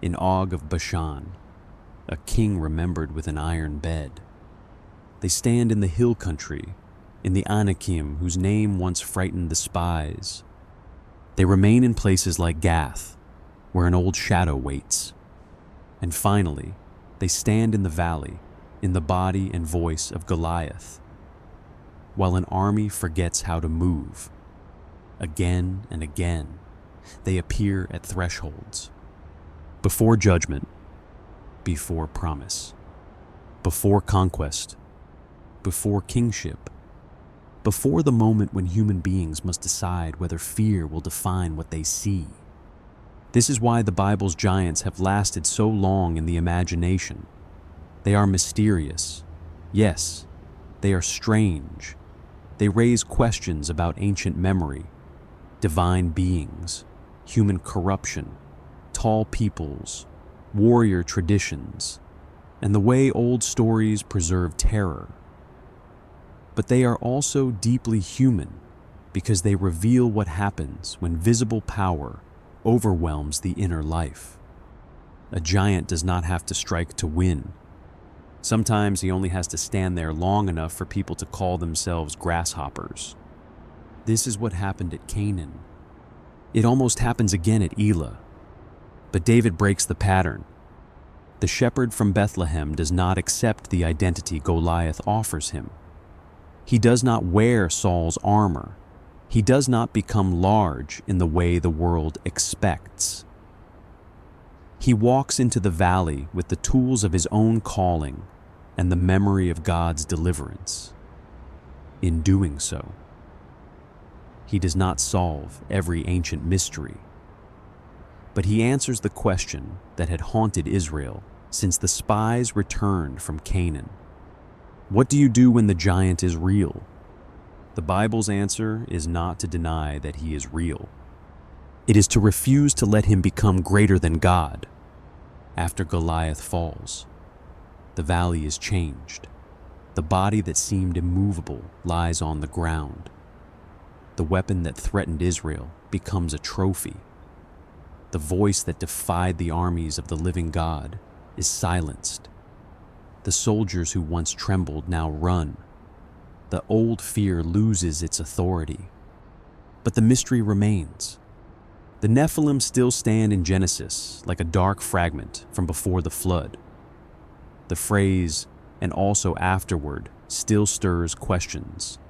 in Og of Bashan, a king remembered with an iron bed. They stand in the hill country, in the Anakim whose name once frightened the spies. They remain in places like Gath, where an old shadow waits. And finally, they stand in the valley, in the body and voice of Goliath. While an army forgets how to move, again and again, they appear at thresholds. Before judgment, before promise, before conquest, before kingship, before the moment when human beings must decide whether fear will define what they see. This is why the Bible's giants have lasted so long in the imagination. They are mysterious. Yes, they are strange. They raise questions about ancient memory, divine beings, human corruption, tall peoples, warrior traditions, and the way old stories preserve terror. But they are also deeply human because they reveal what happens when visible power overwhelms the inner life. A giant does not have to strike to win. Sometimes he only has to stand there long enough for people to call themselves grasshoppers. This is what happened at Canaan. It almost happens again at Elah. But David breaks the pattern. The shepherd from Bethlehem does not accept the identity Goliath offers him. He does not wear Saul's armor. He does not become large in the way the world expects. He walks into the valley with the tools of his own calling and the memory of God's deliverance. In doing so, he does not solve every ancient mystery, but he answers the question that had haunted Israel since the spies returned from Canaan. What do you do when the giant is real? The Bible's answer is not to deny that he is real. It is to refuse to let him become greater than God. After Goliath falls, the valley is changed. The body that seemed immovable lies on the ground. the weapon that threatened Israel becomes a trophy. The voice that defied the armies of the living God is silenced. The soldiers who once trembled now run. The old fear loses its authority. But the mystery remains. The Nephilim still stand in Genesis like a dark fragment from before the flood. The phrase, "and also afterward," still stirs questions.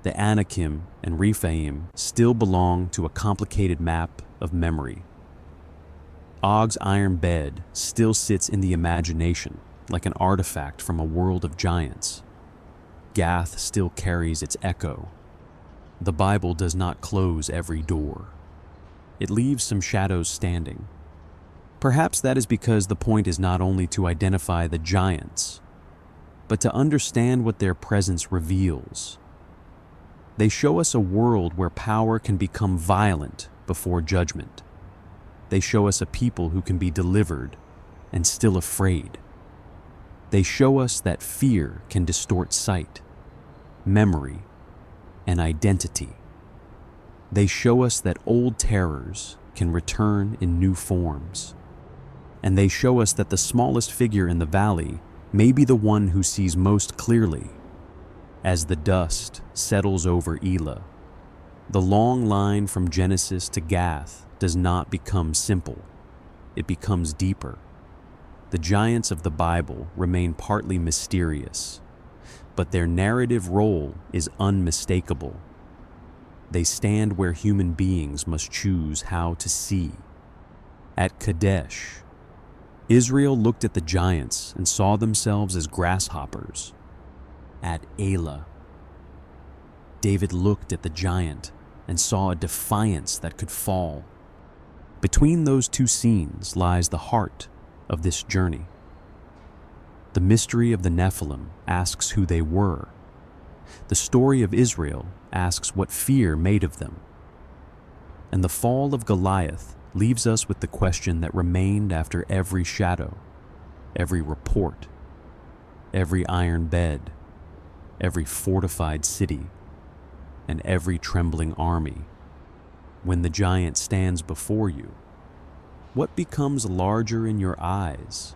The Anakim and Rephaim still belong to a complicated map of memory. Og's iron bed still sits in the imagination like an artifact from a world of giants. Gath still carries its echo. The Bible does not close every door. It leaves some shadows standing. Perhaps that is because the point is not only to identify the giants, but to understand what their presence reveals. They show us a world where power can become violent before judgment. They show us a people who can be delivered and still afraid. They show us that fear can distort sight, memory, and identity. They show us that old terrors can return in new forms. And they show us that the smallest figure in the valley may be the one who sees most clearly. As the dust settles over Elah, the long line from Genesis to Gath does not become simple. It becomes deeper. The giants of the Bible remain partly mysterious, but their narrative role is unmistakable. They stand where human beings must choose how to see. At Kadesh, Israel looked at the giants and saw themselves as grasshoppers. At Elah, David looked at the giant and saw a defiance that could fall. Between those two scenes lies the heart of this journey. The mystery of the Nephilim asks who they were. The story of Israel asks what fear made of them. And the fall of Goliath leaves us with the question that remained after every shadow, every report, every iron bed, every fortified city, and every trembling army. When the giant stands before you, what becomes larger in your eyes?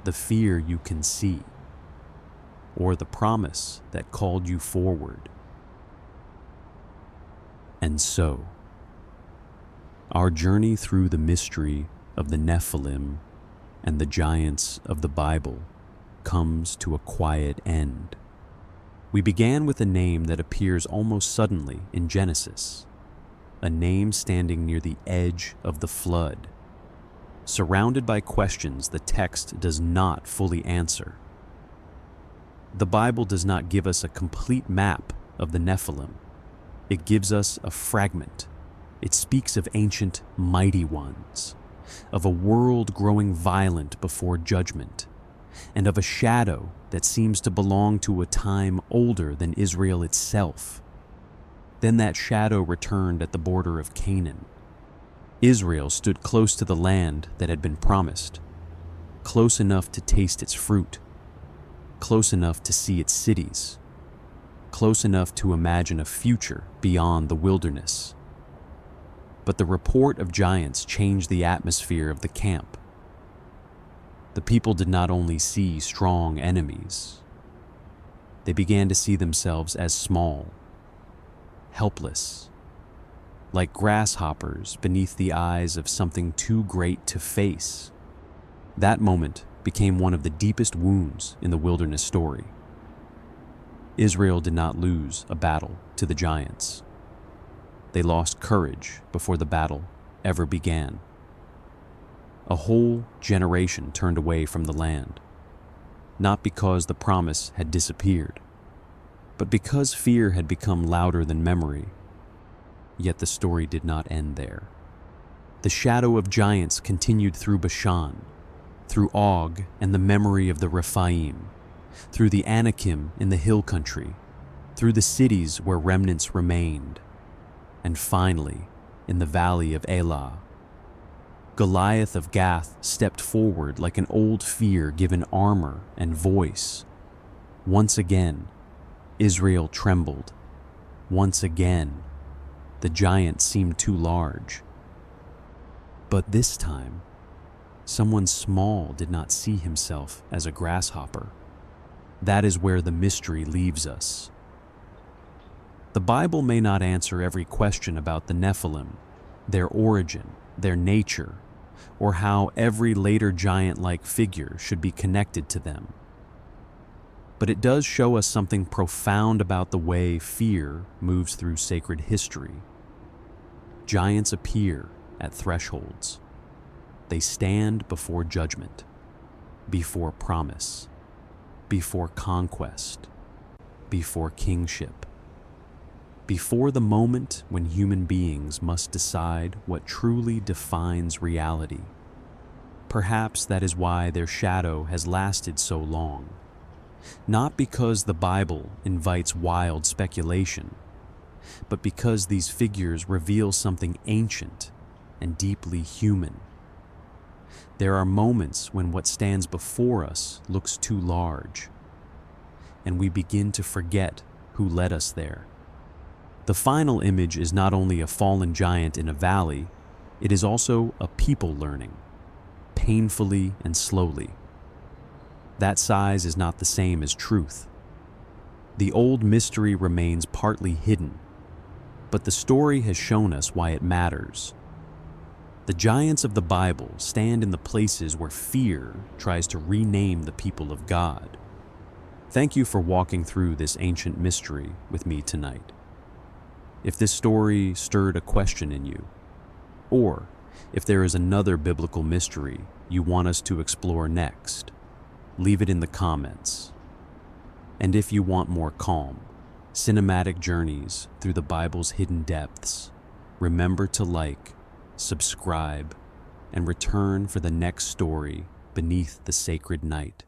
The fear you can see, or the promise that called you forward? And so, our journey through the mystery of the Nephilim and the giants of the Bible comes to a quiet end. We began with a name that appears almost suddenly in Genesis, a name standing near the edge of the flood, surrounded by questions the text does not fully answer. The Bible does not give us a complete map of the Nephilim. It gives us a fragment. It speaks of ancient mighty ones, of a world growing violent before judgment, and of a shadow that seems to belong to a time older than Israel itself. Then that shadow returned at the border of Canaan. Israel stood close to the land that had been promised, close enough to taste its fruit, close enough to see its cities, close enough to imagine a future beyond the wilderness. But the report of giants changed the atmosphere of the camp. The people did not only see strong enemies, they began to see themselves as small, helpless, like grasshoppers beneath the eyes of something too great to face. That moment became one of the deepest wounds in the wilderness story. Israel did not lose a battle to the giants. They lost courage before the battle ever began. A whole generation turned away from the land, not because the promise had disappeared, but because fear had become louder than memory. Yet the story did not end there. The shadow of giants continued through Bashan, through Og and the memory of the Rephaim, through the Anakim in the hill country, through the cities where remnants remained, and finally in the valley of Elah. Goliath of Gath stepped forward like an old fear given armor and voice. Once again, Israel trembled. Once again, The giant seemed too large. But this time, someone small did not see himself as a grasshopper. That is where the mystery leaves us. The Bible may not answer every question about the Nephilim, their origin, their nature, or how every later giant-like figure should be connected to them. But it does show us something profound about the way fear moves through sacred history. Giants appear at thresholds. They stand before judgment, before promise, before conquest, before kingship, before the moment when human beings must decide what truly defines reality. Perhaps that is why their shadow has lasted so long. Not because the Bible invites wild speculation, but because these figures reveal something ancient and deeply human. There are moments when what stands before us looks too large, and we begin to forget who led us there. The final image is not only a fallen giant in a valley, it is also a people learning, painfully and slowly. That size is not the same as truth. The old mystery remains partly hidden, but the story has shown us why it matters. The giants of the Bible stand in the places where fear tries to rename the people of God. Thank you for walking through this ancient mystery with me tonight. If this story stirred a question in you, or if there is another biblical mystery you want us to explore next, leave it in the comments. And if you want more calm, cinematic journeys through the Bible's hidden depths, remember to like, subscribe, and return for the next story beneath the sacred night.